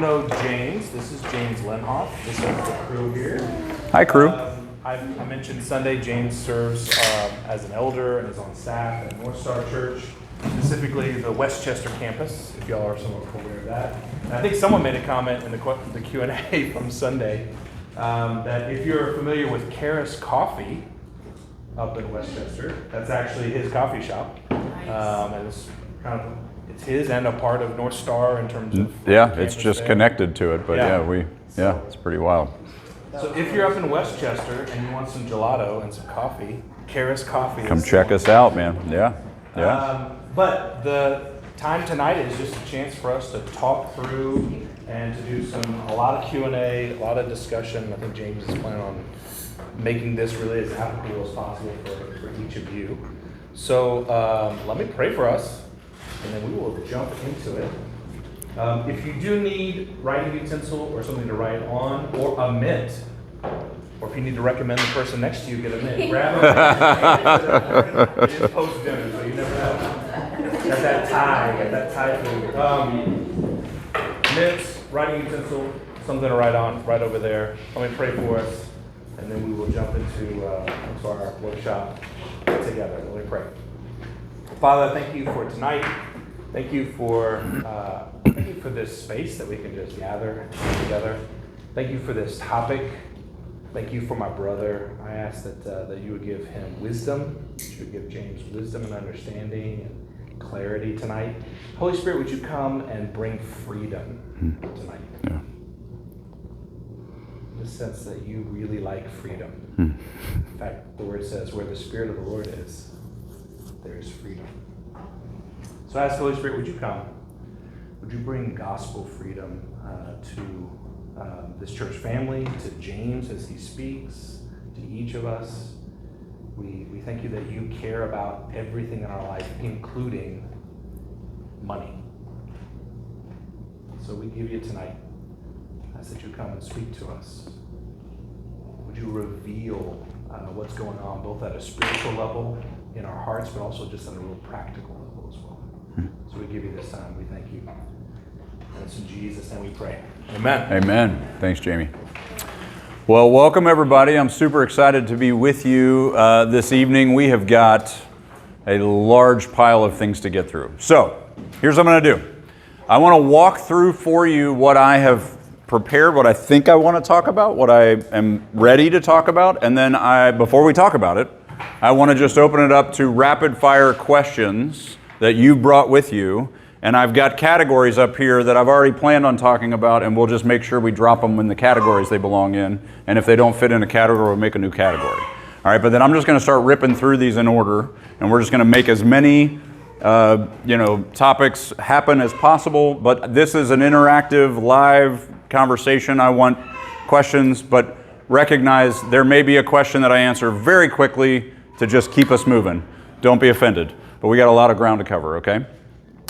know James. This is James Lenhoff. This is the crew here. Hi, crew. I mentioned Sunday, James serves as an elder and is on staff at North Star Church, specifically the Westchester campus, if y'all are somewhat aware of that. And I think someone made a comment in the Q&A from Sunday that if you're familiar with Karis Coffee up in Westchester, that's actually his coffee shop. Nice. And it's kind of it's his and a part of North Star in terms of it's just there. Connected to it, but it's pretty wild. So if you're up in Westchester and you want some gelato and some coffee, Karis Coffee. Come check us out, man. Yeah. But the time tonight is just a chance for us to talk through and to do a lot of Q&A, a lot of discussion. I think James is planning on making this really as applicable as possible for each of you. So let me pray for us, and then we will jump into it. If you do need writing utensil or something to write on, or a mint, or if you need to recommend the person next to you get a mint, grab a mint. It is post-dinner, so you never know. Got that tie food. Mints, writing utensil, something to write on, right over there. Let me pray for us, and then we will jump into our workshop together. Let me pray. Father, thank you for tonight. Thank you for this space that we can just gather together. Thank you for this topic. Thank you for my brother. I ask that you would give him wisdom, that you would give James wisdom and understanding and clarity tonight. Holy Spirit, would you come and bring freedom tonight? Yeah. The sense that you really like freedom. In fact, the word says, where the Spirit of the Lord is, there is freedom. So I ask the Holy Spirit, would you come? Would you bring gospel freedom to this church family, to James as he speaks, to each of us? We thank you that you care about everything in our life, including money. So we give you tonight. I ask that you come and speak to us. Would you reveal what's going on, both at a spiritual level in our hearts, but also just at a real practical level as well. So we give you this time. We thank you. And it's in Jesus' name we pray. Amen. Amen. Thanks, Jamie. Well, welcome everybody. I'm super excited to be with you this evening. We have got a large pile of things to get through. So here's what I'm going to do. I want to walk through for you what I have prepared, what I think I want to talk about, what I am ready to talk about, and then before we talk about it, I want to just open it up to rapid fire questions that you brought with you. And I've got categories up here that I've already planned on talking about, and we'll just make sure we drop them in the categories they belong in. And if they don't fit in a category, we'll make a new category. All right, but then I'm just going to start ripping through these in order, and we're just going to make as many topics happen as possible. But this is an interactive, live conversation. I want questions, but recognize there may be a question that I answer very quickly to just keep us moving. Don't be offended, but we got a lot of ground to cover, okay?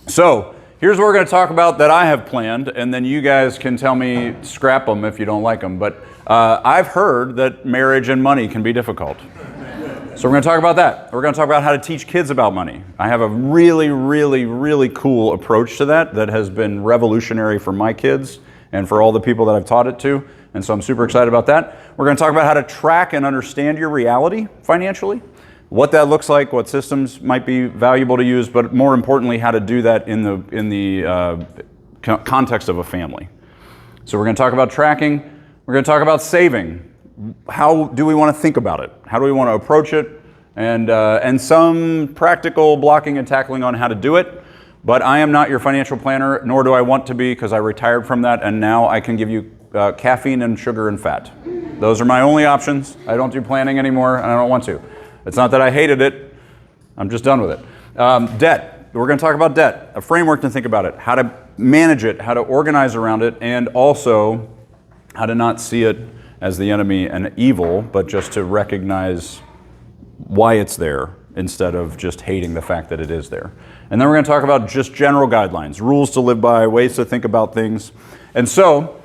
So here's what we're going to talk about that I have planned, and then you guys can tell me, scrap them if you don't like them. But I've heard that marriage and money can be difficult. So we're going to talk about that. We're going to talk about how to teach kids about money. I have a really, really, really cool approach to that has been revolutionary for my kids and for all the people that I've taught it to. And so I'm super excited about that. We're going to talk about how to track and understand your reality financially, what that looks like, what systems might be valuable to use, but more importantly, how to do that in the context of a family. So we're going to talk about tracking. We're going to talk about saving. How do we want to think about it? How do we want to approach it? And some practical blocking and tackling on how to do it. But I am not your financial planner, nor do I want to be, because I retired from that, and now I can give you caffeine and sugar and fat. Those are my only options. I don't do planning anymore, and I don't want to. It's not that I hated it. I'm just done with it. Debt. We're going to talk about debt, a framework to think about it, how to manage it, how to organize around it, and also how to not see it as the enemy and evil, but just to recognize why it's there instead of just hating the fact that it is there. And then we're going to talk about just general guidelines, rules to live by, ways to think about things. And so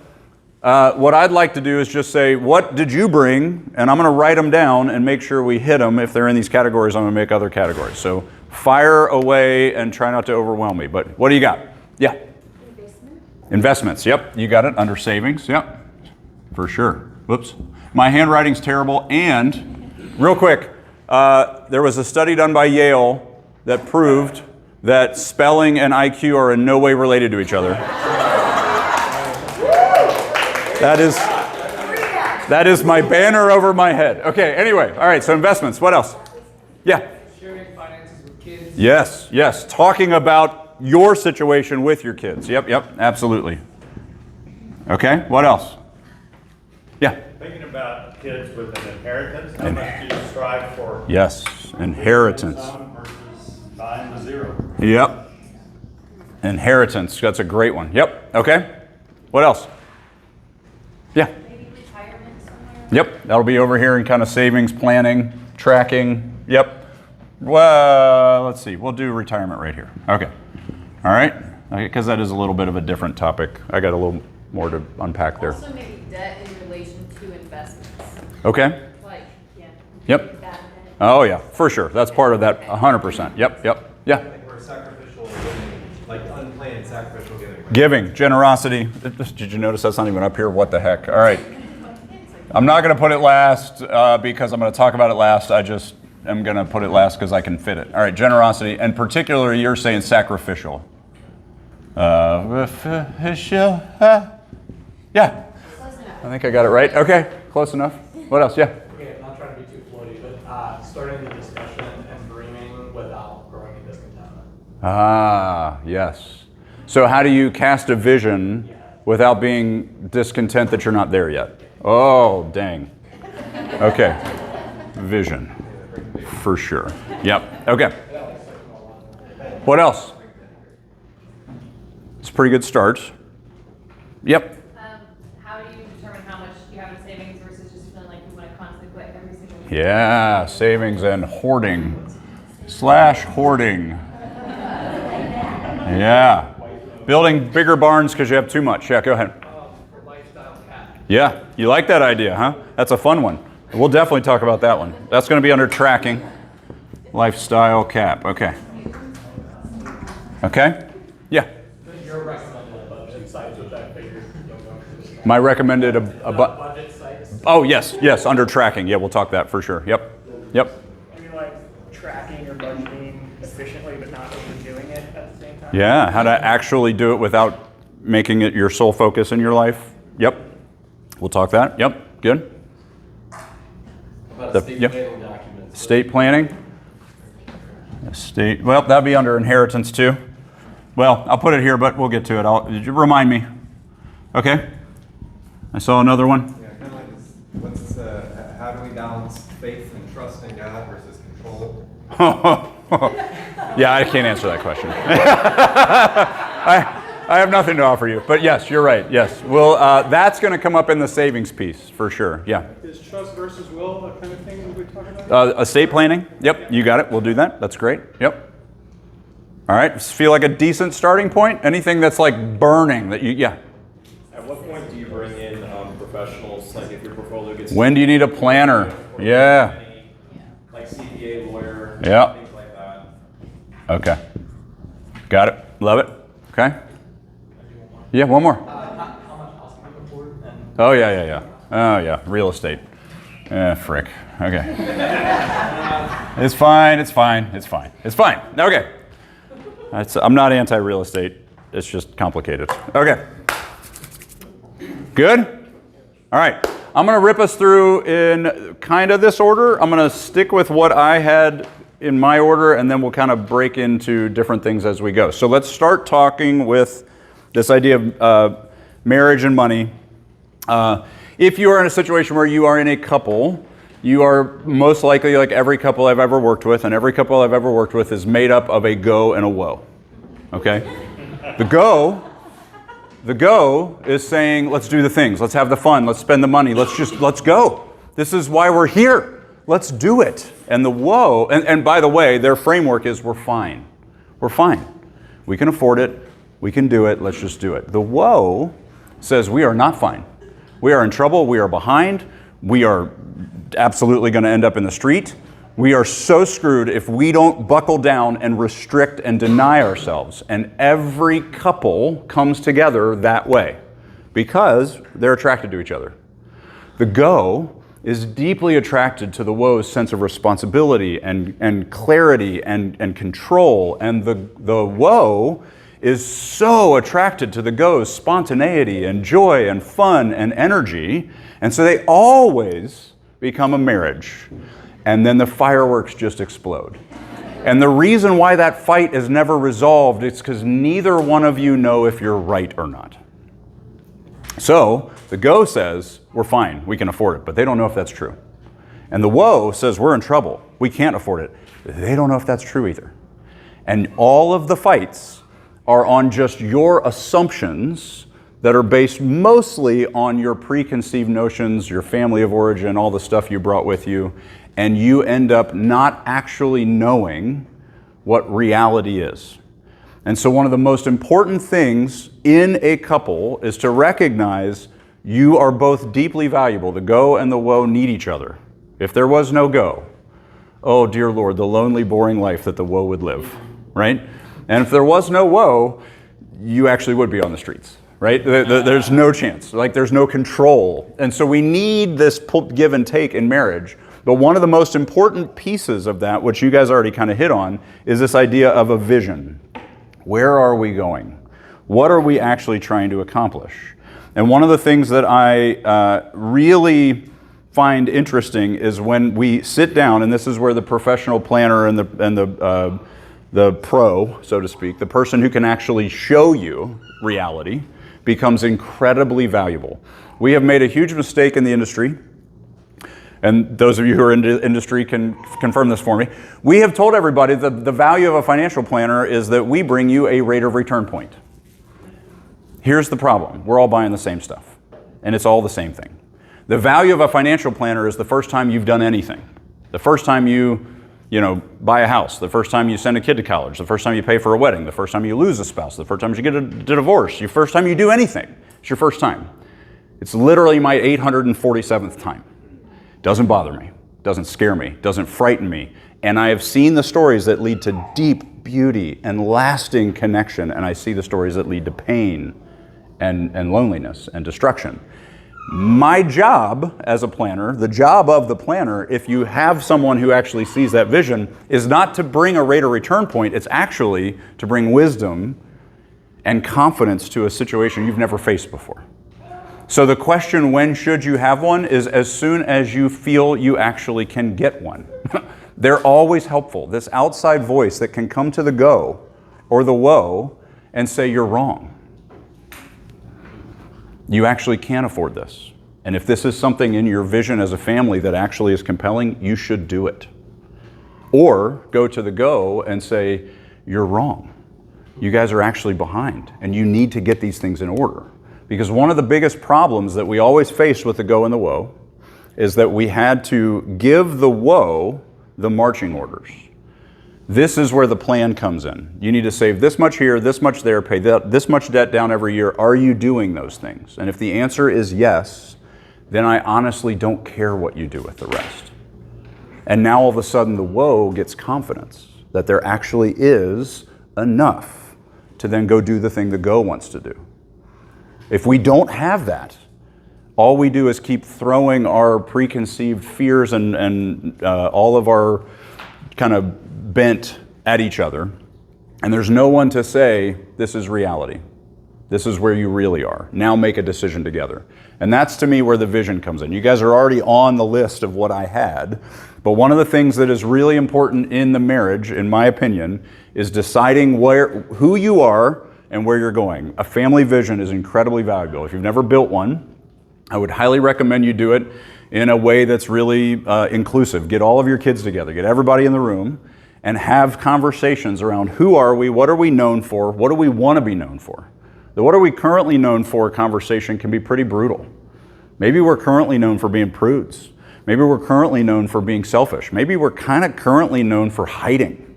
what I'd like to do is just say, what did you bring? And I'm going to write them down and make sure we hit them. If they're in these categories, I'm going to make other categories. So fire away and try not to overwhelm me. But what do you got? Yeah? Investments, yep, you got it, under savings, yep, for sure. Whoops. My handwriting's terrible, and real quick, there was a study done by Yale that proved that spelling and IQ are in no way related to each other. That is my banner over my head. Okay, anyway, all right, so investments, what else? Yeah. Sharing finances with kids. Yes, talking about your situation with your kids. Yep, absolutely. Okay, what else? Yeah. Thinking about kids with an inheritance, how much do you strive for? Yes, inheritance. Versus buying the zero. Yep. Inheritance, that's a great one. Yep, okay. What else? Yeah. Maybe retirement somewhere? Yep, that'll be over here in kind of savings, planning, tracking. Yep. Well, let's see, we'll do retirement right here. Okay. All right, because that is a little bit of a different topic. I got a little more to unpack there. Also maybe debt in relation to investments. Okay. Like, yeah. Yep. Bad debt. Oh yeah, for sure. That's part of that 100%. Yep. Yeah. Like we're sacrificial giving, like unplanned sacrificial giving. Right? Giving, generosity. Did you notice that's not even up here? What the heck? All right. I'm not going to put it last because I'm going to talk about it last. I just am going to put it last because I can fit it. All right, generosity, and particularly you're saying sacrificial. Yeah. I think I got it right. Okay, close enough. What else? Yeah. Okay, I'm not trying to be too floaty, but starting the discussion and dreaming without growing in discontentment. Ah, yes. So how do you cast a vision without being discontent that you're not there yet? Oh, dang. Okay. Vision. For sure. Yep. Okay. What else? It's a pretty good start. Yep. How do you determine how much you have in savings versus just feeling like you want to constantly quit every single week? Yeah, savings and hoarding. /hoarding. Yeah. Building bigger barns because you have too much. Yeah, go ahead. Lifestyle cap. Yeah, you like that idea, huh? That's a fun one. We'll definitely talk about that one. That's going to be under tracking. Lifestyle cap. Okay. Okay? Yeah. Your recommended budget size with that figure. My recommended Budget size. Oh, yes, under tracking. Yeah, we'll talk that for sure. Yep. I mean, like tracking or budgeting efficiently, but not overdoing it at the same time. Yeah, how to actually do it without making it your sole focus in your life. Yep. We'll talk that. Yep. Good. About estate planning documents. Estate planning. Well, that'd be under inheritance too. Well, I'll put it here, but we'll get to it. Did you remind me? Okay. I saw another one. Yeah, kind of like this, what's how do we balance faith and trust in God versus control? Yeah, I can't answer that question. I have nothing to offer you, but yes, you're right. Yes, well, that's going to come up in the savings piece for sure. Yeah. Is trust versus will a kind of thing that we talk about? Estate planning. Yep, you got it. We'll do that. That's great. Yep. All right. Feel like a decent starting point. Anything that's like burning that you. Yeah. At what point do you bring in professionals? Like if your portfolio gets When do you need a planner? Yeah. like CPA, lawyer, Yeah. things like that. Okay. Got it. Love it. Okay. Yeah. One more. How much house can we afford? And Oh yeah. Oh yeah. Real estate. Frick. Okay. It's fine. Okay. I'm not anti-real estate. It's just complicated. Okay. Good? All right. I'm going to rip us through in kind of this order. I'm going to stick with what I had in my order, and then we'll kind of break into different things as we go. So let's start talking with this idea of marriage and money. If you are in a situation where you are in a couple, you are most likely like every couple I've ever worked with, and every couple I've ever worked with is made up of a go and a woe. Okay? The go is saying, let's do the things, let's have the fun, let's spend the money, let's go. This is why we're here. Let's do it. And the woe, and by the way, their framework is we're fine. We're fine. We can afford it. We can do it. Let's just do it. The woe says we are not fine. We are in trouble. We are behind. We are absolutely going to end up in the street. We are so screwed if we don't buckle down and restrict and deny ourselves. And every couple comes together that way because they're attracted to each other. The go is deeply attracted to the woe's sense of responsibility and clarity and control. And the woe is so attracted to the go's spontaneity and joy and fun and energy. And so they always become a marriage. And then the fireworks just explode. And the reason why that fight is never resolved is because neither one of you know if you're right or not. So the go says, we're fine, we can afford it, but they don't know if that's true. And the woe says, we're in trouble, we can't afford it. They don't know if that's true either. And all of the fights are on just your assumptions that are based mostly on your preconceived notions, your family of origin, all the stuff you brought with you, and you end up not actually knowing what reality is. And so one of the most important things in a couple is to recognize you are both deeply valuable. The go and the woe need each other. If there was no go, oh dear Lord, the lonely, boring life that the woe would live, right? And if there was no woe, you actually would be on the streets, right? There's no chance, like there's no control. And so we need this give and take in marriage. But one of the most important pieces of that, which you guys already kind of hit on, is this idea of a vision. Where are we going? What are we actually trying to accomplish? And one of the things that I really find interesting is when we sit down, and this is where the professional planner and the pro, so to speak, the person who can actually show you reality, becomes incredibly valuable. We have made a huge mistake in the industry, and those of you who are in the industry can confirm this for me. We have told everybody that the value of a financial planner is that we bring you a rate of return point. Here's the problem. We're all buying the same stuff, and it's all the same thing. The value of a financial planner is the first time you've done anything. The first time you buy a house, the first time you send a kid to college, the first time you pay for a wedding, the first time you lose a spouse, the first time you get a divorce, the first time you do anything. It's your first time. It's literally my 847th time. Doesn't bother me, doesn't scare me, doesn't frighten me. And I have seen the stories that lead to deep beauty and lasting connection, and I see the stories that lead to pain and loneliness and destruction. My job as a planner, the job of the planner, if you have someone who actually sees that vision, is not to bring a rate of return point, it's actually to bring wisdom and confidence to a situation you've never faced before. So the question, when should you have one, is as soon as you feel you actually can get one. They're always helpful. This outside voice that can come to the go or the woe and say, you're wrong. You actually can't afford this. And if this is something in your vision as a family that actually is compelling, you should do it. Or go to the go and say, you're wrong. You guys are actually behind, and you need to get these things in order. Because one of the biggest problems that we always faced with the go and the woe is that we had to give the woe the marching orders. This is where the plan comes in. You need to save this much here, this much there, pay this much debt down every year. Are you doing those things? And if the answer is yes, then I honestly don't care what you do with the rest. And now all of a sudden the woe gets confidence that there actually is enough to then go do the thing the go wants to do. If we don't have that, all we do is keep throwing our preconceived fears and all of our kind of bent at each other, and there's no one to say, this is reality. This is where you really are. Now make a decision together. And that's, to me, where the vision comes in. You guys are already on the list of what I had, but one of the things that is really important in the marriage, in my opinion, is deciding who you are and where you're going. A family vision is incredibly valuable. If you've never built one, I would highly recommend you do it in a way that's really inclusive. Get all of your kids together, get everybody in the room, and have conversations around who are we, what are we known for, what do we want to be known for. The what are we currently known for conversation can be pretty brutal. Maybe we're currently known for being prudes. Maybe we're currently known for being selfish. Maybe we're kind of currently known for hiding.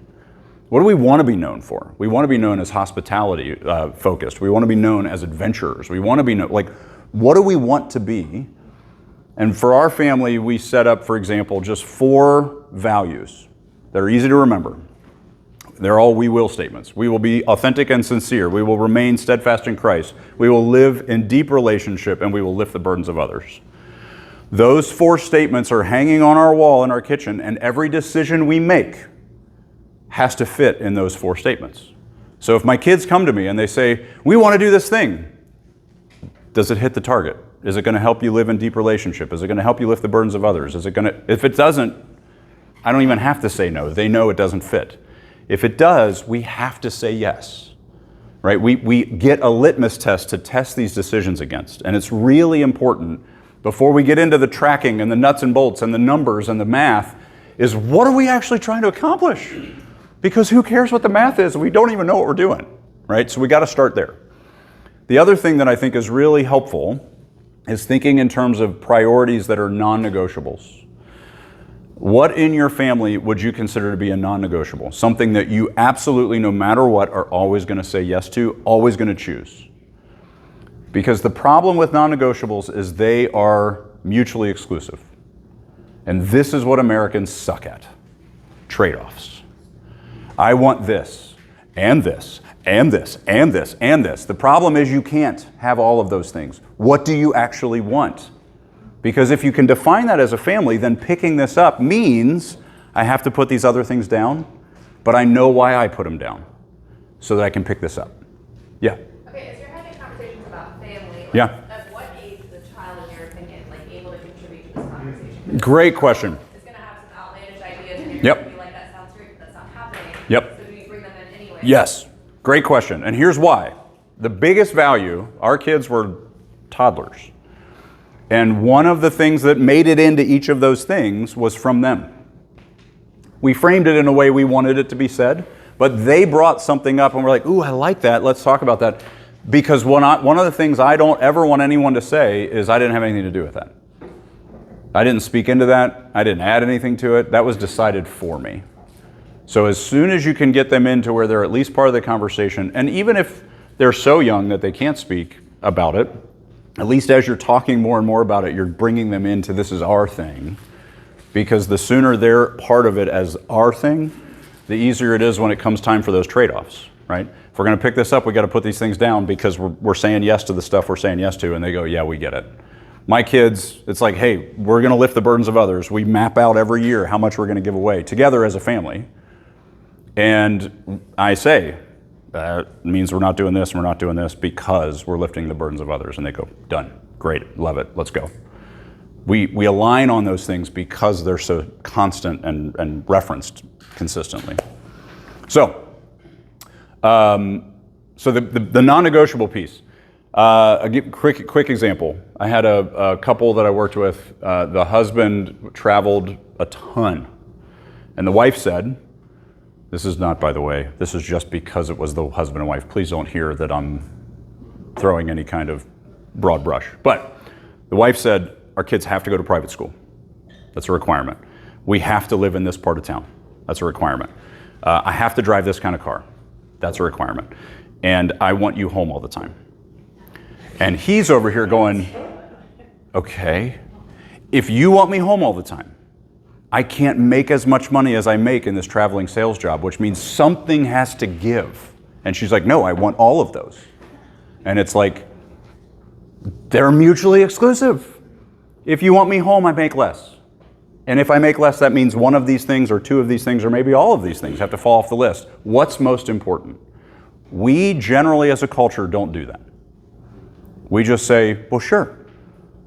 What do we want to be known for? We want to be known as hospitality focused. We want to be known as adventurers. We want to be known, like, what do we want to be? And for our family, we set up, for example, just 4 values that are easy to remember. They're all we will statements. We will be authentic and sincere. We will remain steadfast in Christ. We will live in deep relationship, and we will lift the burdens of others. Those 4 statements are hanging on our wall in our kitchen, and every decision we make has to fit in those 4 statements. So if my kids come to me and they say, we want to do this thing, does it hit the target? Is it going to help you live in deep relationship? Is it going to help you lift the burdens of others? Is it going to, if it doesn't, I don't even have to say no. They know it doesn't fit. If it does, we have to say yes, right? We get a litmus test to test these decisions against. And it's really important before we get into the tracking and the nuts and bolts and the numbers and the math is what are we actually trying to accomplish? Because who cares what the math is? We don't even know what we're doing, right? So we got to start there. The other thing that I think is really helpful is thinking in terms of priorities that are non-negotiables. What in your family would you consider to be a non-negotiable? Something that you absolutely, no matter what, are always going to say yes to, always going to choose. Because the problem with non-negotiables is they are mutually exclusive. And this is what Americans suck at. Trade-offs. I want this, and this, and this, and this, and this. The problem is you can't have all of those things. What do you actually want? Because if you can define that as a family, then picking this up means I have to put these other things down, but I know why I put them down so that I can pick this up. Yeah? Okay, as you're having conversations about family, like, Yeah. at what age is the child, in your opinion, like able to contribute to this conversation? Great question. It's going to have some outlandish ideas, and you're Yep. going to be like, that sounds great, but that's not happening. Yep. So do you bring them in anyway? Yes. Great question. And here's why. The biggest value, our kids were toddlers. And one of the things that made it into each of those things was from them. We framed it in a way we wanted it to be said, but they brought something up and we're like, ooh, I like that. Let's talk about that. Because one of the things I don't ever want anyone to say is I didn't have anything to do with that. I didn't speak into that. I didn't add anything to it. That was decided for me. So as soon as you can get them into where they're at least part of the conversation, and even if they're so young that they can't speak about it, at least as you're talking more and more about it, you're bringing them into this is our thing. Because the sooner they're part of it as our thing, the easier it is when it comes time for those trade-offs, right? If we're going to pick this up, we got to put these things down because we're saying yes to the stuff we're saying yes to, and they go, yeah, we get it. My kids, it's like, hey, we're going to lift the burdens of others. We map out every year how much we're going to give away together as a family. And I say, that means we're not doing this and we're not doing this because we're lifting the burdens of others. And they go, done, great, love it, let's go. We align on those things because they're so constant and referenced consistently. So the non-negotiable piece. I'll give a quick example. I had a couple that I worked with. The husband traveled a ton. And the wife said, this is not, by the way, this is just because it was the husband and wife. Please don't hear that I'm throwing any kind of broad brush. But the wife said, our kids have to go to private school. That's a requirement. We have to live in this part of town. That's a requirement. I have to drive this kind of car. That's a requirement. And I want you home all the time. And he's over here going, okay, if you want me home all the time, I can't make as much money as I make in this traveling sales job, which means something has to give. And she's like, no, I want all of those. And it's like, they're mutually exclusive. If you want me home, I make less. And if I make less, that means one of these things or two of these things or maybe all of these things have to fall off the list. What's most important? We generally as a culture don't do that. We just say, well, sure.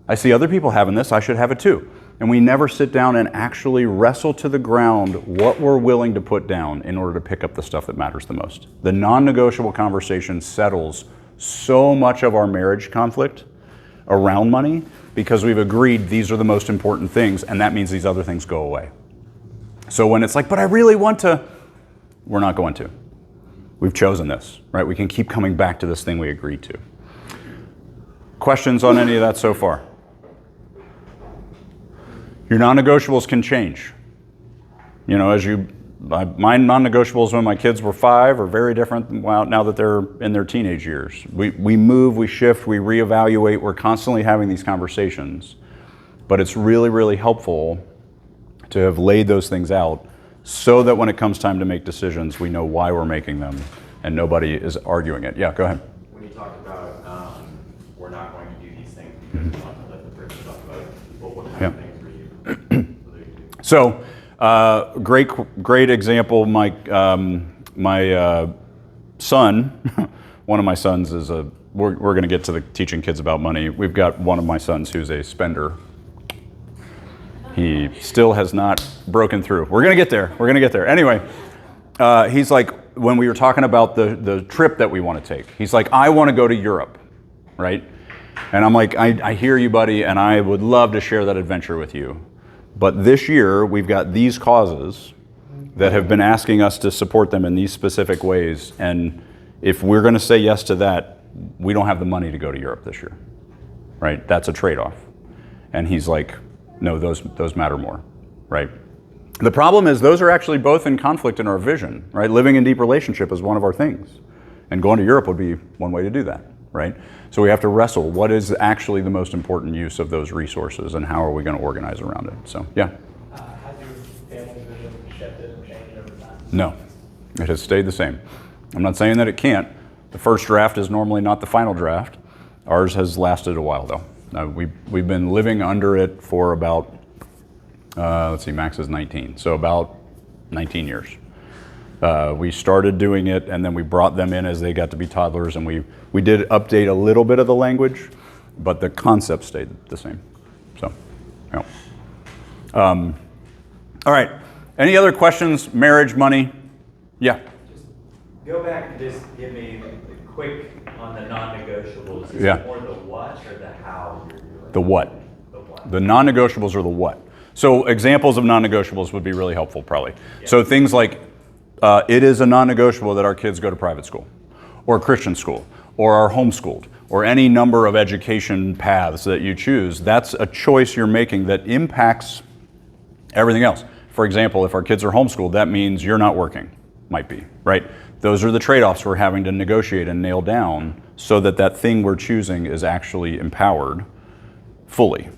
I see other people having this, I should have it too. And we never sit down and actually wrestle to the ground what we're willing to put down in order to pick up the stuff that matters the most. The non-negotiable conversation settles so much of our marriage conflict around money because we've agreed these are the most important things, and that means these other things go away. So when it's like, but I really want to, we're not going to. We've chosen this, right? We can keep coming back to this thing we agreed to. Questions on any of that so far? Your non-negotiables can change. You know, my non-negotiables when my kids were 5 are very different now that they're in their teenage years. We move, we shift, we reevaluate, we're constantly having these conversations. but it's really, really helpful to have laid those things out so that when it comes time to make decisions, we know why we're making them and nobody is arguing it. Yeah, go ahead. When you talk about, we're not going to do these things because we want to let the person talk about it, well, what kind of things were you? So, great example. My son, one of my sons is we're going to get to the teaching kids about money. We've got one of my sons who's a spender. He still has not broken through. We're going to get there. We're going to get there. Anyway, he's like, when we were talking about the trip that we want to take, he's like, I want to go to Europe, right? And I'm like, I hear you, buddy, and I would love to share that adventure with you. But this year, we've got these causes that have been asking us to support them in these specific ways. And if we're going to say yes to that, we don't have the money to go to Europe this year, right? That's a trade-off. And he's like, no, those matter more, right? The problem is those are actually both in conflict in our vision, right? Living in deep relationship is one of our things. And going to Europe would be one way to do that, right? So we have to wrestle, what is actually the most important use of those resources and how are we going to organize around it? So, yeah. Has your family vision shifted and changed over time? No, it has stayed the same. I'm not saying that it can't. The first draft is normally not the final draft. Ours has lasted a while though. We've been living under it for about, let's see, Max is 19, so about 19 years. We started doing it and then we brought them in as they got to be toddlers, and we did update a little bit of the language, but the concept stayed the same. So, yeah. All right, any other questions? Marriage, money? Yeah. Go back and just give me a quick on the non-negotiables. Is Yeah. it more the what or the how you're doing? The what? The what. The non-negotiables are the what. So examples of non-negotiables would be really helpful probably. Yeah. So things like, it is a non-negotiable that our kids go to private school or Christian school or are homeschooled or any number of education paths that you choose. That's a choice you're making that impacts everything else. For example, if our kids are homeschooled, that means you're not working, might be, right? Those are the trade-offs we're having to negotiate and nail down so that that thing we're choosing is actually empowered fully.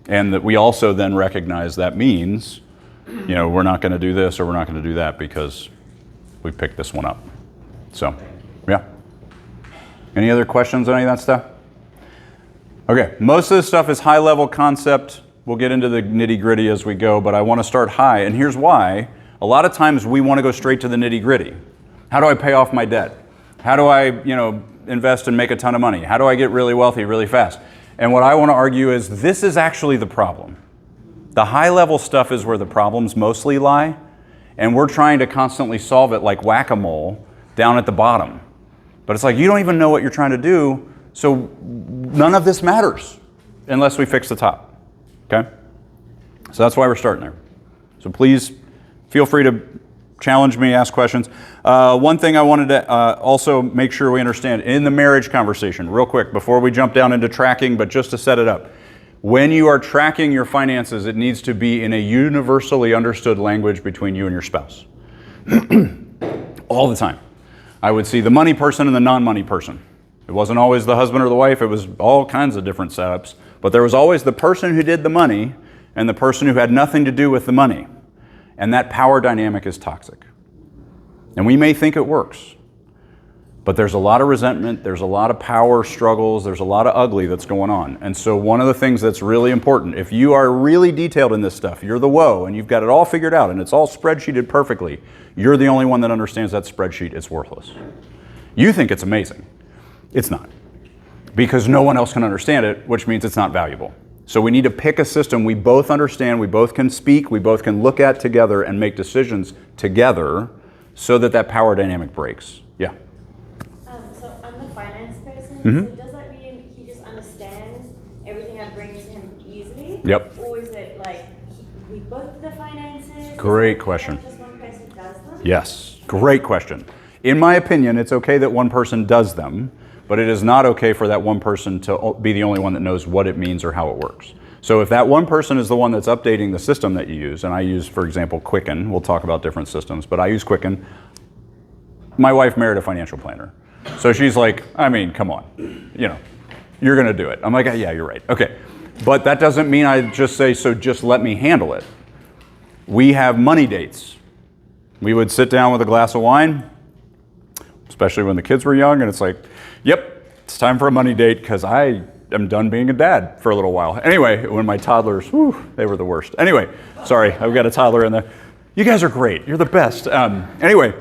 And that we also then recognize that means, we're not going to do this or we're not going to do that because we picked this one up. So, yeah. Any other questions on any of that stuff? Okay, most of this stuff is high-level concept. We'll get into the nitty-gritty as we go, but I want to start high, and here's why. A lot of times we want to go straight to the nitty-gritty. How do I pay off my debt? How do I, invest and make a ton of money? How do I get really wealthy really fast? And what I want to argue is this is actually the problem. The high-level stuff is where the problems mostly lie, and we're trying to constantly solve it like whack-a-mole down at the bottom. But it's like you don't even know what you're trying to do, so none of this matters unless we fix the top, okay? So that's why we're starting there. So please feel free to challenge me, ask questions. One thing I wanted to also make sure we understand in the marriage conversation, real quick, before we jump down into tracking, but just to set it up. When you are tracking your finances, it needs to be in a universally understood language between you and your spouse. All the time. I would see the money person and the non-money person. It wasn't always the husband or the wife, it was all kinds of different setups, but there was always the person who did the money and the person who had nothing to do with the money. And that power dynamic is toxic. And we may think it works, but there's a lot of resentment, there's a lot of power struggles, there's a lot of ugly that's going on. And so one of the things that's really important, if you are really detailed in this stuff, you're the woe and you've got it all figured out and it's all spreadsheeted perfectly, you're the only one that understands that spreadsheet is worthless. You think it's amazing. It's not. Because no one else can understand it, which means it's not valuable. So we need to pick a system we both understand, we both can speak, we both can look at together and make decisions together so that that power dynamic breaks. Yeah. So I'm the finance person, so does that mean he just understands everything I bring to him easily? Yep. Or is it like we both do the finances? Great question. Just one person does them? Yes, great question. In my opinion, it's okay that one person does them, but it is not okay for that one person to be the only one that knows what it means or how it works. So if that one person is the one that's updating the system that you use, and I use, for example, Quicken, we'll talk about different systems, but I use Quicken. My wife married a financial planner. So she's like, I mean, come on, you're gonna do it. I'm like, yeah, you're right. Okay, But that doesn't mean I just say, so just let me handle it. We have money dates. We would sit down with a glass of wine, especially when the kids were young, and it's like, yep, it's time for a money date because I am done being a dad for a little while. Anyway, when my toddlers, they were the worst. Anyway, sorry, I've got a toddler in there. You guys are great. You're the best. Anyway,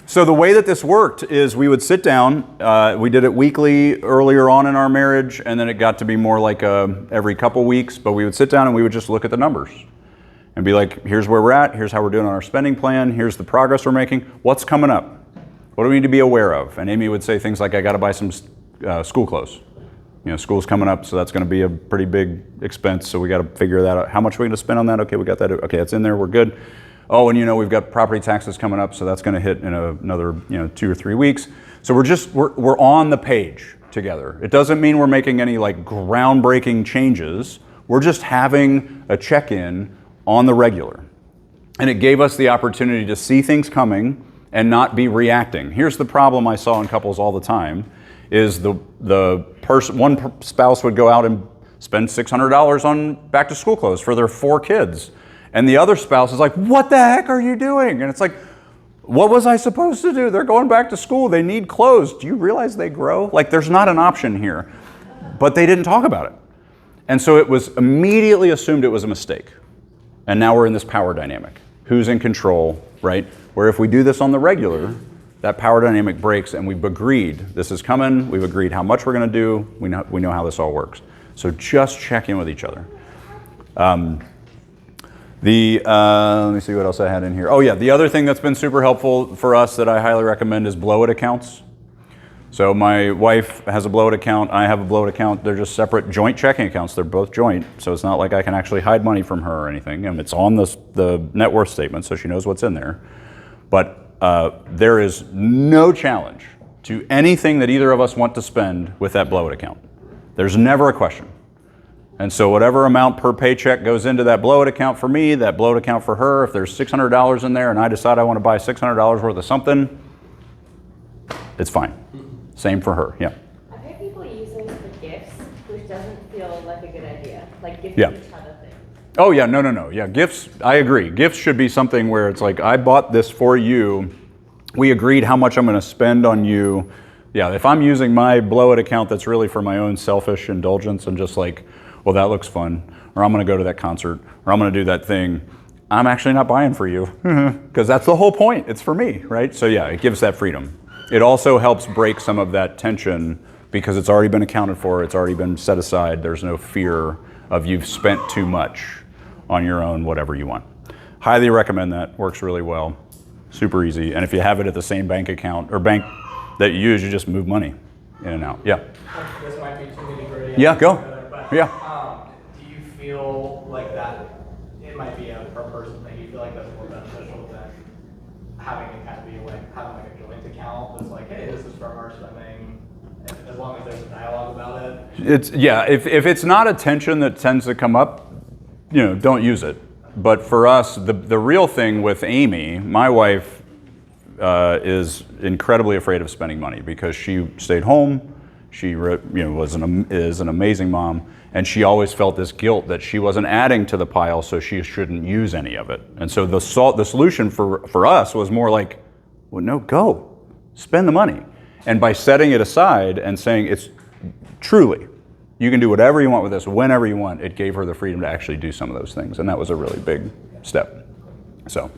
so the way that this worked is we would sit down. We did it weekly earlier on in our marriage, and then it got to be more like every couple weeks. But we would sit down and we would just look at the numbers and be like, here's where we're at. Here's how we're doing on our spending plan. Here's the progress we're making. What's coming up? What do we need to be aware of? And Amy would say things like, I got to buy some school clothes. You know, school's coming up, so that's going to be a pretty big expense. So we got to figure that out. How much are we going to spend on that? Okay, we got that. Okay, it's in there. We're good. Oh, and we've got property taxes coming up, so that's going to hit in another 2 or 3 weeks. So we're on the page together. It doesn't mean we're making any like groundbreaking changes. We're just having a check-in on the regular. And it gave us the opportunity to see things coming and not be reacting. Here's the problem I saw in couples all the time is one spouse would go out and spend $600 on back to school clothes for their 4 kids. And the other spouse is like, what the heck are you doing? And it's like, what was I supposed to do? They're going back to school. They need clothes. Do you realize they grow? Like, there's not an option here. But they didn't talk about it. And so it was immediately assumed it was a mistake. And now we're in this power dynamic. Who's in control, right? Where if we do this on the regular, that power dynamic breaks and we've agreed this is coming. We've agreed how much we're going to do. We know how this all works. So just check in with each other. Let me see what else I had in here. Oh yeah, the other thing that's been super helpful for us that I highly recommend is blow-it accounts. So my wife has a blow-it account, I have a blow-it account. They're just separate joint checking accounts. They're both joint, so it's not like I can actually hide money from her or anything. And it's on the net worth statement, so she knows what's in there. But there is no challenge to anything that either of us want to spend with that blow-it account. There's never a question. And so whatever amount per paycheck goes into that blow-it account for me, that blow-it account for her, if there's $600 in there and I decide I want to buy $600 worth of something, it's fine. Same for her, yeah. I've heard people use those for gifts, which doesn't feel like a good idea. Like gifting Yeah. each other things. Oh yeah, no. Yeah, gifts, I agree. Gifts should be something where it's like, I bought this for you. We agreed how much I'm going to spend on you. Yeah, if I'm using my blow-it account that's really for my own selfish indulgence and just like, well, that looks fun, or I'm going to go to that concert, or I'm going to do that thing, I'm actually not buying for you, because that's the whole point. It's for me, right? So yeah, it gives that freedom. It also helps break some of that tension because it's already been accounted for, it's already been set aside. There's no fear of you've spent too much on your own whatever you want. Highly recommend that. Works really well. Super easy. And if you have it at the same bank account or bank that you use, you just move money in and out. Yeah. This might be too nitty-gritty. Yeah, go. But, Yeah. do you feel like that it might be a per person thing? You feel like that's more beneficial than having it kind of be like having like a joint account that's like, hey, this is from our spending, as long as there's a dialogue about it. It's if it's not a tension that tends to come up, don't use it. But for us, the real thing with Amy, my wife, is incredibly afraid of spending money because she stayed home. She is an amazing mom, and she always felt this guilt that she wasn't adding to the pile, so she shouldn't use any of it. And so the solution for us was more like, well, no, go spend the money. And by setting it aside and saying it's truly, you can do whatever you want with this whenever you want, it gave her the freedom to actually do some of those things, and that was a really big step. So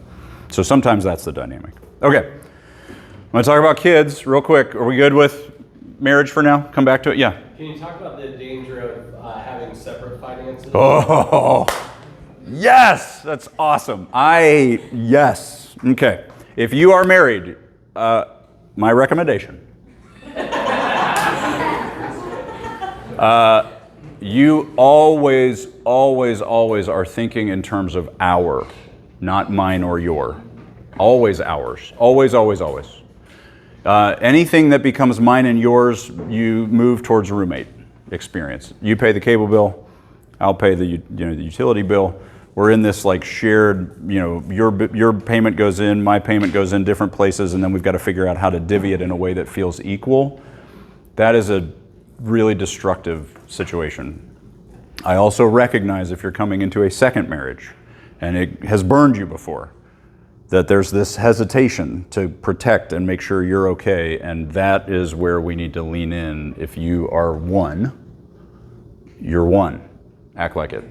sometimes that's the dynamic. Okay, I'm going to talk about kids real quick. Are we good with marriage for now? Come back to it? Yeah. Can you talk about the danger of having separate finances? Oh, yes, that's awesome. Yes. Okay. If you are married, my recommendation. You always are thinking in terms of our, not mine or your. Always ours. Always. Anything that becomes mine and yours, you move towards roommate experience. You pay the cable bill, I'll pay the the utility bill. We're in this like shared, your payment goes in, my payment goes in different places, and then we've got to figure out how to divvy it in a way that feels equal. That is a really destructive situation. I also recognize if you're coming into a second marriage and it has burned you before, that there's this hesitation to protect and make sure you're okay, and that is where we need to lean in. If you are one, you're one. Act like it.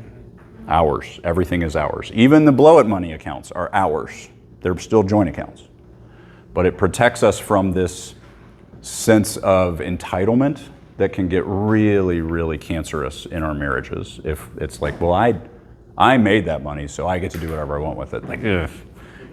Ours. Everything is ours. Even the blow-it money accounts are ours. They're still joint accounts. But it protects us from this sense of entitlement that can get really, really cancerous in our marriages. If it's like, well, I made that money, so I get to do whatever I want with it. Like, ugh,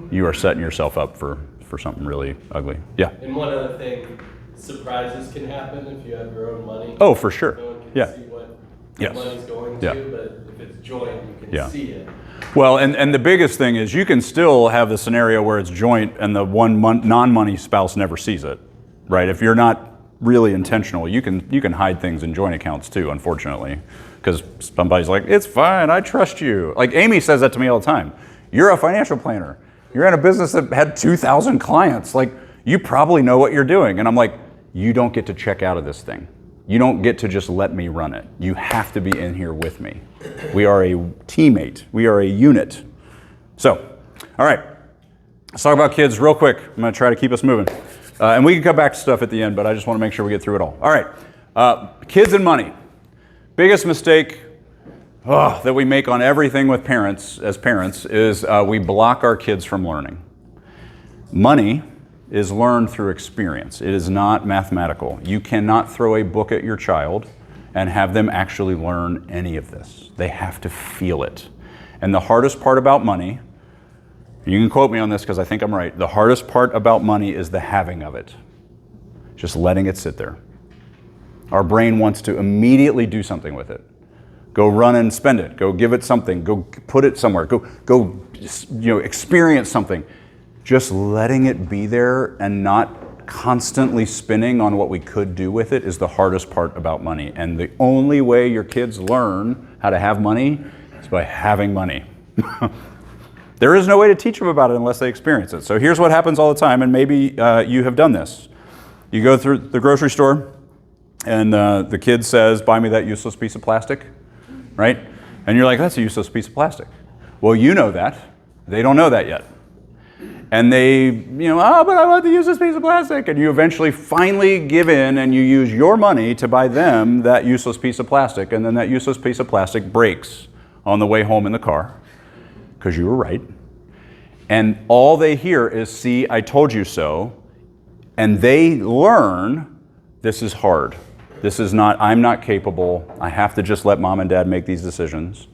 you are setting yourself up for something really ugly. Yeah. And one other thing, surprises can happen if you have your own money. Oh, for sure. No one can Yeah. see what Yes. the money's going Yeah. to, but if it's joint, you can Yeah. see it. Well, and the biggest thing is you can still have the scenario where it's joint and the non-money spouse never sees it, right? If you're not really intentional, you can hide things in joint accounts too, unfortunately, because somebody's like, it's fine, I trust you. Like Amy says that to me all the time. You're a financial planner. You're in a business that had 2,000 clients. Like, you probably know what you're doing. And I'm like, you don't get to check out of this thing. You don't get to just let me run it. You have to be in here with me. We are a teammate. We are a unit. So, all right, let's talk about kids real quick. I'm going to try to keep us moving. And we can come back to stuff at the end, but I just want to make sure we get through it all. All right, kids and money. Biggest mistake that we make on everything with parents, as parents, is we block our kids from learning. Money is learned through experience. It is not mathematical. You cannot throw a book at your child and have them actually learn any of this. They have to feel it. And the hardest part about money, you can quote me on this because I think I'm right, the hardest part about money is the having of it. Just letting it sit there. Our brain wants to immediately do something with it. Go run and spend it. Go give it something. Go put it somewhere. Go experience something. Just letting it be there and not constantly spinning on what we could do with it is the hardest part about money. And the only way your kids learn how to have money is by having money. There is no way to teach them about it unless they experience it. So here's what happens all the time, and maybe you have done this. You go through the grocery store, and the kid says, buy me that useless piece of plastic, right? And you're like, that's a useless piece of plastic. Well, you know that. They don't know that yet. And they, but I want to use this piece of plastic. And you eventually finally give in and you use your money to buy them that useless piece of plastic. And then that useless piece of plastic breaks on the way home in the car because you were right. And all they hear is, see, I told you so. And they learn, this is hard. This is not, I'm not capable. I have to just let mom and dad make these decisions.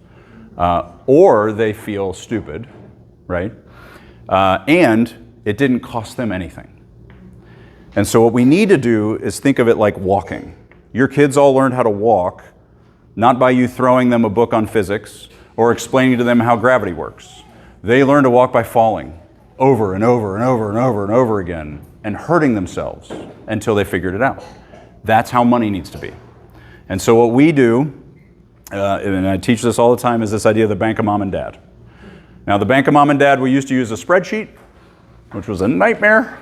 Or they feel stupid, right? And it didn't cost them anything. And so what we need to do is think of it like walking. Your kids all learned how to walk, not by you throwing them a book on physics or explaining to them how gravity works. They learn to walk by falling over and over and over and over and over again and hurting themselves until they figured it out. That's how money needs to be. And so what we do, and I teach this all the time, is this idea of the bank of mom and dad. Now, the bank of mom and dad, we used to use a spreadsheet, which was a nightmare,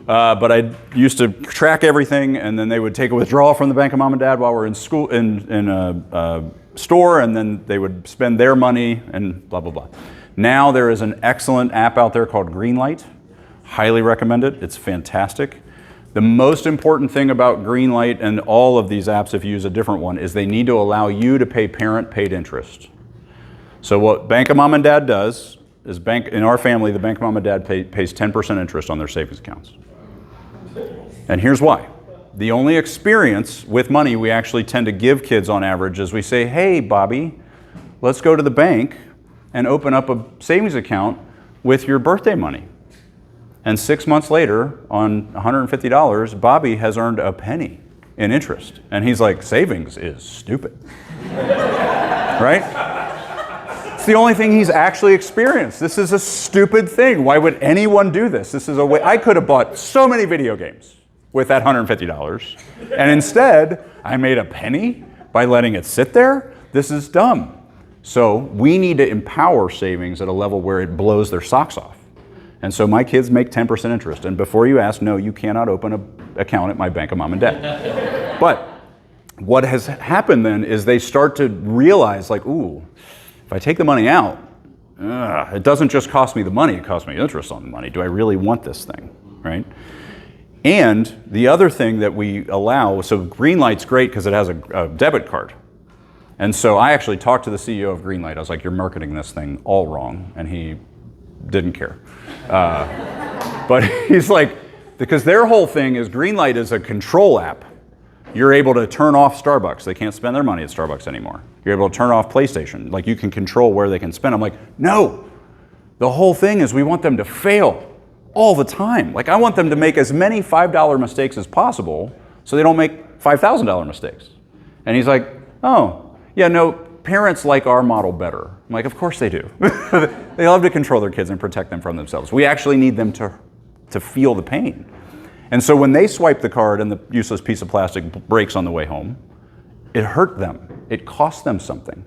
but I used to track everything, and then they would take a withdrawal from the bank of mom and dad while we're in school, in a store, and then they would spend their money and blah, blah, blah. Now there is an excellent app out there called Greenlight. Highly recommend it. It's fantastic. The most important thing about Greenlight and all of these apps, if you use a different one, is they need to allow you to pay parent-paid interest. So what Bank of Mom and Dad does is in our family, the Bank of Mom and Dad pays 10% interest on their savings accounts. And here's why. The only experience with money we actually tend to give kids on average is we say, hey, Bobby, let's go to the bank and open up a savings account with your birthday money. And 6 months later, on $150, Bobby has earned a penny in interest. And he's like, savings is stupid. Right? It's the only thing he's actually experienced. This is a stupid thing. Why would anyone do this? This is a way. I could have bought so many video games with that $150. And instead, I made a penny by letting it sit there. This is dumb. So we need to empower savings at a level where it blows their socks off. And so my kids make 10% interest. And before you ask, no, you cannot open an account at my Bank of Mom and Dad. But what has happened then is they start to realize, like, ooh, if I take the money out, it doesn't just cost me the money, it costs me interest on the money. Do I really want this thing, right? And the other thing that we allow, so Greenlight's great because it has a debit card. And so I actually talked to the CEO of Greenlight. I was like, you're marketing this thing all wrong. And he didn't care. But he's like, because their whole thing is Greenlight is a control app. You're able to turn off Starbucks. They can't spend their money at Starbucks anymore. You're able to turn off PlayStation. Like, you can control where they can spend. I'm like, no. The whole thing is we want them to fail all the time. Like, I want them to make as many $5 mistakes as possible so they don't make $5,000 mistakes. And he's like, oh, yeah, no, parents like our model better. I'm like, of course they do. They love to control their kids and protect them from themselves. We actually need them to feel the pain. And so when they swipe the card and the useless piece of plastic breaks on the way home, it hurt them. It cost them something.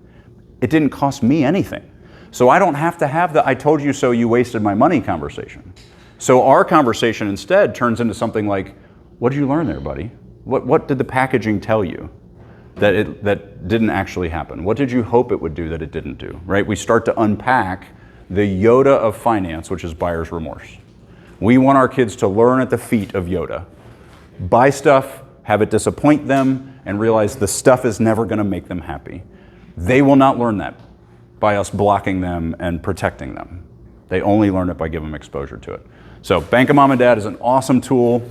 It didn't cost me anything. So I don't have to have the I told you so, you wasted my money conversation. So our conversation instead turns into something like, what did you learn there, buddy? What did the packaging tell you that didn't actually happen? What did you hope it would do that it didn't do, right? We start to unpack the Yoda of finance, which is buyer's remorse. We want our kids to learn at the feet of Yoda. Buy stuff, have it disappoint them, and realize the stuff is never going to make them happy. They will not learn that by us blocking them and protecting them. They only learn it by giving them exposure to it. So Bank of Mom and Dad is an awesome tool.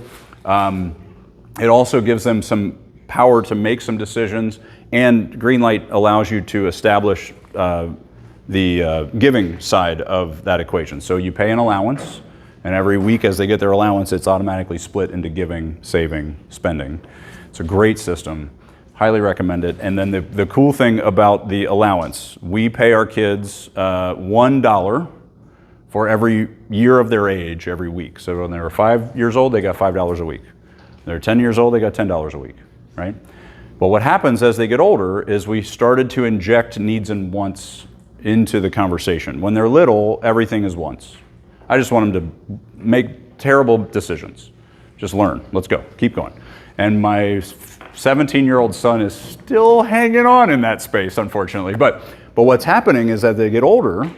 It also gives them some power to make some decisions, and Greenlight allows you to establish the giving side of that equation. So you pay an allowance, and every week as they get their allowance, it's automatically split into giving, saving, spending. It's a great system. Highly recommend it. And then the cool thing about the allowance, we pay our kids $1 for every year of their age every week. So when they were 5 years old, they got $5 a week. When they're 10 years old, they got $10 a week, right? But what happens as they get older is we started to inject needs and wants into the conversation. When they're little, everything is wants. I just want them to make terrible decisions. Just learn. Let's go. Keep going. And my 17-year-old son is still hanging on in that space, unfortunately. But what's happening is as they get older,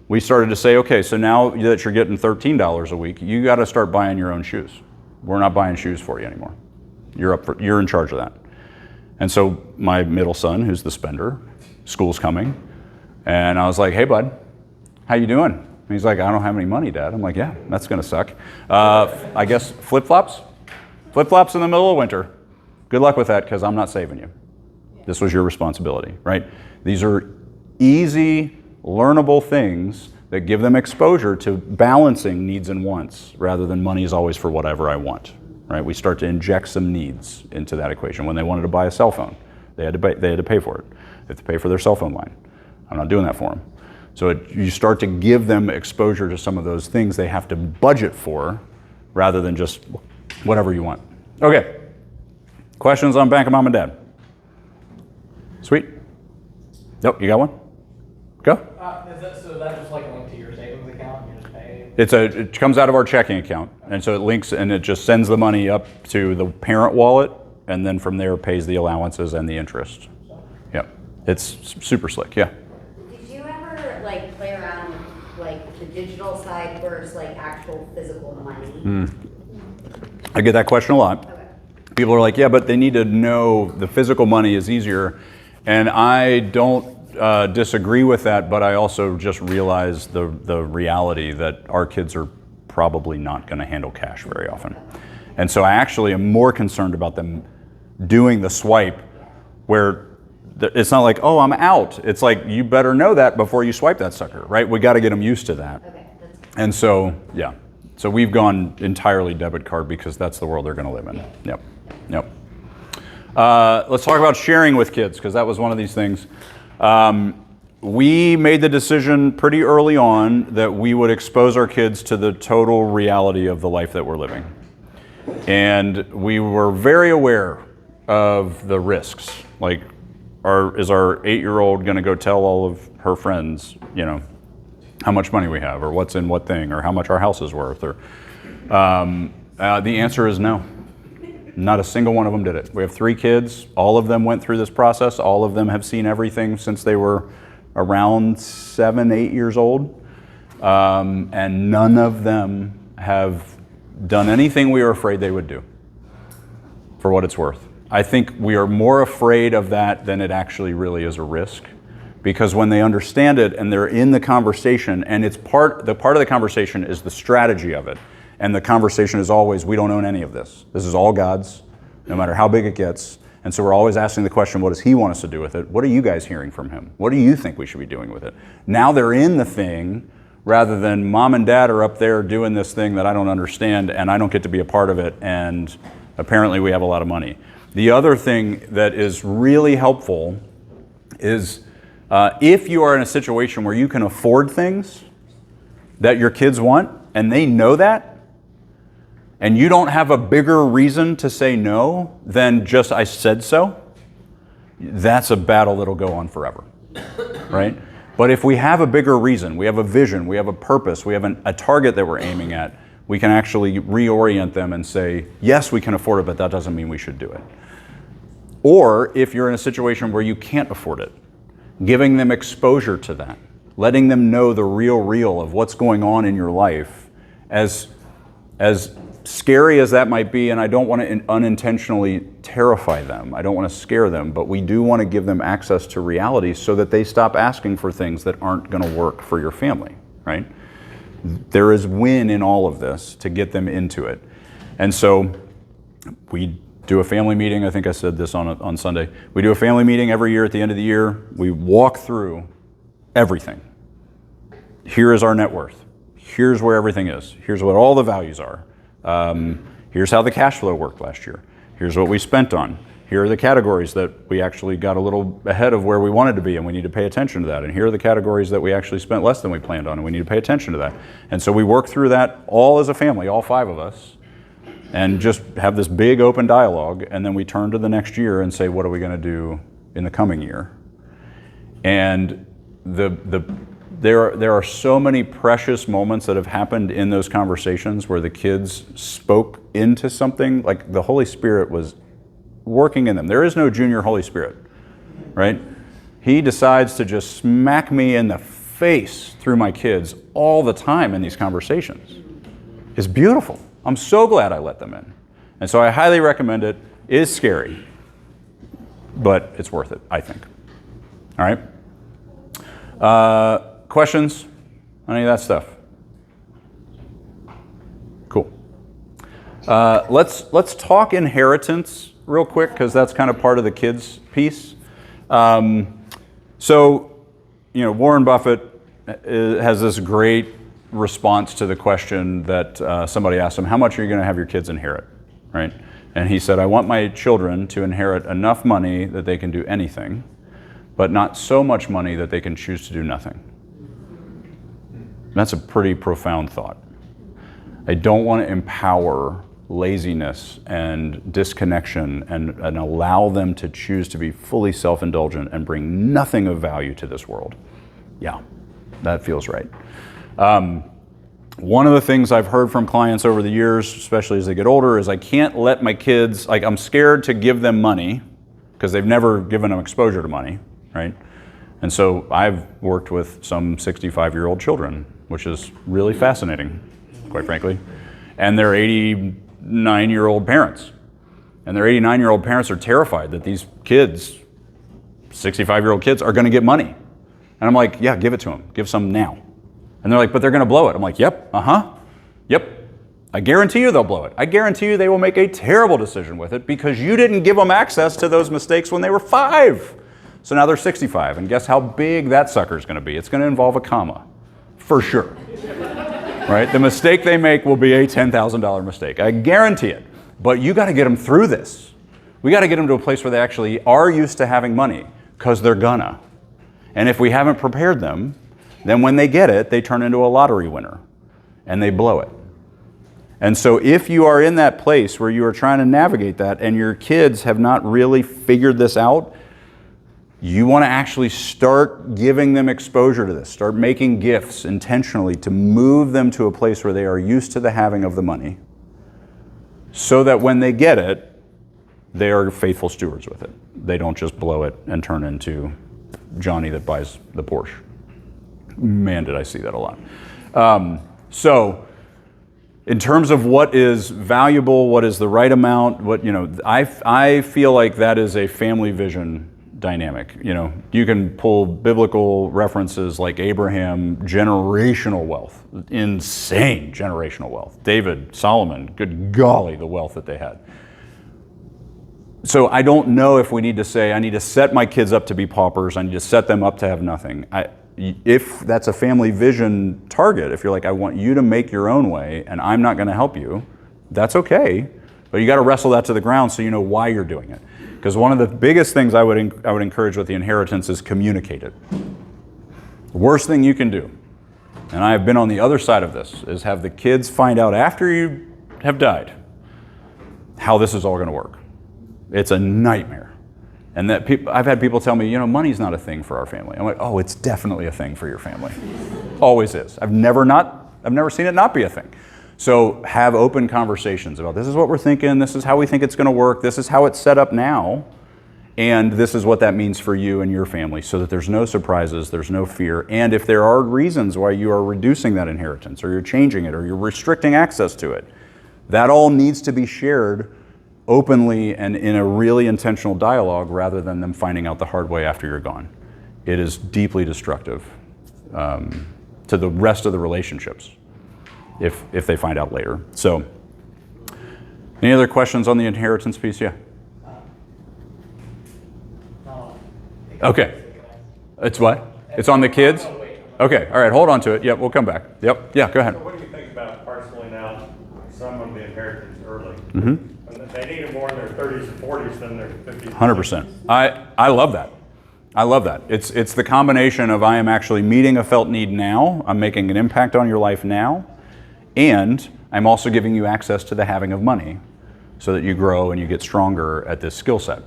we started to say, okay, so now that you're getting $13 a week, you got to start buying your own shoes. We're not buying shoes for you anymore. You're in charge of that. And so my middle son, who's the spender, school's coming, and I was like, hey, bud, how you doing? And he's like, I don't have any money, Dad. I'm like, yeah, that's gonna suck. I guess flip-flops? Flip-flops in the middle of winter. Good luck with that, because I'm not saving you. This was your responsibility, right? These are easy, learnable things that give them exposure to balancing needs and wants, rather than money is always for whatever I want, right? We start to inject some needs into that equation. When they wanted to buy a cell phone, they had to pay for it. They have to pay for their cell phone line. I'm not doing that for them. So you start to give them exposure to some of those things they have to budget for, rather than just whatever you want. Okay, questions on Bank of Mom and Dad? Sweet. Nope, you got one? Go. So that just like linked to your savings account, you just pay? It comes out of our checking account, and so it links and it just sends the money up to the parent wallet, and then from there pays the allowances and the interest. Yeah, it's super slick. Yeah. Did you ever like play around with like the digital side versus like actual physical money? I get that question a lot. Okay. People are like, yeah, but they need to know the physical money is easier, and I don't disagree with that, but I also just realize the reality that our kids are probably not going to handle cash very often. And so I actually am more concerned about them doing the swipe where it's not like, oh, I'm out. It's like, you better know that before you swipe that sucker, right? We got to get them used to that. Okay, that's good. And so, yeah. So we've gone entirely debit card because that's the world they're going to live in. Yep. Let's talk about sharing with kids, because that was one of these things. We made the decision pretty early on that we would expose our kids to the total reality of the life that we're living. And we were very aware of the risks. Like, is our 8-year-old going to go tell all of her friends, how much money we have, or what's in what thing, or how much our house is worth? Or the answer is no. Not a single one of them did it. We have 3 kids. All of them went through this process. All of them have seen everything since they were around 7, 8 years old. And none of them have done anything we were afraid they would do, for what it's worth. I think we are more afraid of that than it actually really is a risk. Because when they understand it and they're in the conversation, and the part of the conversation is the strategy of it. And the conversation is always, we don't own any of this. This is all God's, no matter how big it gets. And so we're always asking the question, what does he want us to do with it? What are you guys hearing from him? What do you think we should be doing with it? Now they're in the thing, rather than mom and dad are up there doing this thing that I don't understand and I don't get to be a part of it, and apparently we have a lot of money. The other thing that is really helpful is if you are in a situation where you can afford things that your kids want, and they know that, and you don't have a bigger reason to say no than just I said so, that's a battle that'll go on forever, right? But if we have a bigger reason, we have a vision, we have a purpose, we have a target that we're aiming at, we can actually reorient them and say, yes, we can afford it, but that doesn't mean we should do it. Or if you're in a situation where you can't afford it, giving them exposure to that, letting them know the real of what's going on in your life, as scary as that might be, and I don't want to unintentionally terrify them, I don't want to scare them, but we do want to give them access to reality so that they stop asking for things that aren't going to work for your family, right? There is win in all of this to get them into it. And so we do a family meeting. I think I said this on Sunday. We do a family meeting every year at the end of the year. We walk through everything. Here is our net worth. Here's where everything is. Here's what all the values are. Here's how the cash flow worked last year. Here's what we spent on. Here are the categories that we actually got a little ahead of where we wanted to be, and we need to pay attention to that. And here are the categories that we actually spent less than we planned on, and we need to pay attention to that. And so we work through that all as a family, all 5 of us, and just have this big open dialogue, and then we turn to the next year and say, what are we going to do in the coming year? And there are so many precious moments that have happened in those conversations where the kids spoke into something, like the Holy Spirit was working in them. There is no junior Holy Spirit, right? He decides to just smack me in the face through my kids all the time in these conversations. It's beautiful. I'm so glad I let them in. And so I highly recommend it. It is scary, but it's worth it, I think. All right? Questions on any of that stuff? Cool. Let's talk inheritance real quick, because that's kind of part of the kids piece. So, Warren Buffett has this great response to the question that somebody asked him, how much are you going to have your kids inherit, right? And he said, I want my children to inherit enough money that they can do anything, but not so much money that they can choose to do nothing. That's a pretty profound thought. I don't want to empower laziness and disconnection and allow them to choose to be fully self-indulgent and bring nothing of value to this world. Yeah, that feels right. One of the things I've heard from clients over the years, especially as they get older, is I can't let my kids, I'm scared to give them money because they've never given them exposure to money, right? And so I've worked with some 65-year-old children, which is really fascinating, quite frankly. And they're 89-year-old parents. And their 89-year-old parents are terrified that these kids, 65-year-old kids, are going to get money. And I'm like, yeah, give it to them. Give some now. And they're like, but they're going to blow it. I'm like, yep, yep. I guarantee you they'll blow it. I guarantee you they will make a terrible decision with it because you didn't give them access to those mistakes when they were 5. So now they're 65. And guess how big that sucker's going to be? It's going to involve a comma, for sure. Right? The mistake they make will be a $10,000 mistake. I guarantee it. But you got to get them through this. We got to get them to a place where they actually are used to having money, because they're gonna. And if we haven't prepared them, then when they get it, they turn into a lottery winner and they blow it. And so if you are in that place where you are trying to navigate that and your kids have not really figured this out, you want to actually start giving them exposure to this. Start making gifts intentionally to move them to a place where they are used to the having of the money, so that when they get it, they are faithful stewards with it. They don't just blow it and turn into Johnny that buys the Porsche. Man, did I see that a lot. So in terms of what is valuable, what is the right amount, I feel like that is a family vision dynamic. You can pull biblical references like Abraham, generational wealth, insane generational wealth. David, Solomon, good golly, the wealth that they had. So I don't know if we need to say, I need to set my kids up to be paupers, I need to set them up to have nothing. If that's a family vision target, if you're like, I want you to make your own way and I'm not going to help you, that's okay. But you got to wrestle that to the ground so you know why you're doing it. Because one of the biggest things I would encourage with the inheritance is communicate it. The worst thing you can do, and I have been on the other side of this, is have the kids find out after you have died how this is all going to work. It's a nightmare. And that I've had people tell me, money's not a thing for our family. I'm like, oh, it's definitely a thing for your family. Always is. I've never seen it not be a thing. So have open conversations about this is what we're thinking, this is how we think it's going to work, this is how it's set up now, and this is what that means for you and your family, so that there's no surprises, there's no fear. And if there are reasons why you are reducing that inheritance, or you're changing it, or you're restricting access to it, that all needs to be shared openly and in a really intentional dialogue rather than them finding out the hard way after you're gone. It is deeply destructive to the rest of the relationships if they find out later. So, any other questions on the inheritance piece? Yeah. Okay. It's what? It's on the kids? Okay, all right, hold on to it. Yep, we'll come back. Yep, yeah, go ahead. So what do you think about parceling out some of the inheritance early? Mm-hmm. They need it more in their 30s and 40s than their 50s. 100%. I love that. I love that. It's the combination of I am actually meeting a felt need now, I'm making an impact on your life now, and I'm also giving you access to the having of money so that you grow and you get stronger at this skill set.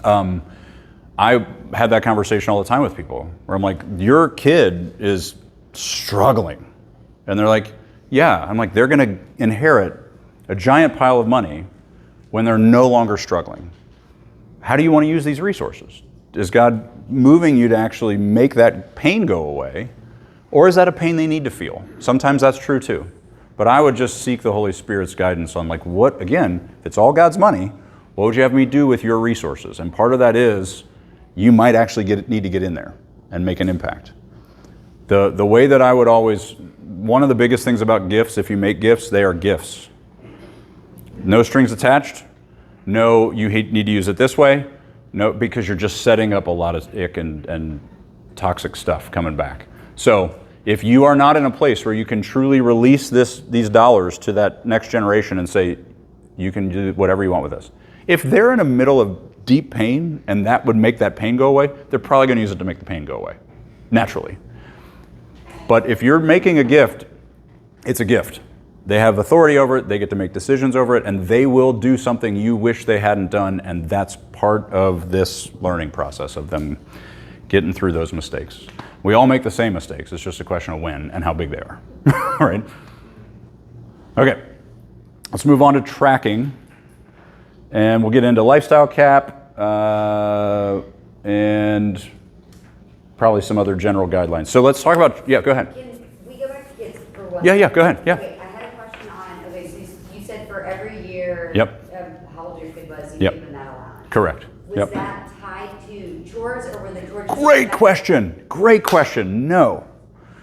I have that conversation all the time with people where I'm like, your kid is struggling. And they're like, yeah. I'm like, they're going to inherit a giant pile of money when they're no longer struggling. How do you want to use these resources? Is God moving you to actually make that pain go away? Or is that a pain they need to feel? Sometimes that's true too. But I would just seek the Holy Spirit's guidance on like, what, again, if it's all God's money, what would you have me do with your resources? And part of that is you might actually need to get in there and make an impact. The way that I would always, one of the biggest things about gifts, if you make gifts, they are gifts. No strings attached. No, you need to use it this way. No, because you're just setting up a lot of ick and toxic stuff coming back. So if you are not in a place where you can truly release these dollars to that next generation and say, you can do whatever you want with this. If they're in the middle of deep pain and that would make that pain go away, they're probably going to use it to make the pain go away, naturally. But if you're making a gift, it's a gift. They have authority over it, they get to make decisions over it, and they will do something you wish they hadn't done, and that's part of this learning process of them getting through those mistakes. We all make the same mistakes, it's just a question of when and how big they are. All right? Okay, let's move on to tracking, and we'll get into lifestyle cap, and probably some other general guidelines. So let's talk about, yeah, go ahead. Can we go back to kids for one? Yeah, go ahead, yeah. Okay, I had a question on, okay, so you said for every year. Yep. How old your kid was, you Yep. gave them that allowance. Correct. Was Yep. that tied to chores or were the chores? Great question. Great question. No.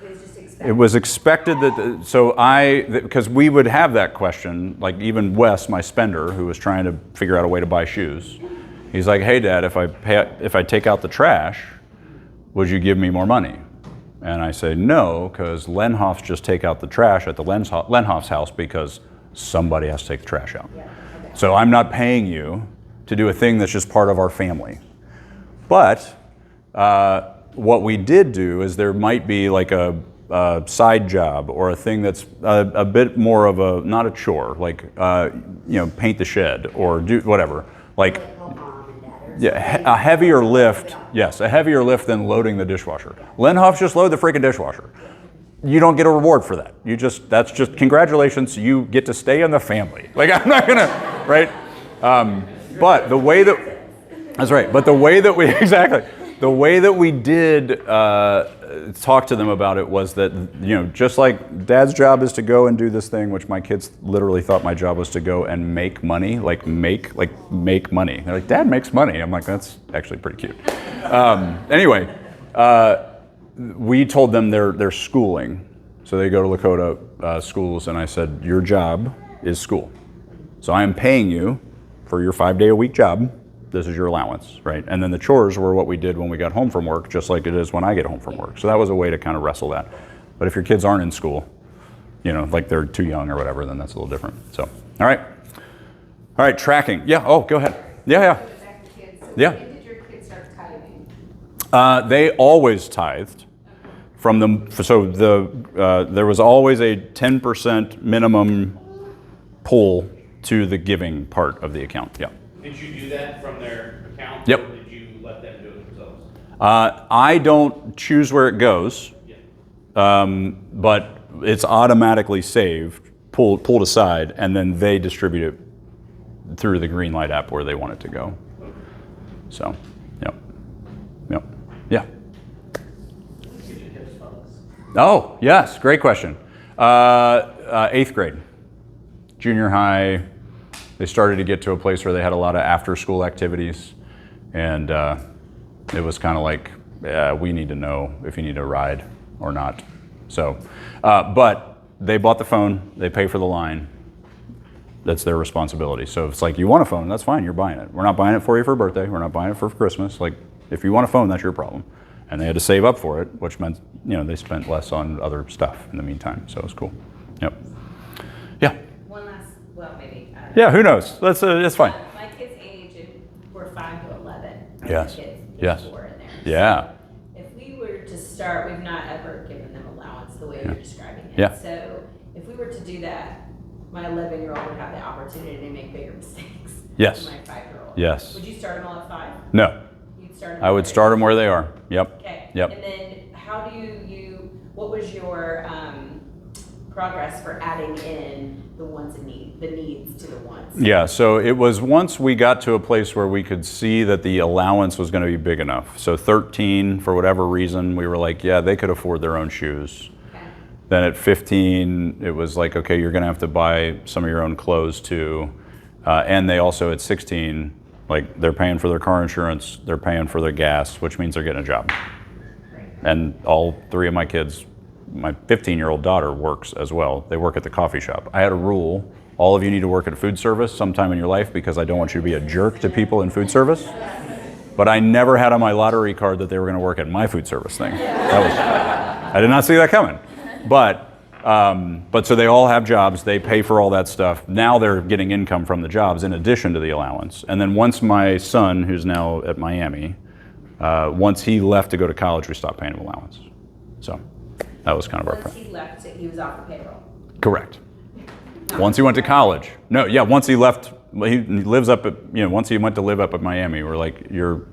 It was just expected. It was expected because we would have that question, like even Wes, my spender, who was trying to figure out a way to buy shoes. He's like, hey Dad, if I take out the trash, would you give me more money? And I say, no, because Lenhoffs just take out the trash at the Lenhoff's house because somebody has to take the trash out. Yeah, okay. So I'm not paying you to do a thing that's just part of our family. But what we did do is there might be like a side job or a thing that's a bit more of a, not a chore, like paint the shed or do whatever. Like, yeah, a heavier lift, yes, a heavier lift than loading the dishwasher. Lenhoff just load the freaking dishwasher. You don't get a reward for that. That's just congratulations, you get to stay in the family. Like I'm not gonna, right? But the way that, that's right, but the way that we, exactly, the way that we did talk to them about it was that, just like Dad's job is to go and do this thing, which my kids literally thought my job was to go and make money, like make money. They're like, Dad makes money. I'm like, that's actually pretty cute. Anyway, we told them they're schooling. So they go to Lakota schools, and I said, your job is school. So I am paying you for your 5-day-a-week job. This is your allowance, right? And then the chores were what we did when we got home from work, just like it is when I get home from work. So that was a way to kind of wrestle that. But if your kids aren't in school, like they're too young or whatever, then that's a little different. So, all right, tracking. Yeah, oh, go ahead. Yeah. Yeah. When did your kids start tithing? They always tithed. There was always a 10% minimum pull to the giving part of the account. Yeah. Did you do that from their account? Yep. Or did you let them do it themselves? I don't choose where it goes, but it's automatically saved, pulled aside, and then they distribute it through the Greenlight app where they want it to go. So, yeah. Oh, yes, great question. 8th grade, junior high, they started to get to a place where they had a lot of after-school activities, and it was kind of like, we need to know if you need a ride or not. So, but they bought the phone, they pay for the line, that's their responsibility. So if it's like, you want a phone, that's fine, you're buying it. We're not buying it for you for birthday, we're not buying it for Christmas. Like, if you want a phone, that's your problem. And they had to save up for it, which meant, they spent less on other stuff in the meantime, so it was cool. Yep. Yeah. One last, well, maybe. Yeah, who knows? That's fine. My kids' age, we're 5 to 11. Yes. Kids, Yes. 4 in there. Yeah. So if we were to start, we've not ever given them allowance the way you're describing it. Yeah. So if we were to do that, my 11-year-old would have the opportunity to make bigger mistakes Yes. than my 5-year-old. Yes. Would you start them all at 5? No. You'd start them I would start them where they are. Yep. Okay. Yep. And then how do what was your progress for adding in the wants and the needs to the wants? Yeah, so it was once we got to a place where we could see that the allowance was going to be big enough. So 13, for whatever reason, we were like, yeah, they could afford their own shoes. Okay. Then at 15, it was like, okay, you're going to have to buy some of your own clothes too. And they also, at 16, like, they're paying for their car insurance, they're paying for their gas, which means they're getting a job. And all 3 of my kids, my 15-year-old daughter works as well. They work at the coffee shop. I had a rule, all of you need to work at food service sometime in your life because I don't want you to be a jerk to people in food service. But I never had on my lottery card that they were going to work at my food service thing. I did not see that coming. But so they all have jobs, they pay for all that stuff. Now they're getting income from the jobs in addition to the allowance. And then once my son, who's now at Miami, once he left to go to college, we stopped paying him allowance. So that was kind of our Once plan. he left, he was off the payroll. Correct. Once he went to college. No, yeah, once he left, he lives up at, once he went to live up at Miami, we're like, you're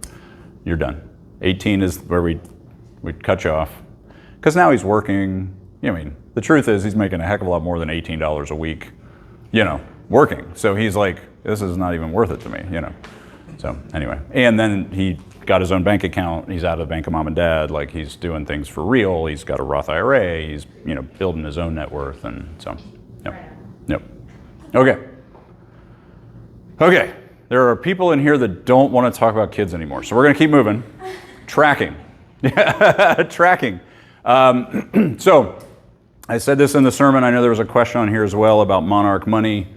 done. 18 is where we'd cut you off. Because now he's working, the truth is he's making a heck of a lot more than $18 a week, working. So he's like, this is not even worth it to me, So anyway, and then he got his own bank account. He's out of the bank of mom and dad. Like, he's doing things for real. He's got a Roth IRA. He's, building his own net worth. And so, yep. Okay. There are people in here that don't want to talk about kids anymore. So we're going to keep moving. Tracking. Tracking. So I said this in the sermon. I know there was a question on here as well about Monarch money.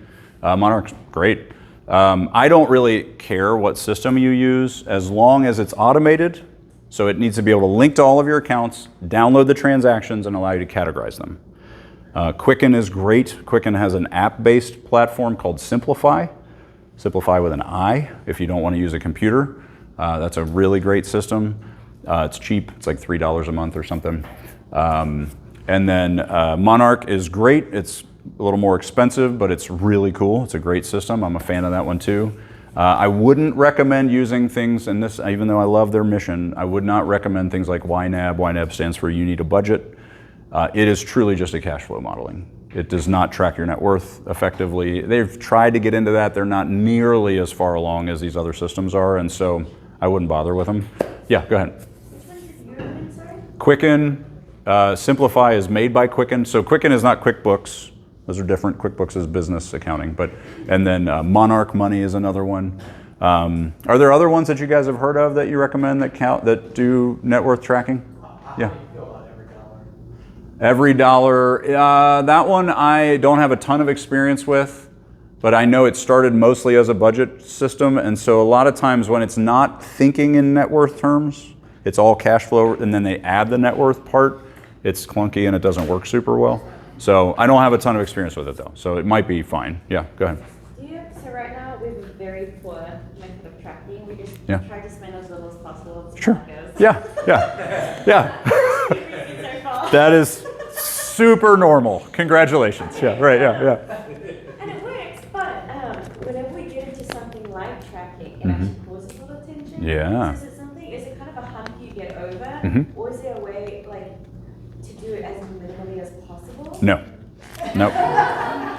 Monarch's great. I don't really care what system you use as long as it's automated. So it needs to be able to link to all of your accounts, download the transactions, and allow you to categorize them. Quicken is great. Quicken has an app-based platform called Simplify. Simplify with an I if you don't want to use a computer. That's a really great system. It's cheap. It's like $3 a month or something. And then Monarch is great. It's a little more expensive, but it's really cool. It's a great system. I'm a fan of that one too. I wouldn't recommend using things in this, even though I love their mission, I would not recommend things like YNAB. YNAB stands for You Need a Budget. It is truly just a cash flow modeling. It does not track your net worth effectively. They've tried to get into that. They're not nearly as far along as these other systems are, and so I wouldn't bother with them. Yeah, go ahead. Quicken, Simplify is made by Quicken. So Quicken is not QuickBooks. Those are different. QuickBooks is business accounting, and then Monarch Money is another one. Are there other ones that you guys have heard of that you recommend that do net worth tracking? Yeah. Every dollar, that one I don't have a ton of experience with, but I know it started mostly as a budget system, and so a lot of times when it's not thinking in net worth terms, it's all cash flow, and then they add the net worth part, it's clunky and it doesn't work super well. So I don't have a ton of experience with it though, so it might be fine. Yeah, go ahead. So right now we have a very poor method of tracking. We just Yeah. try to spend as little as possible. Sure. Yeah. That is super normal. Congratulations. Yeah, right, yeah. And it works, but whenever we get into something like tracking, it actually causes a lot of tension. Yeah. So is it kind of a hump you get over, or is there a way to do it as minimally as possible? No.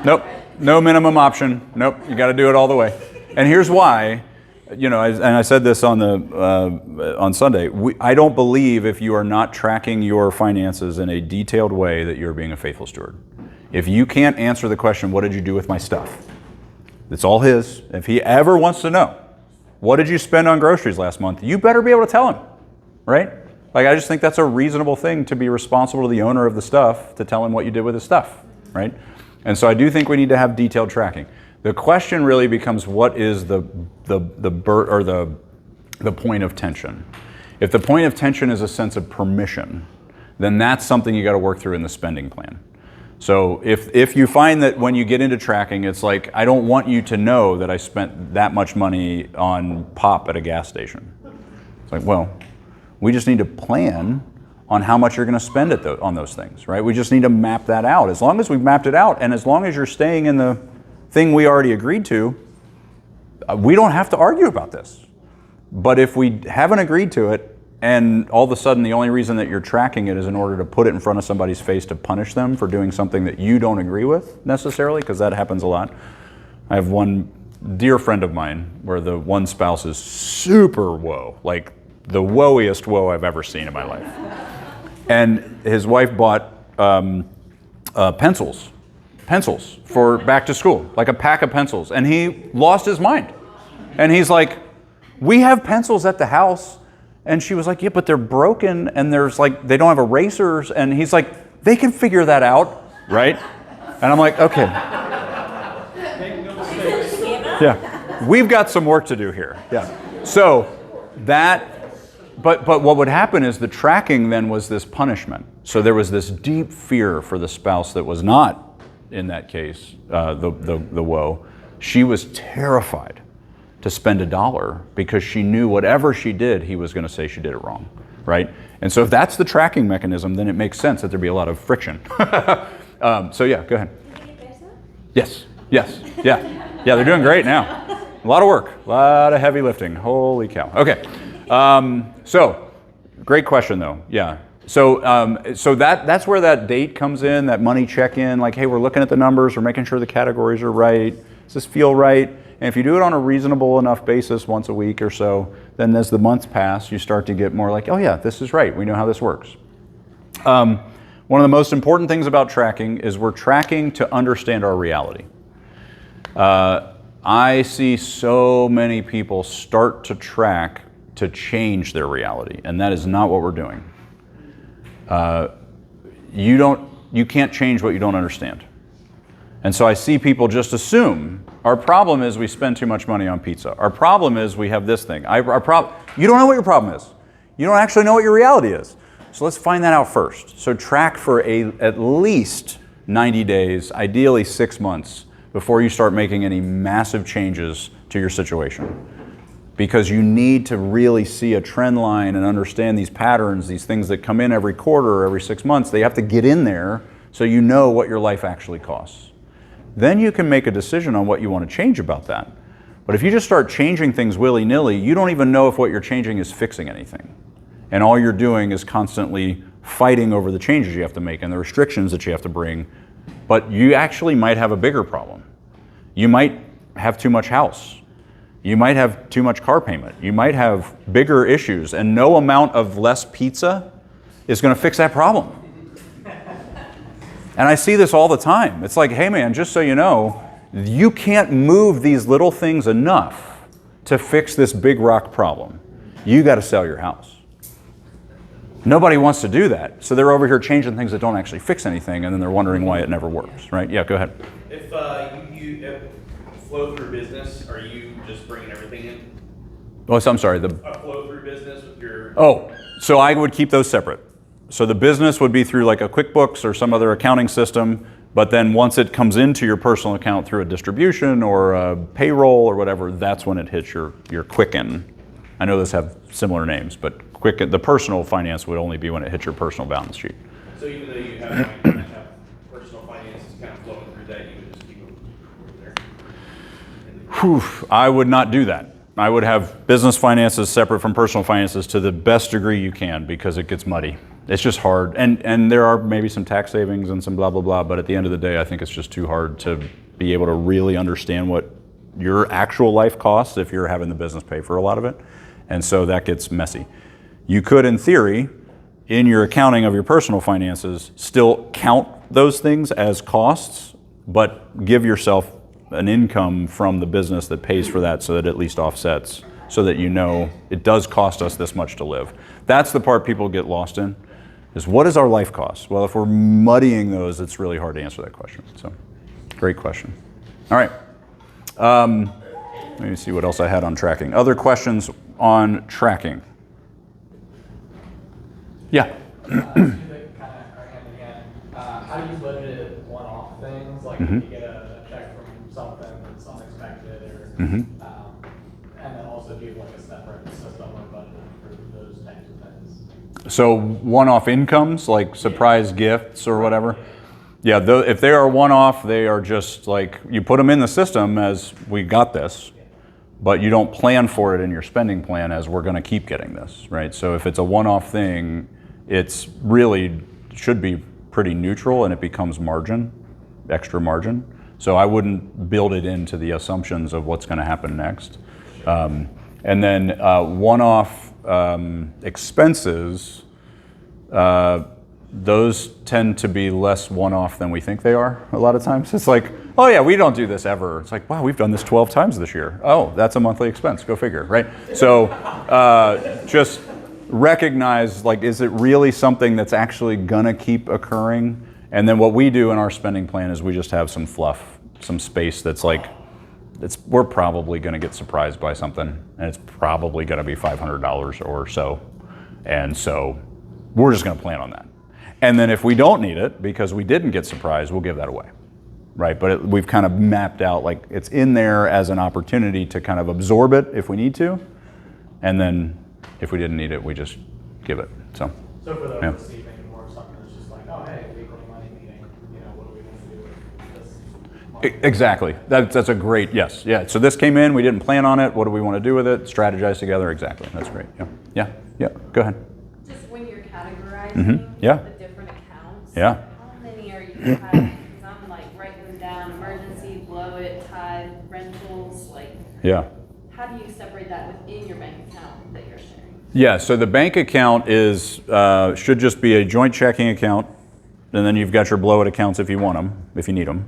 Nope. No minimum option. Nope. You got to do it all the way. And here's why. And I said this on Sunday. I don't believe if you are not tracking your finances in a detailed way that you're being a faithful steward. If you can't answer the question, "What did you do with my stuff?" It's all his. If he ever wants to know, "What did you spend on groceries last month?" you better be able to tell him, right? I just think that's a reasonable thing to be responsible to the owner of the stuff to tell him what you did with his stuff, right? And so I do think we need to have detailed tracking. The question really becomes, what is the point of tension? If the point of tension is a sense of permission, then that's something you got to work through in the spending plan. So if you find that when you get into tracking, it's like, I don't want you to know that I spent that much money on pop at a gas station. It's like, well, we just need to plan on how much you're going to spend on those things, right? We just need to map that out. As long as we've mapped it out, and as long as you're staying in the thing we already agreed to, we don't have to argue about this. But if we haven't agreed to it, and all of a sudden the only reason that you're tracking it is in order to put it in front of somebody's face to punish them for doing something that you don't agree with necessarily, because that happens a lot. I have one dear friend of mine where the one spouse is super woe, like the woeiest woe I've ever seen in my life. And his wife bought pencils for back to school, like a pack of pencils. And he lost his mind. And he's like, "We have pencils at the house." And she was like, "Yeah, but they're broken and they don't have erasers." And he's like, "They can figure that out, right?" And I'm like, okay. Yeah, we've got some work to do here. Yeah. So but what would happen is the tracking then was this punishment. So there was this deep fear for the spouse that was not, in that case, the woe. She was terrified to spend $1 because she knew whatever she did, he was going to say she did it wrong, right? And so if that's the tracking mechanism, then it makes sense that there be a lot of friction. So yeah, go ahead. Yes, yeah, they're doing great now. A lot of work, a lot of heavy lifting. Holy cow. Okay, so great question though. Yeah. So that's where that date comes in, that money check-in, like, hey, we're looking at the numbers, we're making sure the categories are right. Does this feel right? And if you do it on a reasonable enough basis once a week or so, then as the months pass, you start to get more like, oh yeah, this is right. We know how this works. One of the most important things about tracking is we're tracking to understand our reality. I see so many people start to track to change their reality, and that is not what we're doing. You can't change what you don't understand. And so I see people just assume our problem is we spend too much money on pizza. Our problem is we have this thing. You don't know what your problem is. You don't actually know what your reality is. So let's find that out first. So track for at least 90 days, ideally 6 months, before you start making any massive changes to your situation. Because you need to really see a trend line and understand these patterns, these things that come in every quarter or every 6 months. They have to get in there so you know what your life actually costs. Then you can make a decision on what you want to change about that. But if you just start changing things willy-nilly, you don't even know if what you're changing is fixing anything. And all you're doing is constantly fighting over the changes you have to make and the restrictions that you have to bring but you actually might have a bigger problem. You might have too much house. You might have too much car payment. You might have bigger issues, and no amount of less pizza is going to fix that problem. And I see this all the time. It's like, hey man, just so you know, you can't move these little things enough to fix this big rock problem. You got to sell your house. Nobody wants to do that. So they're over here changing things that don't actually fix anything, and then they're wondering why it never works, right? Yeah, go ahead. If you flow through business, are you just bringing everything in? Oh, so I'm sorry. A flow through business with your. Oh, so I would keep those separate. So the business would be through like a QuickBooks or some other accounting system, but then once it comes into your personal account through a distribution or a payroll or whatever, that's when it hits your Quicken. I know those have similar names, but Quicken, the personal finance would only be when it hits your personal balance sheet. So even though you have personal finances kind of flowing through that, you would just keep them there? Whew, I would not do that. I would have business finances separate from personal finances to the best degree you can, because it gets muddy. It's just hard. And there are maybe some tax savings and some blah, blah, blah, but at the end of the day, I think it's just too hard to be able to really understand what your actual life costs if you're having the business pay for a lot of it. And so that gets messy. You could, in theory, in your accounting of your personal finances, still count those things as costs, but give yourself an income from the business that pays for that, so that it at least offsets, so that you know it does cost us this much to live. That's the part people get lost in, is what is our life cost? Well, if we're muddying those, it's really hard to answer that question. So, great question. All right. Let me see what else I had on tracking. Other questions on tracking? Yeah. How do you budget one-off things? Like if you get a check from something that's unexpected, or and then also do you have like a separate system or budget for those types of things? So one-off incomes, like surprise gifts or whatever? Yeah, if they are one-off, they are just like, you put them in the system as we got this, but you don't plan for it in your spending plan as we're going to keep getting this, right? So if it's a one-off thing, it's really should be pretty neutral, and it becomes margin, extra margin. So I wouldn't build it into the assumptions of what's going to happen next. And then one-off expenses, those tend to be less one-off than we think they are a lot of times. It's like, oh yeah, we don't do this ever. It's like, wow, we've done this 12 times this year. Oh, that's a monthly expense, go figure, right? So just recognize, like, is it really something that's actually gonna keep occurring? And then what we do in our spending plan is we just have some fluff, some space that's like, we're probably gonna get surprised by something, and it's probably gonna be $500 or so. And so we're just gonna plan on that. And then if we don't need it, because we didn't get surprised, we'll give that away, right? But we've kind of mapped out, like, it's in there as an opportunity to kind of absorb it if we need to, and then if we didn't need it, we just give it, so. So for the receiving, more something that's just like, oh, hey, weekly money meeting, you know, what are we going to do with this money? Exactly, that's a great, yes, yeah. So this came in, we didn't plan on it, what do we want to do with it? Strategize together, exactly, that's great, yeah, go ahead. Just when you're categorizing Yeah. the different accounts, Yeah. how many are you having? Because I'm like writing them down, emergency, blow it, tithe, rentals, like. Yeah. How do you separate that within your bank account that you're sharing? Yeah, so the bank account is should just be a joint checking account, and then you've got your blow it accounts if you want them, if you need them.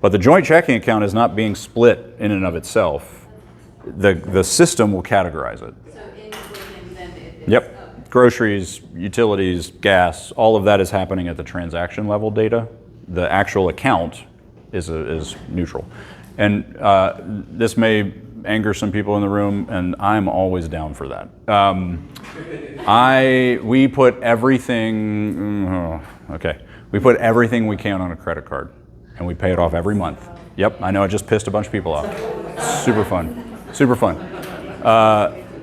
But the joint checking account is not being split in and of itself. The system will categorize it. So in Quicken, then it's. Yep. Okay. Groceries, utilities, gas, all of that is happening at the transaction level data. The actual account is neutral. And this may anger some people in the room, and I'm always down for that. We put everything, we put everything we can on a credit card, and we pay it off every month. Yep, I know it just pissed a bunch of people off. Super fun, super fun.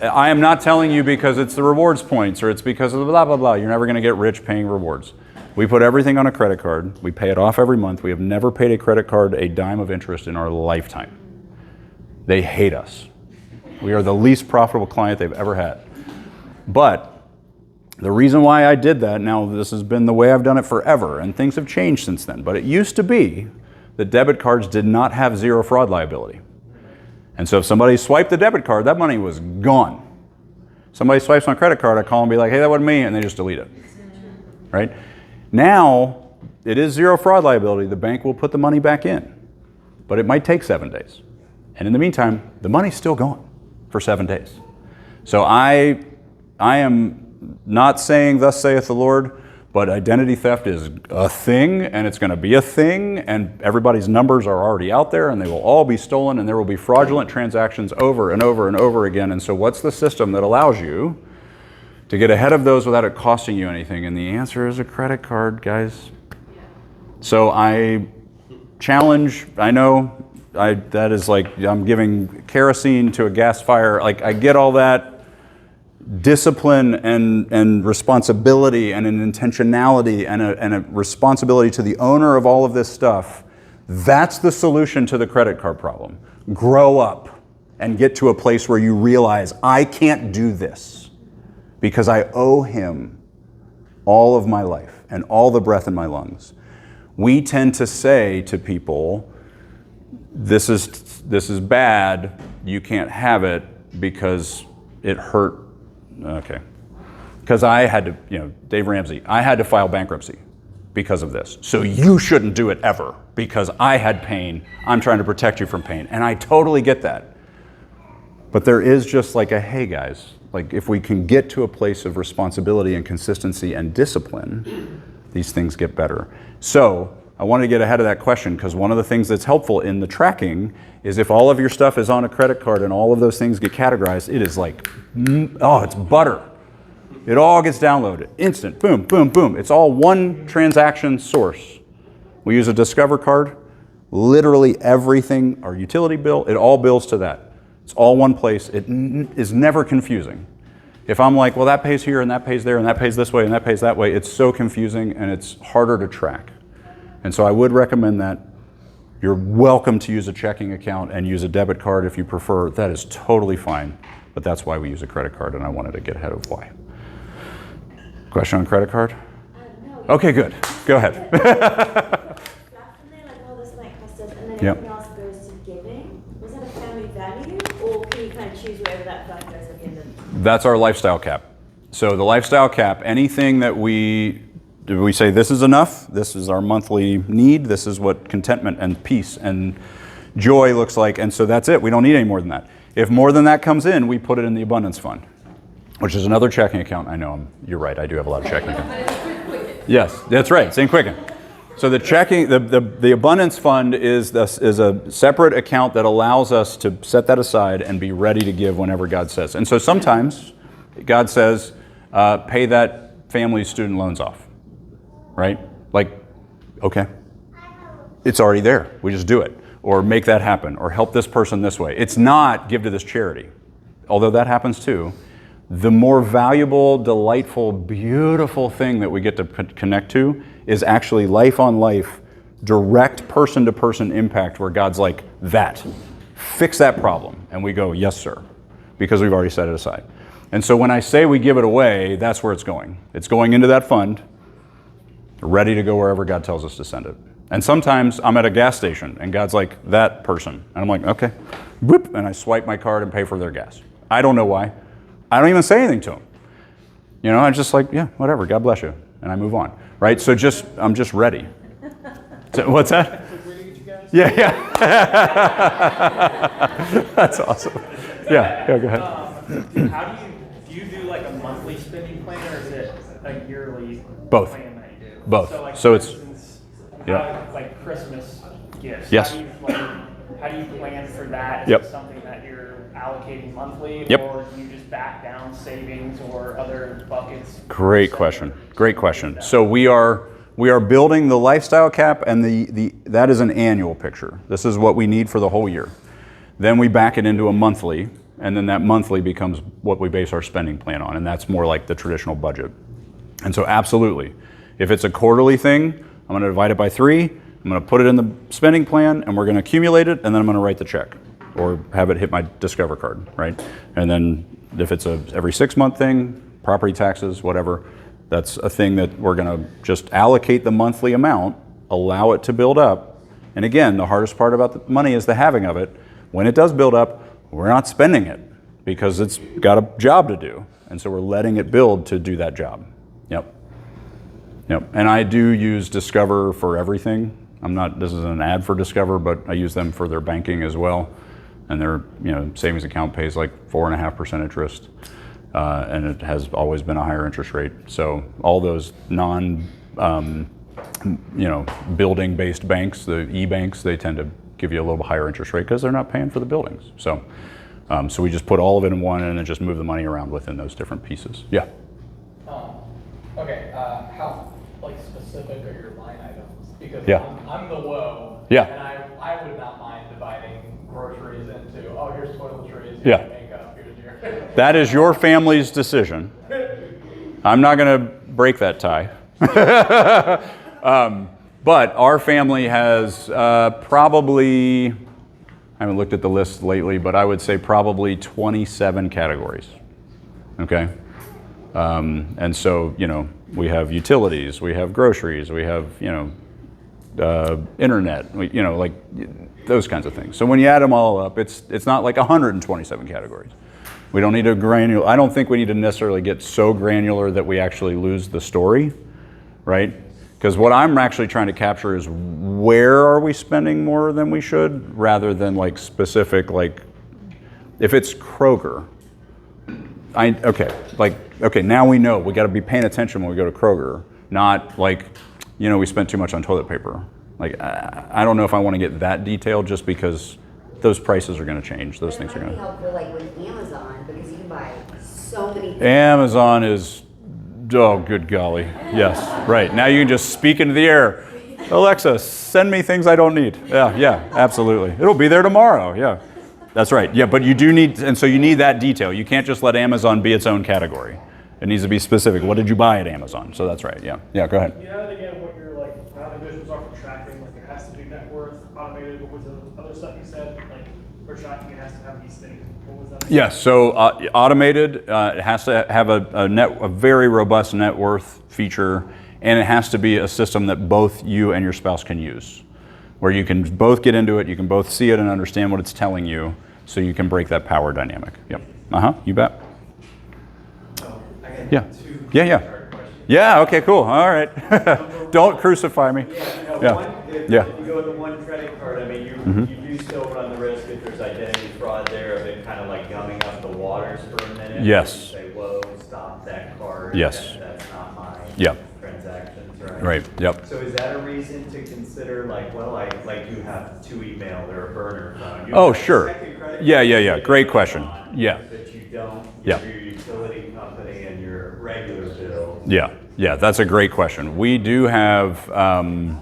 I am not telling you because it's the rewards points or it's because of the blah, blah, blah. You're never gonna get rich paying rewards. We put everything on a credit card. We pay it off every month. We have never paid a credit card a dime of interest in our lifetime. They hate us. We are the least profitable client they've ever had. But The reason why I did that, now this has been the way I've done it forever, and things have changed since then, but it used to be that debit cards did not have zero fraud liability. And so if somebody swiped the debit card, that money was gone. Somebody swipes my credit card, I call and be like, hey, that wasn't me, and they just delete it, right? Now, it is zero fraud liability. The bank will put the money back in, but it might take 7 days. And in the meantime, the money's still gone for 7 days. So I am not saying thus saith the Lord, but identity theft is a thing, and it's going to be a thing, and everybody's numbers are already out there, and they will all be stolen, and there will be fraudulent transactions over and over and over again. And so what's the system that allows you to get ahead of those without it costing you anything? And the answer is a credit card, guys. So I challenge, I know that is like I'm giving kerosene to a gas fire. Like, I get all that. Discipline and responsibility and an intentionality and a responsibility to the owner of all of this stuff, that's the solution to the credit card problem. Grow up and get to a place where you realize, I can't do this because I owe him all of my life and all the breath in my lungs. We tend to say to people, this is bad, you can't have it because it hurt. Okay. Because I had to, Dave Ramsey, I had to file bankruptcy because of this. So you shouldn't do it ever because I had pain. I'm trying to protect you from pain. And I totally get that. But there is just like a, hey guys, like if we can get to a place of responsibility and consistency and discipline, these things get better. So I wanted to get ahead of that question because one of the things that's helpful in the tracking is if all of your stuff is on a credit card and all of those things get categorized, it is like, oh, it's butter. It all gets downloaded, instant, boom, boom, boom. It's all one transaction source. We use a Discover card. Literally everything, our utility bill, it all bills to that. It's all one place. It is never confusing. If I'm like, well, that pays here and that pays there and that pays this way and that pays that way, it's so confusing and it's harder to track. And so I would recommend that. You're welcome to use a checking account and use a debit card if you prefer. That is totally fine, but that's why we use a credit card, and I wanted to get ahead of why. Question on credit card? No. Okay, good. Go ahead. Yep. Everything else goes to giving. Was that a family value, or can you kind of choose wherever that flag goes at the end of? That's our lifestyle cap. So the lifestyle cap, anything that we say this is enough, this is our monthly need, this is what contentment and peace and joy looks like, and so that's it. We don't need any more than that. If more than that comes in, we put it in the abundance fund, which is another checking account. I know, you're right, I do have a lot of checking accounts. Yes, that's right, same Quicken. So the checking, the abundance fund is a separate account that allows us to set that aside and be ready to give whenever God says. And so sometimes God says, pay that family's student loans off. Right? Like, okay, it's already there. We just do it. Or make that happen. Or help this person this way. It's not give to this charity. Although that happens too. The more valuable, delightful, beautiful thing that we get to connect to is actually life on life, direct person to person impact where God's like, that. Fix that problem. And we go, yes, sir. Because we've already set it aside. And so when I say we give it away, that's where it's going. It's going into that fund, ready to go wherever God tells us to send it. And sometimes I'm at a gas station and God's like, that person. And I'm like, okay, whoop, and I swipe my card and pay for their gas. I don't know why. I don't even say anything to them. I'm just like, yeah, whatever, God bless you. And I move on, right? So I'm just ready. So, what's that? Yeah. That's awesome. Yeah, go ahead. How do you do like a monthly spending plan, or is it a yearly Both. plan that you do? Both. So, like, So for it's- instance, yeah. like Christmas gifts. Yes. How do you plan for that? Is Yep. it something that you're allocating monthly, Yep. or do you just back down savings or other buckets? Great question. Great question. So we are building the lifestyle cap, and that is an annual picture. This is what we need for the whole year. Then we back it into a monthly, and then that monthly becomes what we base our spending plan on, and that's more like the traditional budget. And so absolutely, if it's a quarterly thing, I'm going to divide it by 3, I'm going to put it in the spending plan, and we're going to accumulate it, and then I'm going to write the check or have it hit my Discover card, right? And then if it's a every 6-month thing, property taxes, whatever. That's a thing that we're going to just allocate the monthly amount, allow it to build up. And again, the hardest part about the money is the having of it. When it does build up, we're not spending it because it's got a job to do. And so we're letting it build to do that job. Yep. Yep. And I do use Discover for everything. This is an ad for Discover, but I use them for their banking as well. And their savings account pays like 4.5% interest. And it has always been a higher interest rate. So all those building-based banks, the e-banks, they tend to give you a little higher interest rate because they're not paying for the buildings. So, so we just put all of it in one and then just move the money around within those different pieces. Yeah. Okay. How specific are your line items? Because Yeah. I'm the woe. Yeah. And I would not mind dividing groceries into here's toiletries, here's Yeah. makeup, here's your. That is your family's decision. I'm not going to break that tie. But our family has probably, I haven't looked at the list lately, but I would say probably 27 categories. Okay? And so, we have utilities, we have groceries, we have, internet, those kinds of things. So when you add them all up, it's not like 127 categories. We don't need a granular, I don't think we need to necessarily get so granular that we actually lose the story, right? Because what I'm actually trying to capture is where are we spending more than we should, rather than specific, if it's Kroger, okay, now we know we got to be paying attention when we go to Kroger, not we spent too much on toilet paper. I don't know if I want to get that detailed just because those prices are going to change. Those things are going to. It might be helpful with Amazon because you can buy so many things. Amazon is, oh, good golly. Yes, right. Now you can just speak into the air. Alexa, send me things I don't need. Yeah, absolutely. It'll be there tomorrow. Yeah, that's right. Yeah, but you do need, and so you need that detail. You can't just let Amazon be its own category. It needs to be specific. What did you buy at Amazon? So that's right. Yeah, go ahead. Yeah, and again, what your non-negotiables are for tracking, it has to be net worth, automated. What was the other stuff you said? For tracking, it has to have these things. What was that? Yes, so automated, it has to have a very robust net worth feature, and it has to be a system that both you and your spouse can use, where you can both get into it, you can both see it and understand what it's telling you, so you can break that power dynamic. Yep. You bet. Yeah. Yeah, okay, cool. All right. Don't crucify me. If you go with the one credit card, you do still run the risk if there's identity fraud there of it kind of gumming up the waters for a minute. Yes. You say, whoa, stop that card. Yes. That's not my transactions, right? Right, yep. So is that a reason to consider you have two email or a burner phone? You Oh, have a sure. second credit Yeah. card Great question. Yeah. That you don't Yeah. give your utility company and your regular bill. Yeah, that's a great question. We do have a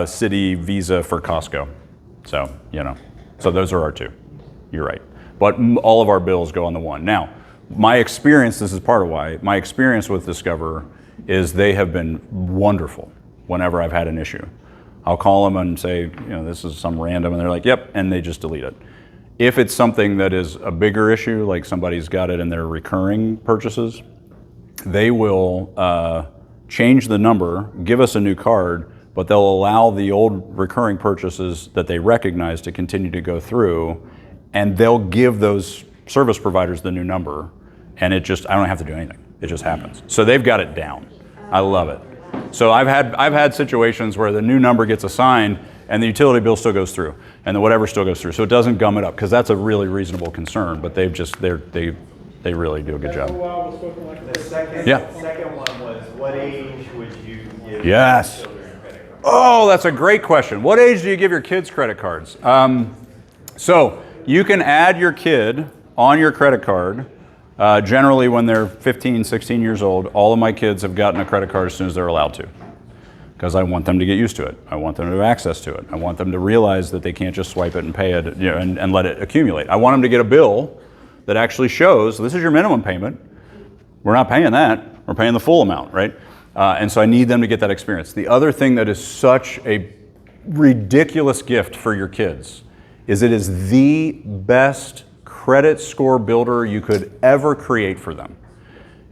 city Visa for Costco, so so those are our two. You're right, but all of our bills go on the one. Now, my experience, this is part of why my experience with Discover is they have been wonderful. Whenever I've had an issue, I'll call them and say, this is some random, and they're like, yep, and they just delete it. If it's something that is a bigger issue, like somebody's got it in their recurring purchases, they will change the number, give us a new card, but they'll allow the old recurring purchases that they recognize to continue to go through, and they'll give those service providers the new number, and I don't have to do anything. It just happens. So they've got it down. I love it. So I've had situations where the new number gets assigned and the utility bill still goes through, and the whatever still goes through. So it doesn't gum it up, because that's a really reasonable concern, but they really do a good job. The second one was, what age would you give Yes. your children credit cards? Oh, that's a great question. What age do you give your kids credit cards? So you can add your kid on your credit card. Generally when they're 15, 16 years old. All of my kids have gotten a credit card as soon as they're allowed to, because I want them to get used to it. I want them to have access to it. I want them to realize that they can't just swipe it and pay it, and let it accumulate. I want them to get a bill that actually shows this is your minimum payment. We're not paying that. We're paying the full amount, right? And so I need them to get that experience. The other thing that is such a ridiculous gift for your kids is it is the best credit score builder you could ever create for them.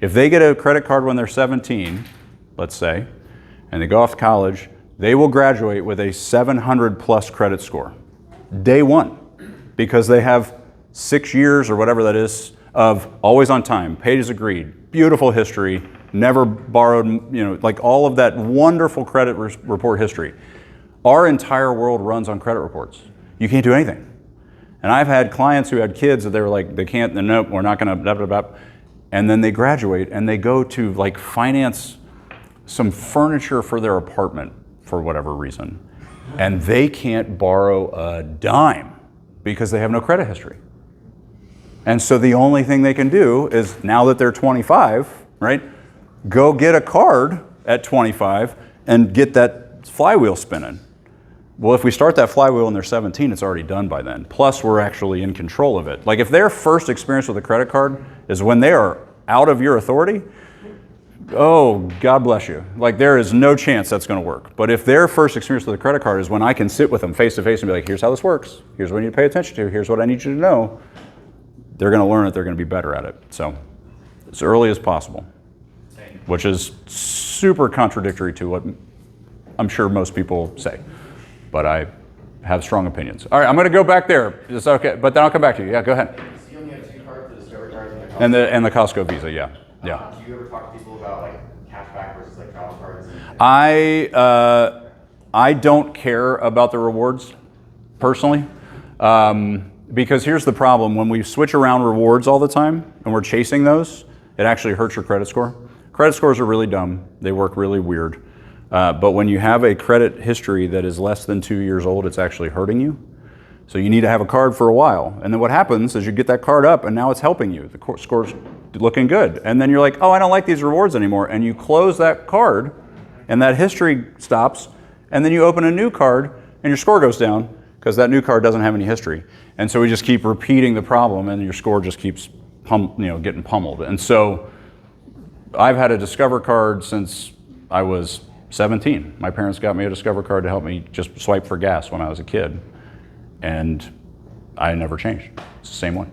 If they get a credit card when they're 17, let's say, and they go off to college, they will graduate with a 700 plus credit score. Day one, because they have 6 years or whatever that is of always on time, paid as agreed, beautiful history, never borrowed, like all of that wonderful credit report history. Our entire world runs on credit reports. You can't do anything. And I've had clients who had kids that they were like, they can't, nope, we're not gonna, blah, blah, blah. And then they graduate and they go to like finance some furniture for their apartment for whatever reason. And they can't borrow a dime because they have no credit history. And so the only thing they can do is, now that they're 25, right, go get a card at 25 and get that flywheel spinning. Well, if we start that flywheel when they're 17, it's already done by then. Plus, we're actually in control of it. Like if their first experience with a credit card is when they are out of your authority, oh, God bless you. Like there is no chance that's going to work. But if their first experience with a credit card is when I can sit with them face to face and be like, here's how this works. Here's what you need to pay attention to. Here's what I need you to know. They're going to learn it. They're going to be better at it. So as early as possible, which is super contradictory to what I'm sure most people say. But I have strong opinions. All right, I'm going to go back there. It's okay, but then I'll come back to you. Yeah, go ahead. So you only have 2 cards, the Discover card And the Costco Visa, yeah. Yeah. Do you ever talk to people about like cashback versus like travel cards? I don't care about the rewards personally, because here's the problem: when we switch around rewards all the time and we're chasing those, it actually hurts your credit score. Credit scores are really dumb; they work really weird. But when you have a credit history that is less than 2 years old, it's actually hurting you. So you need to have a card for a while. And then what happens is you get that card up and now it's helping you. The score's looking good. And then you're like, oh, I don't like these rewards anymore. And you close that card and that history stops. And then you open a new card and your score goes down because that new card doesn't have any history. And so we just keep repeating the problem and your score just keeps getting pummeled. And so I've had a Discover card since I was 17. My parents got me a Discover card to help me just swipe for gas when I was a kid. And I never changed. It's the same one.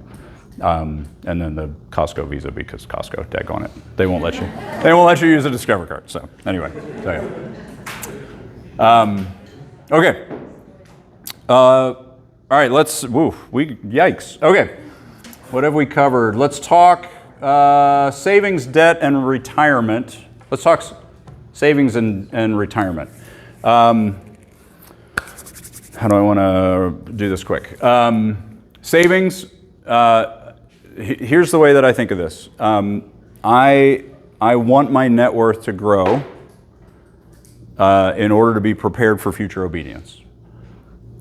And then the Costco Visa, because Costco, daggone it. They won't let you use a Discover card. So anyway, okay. All right, yikes. Okay, what have we covered? Let's talk savings, debt, and retirement. Let's talk savings and retirement. How do I want to do this quick? Savings, here's the way that I think of this. I want my net worth to grow in order to be prepared for future obedience.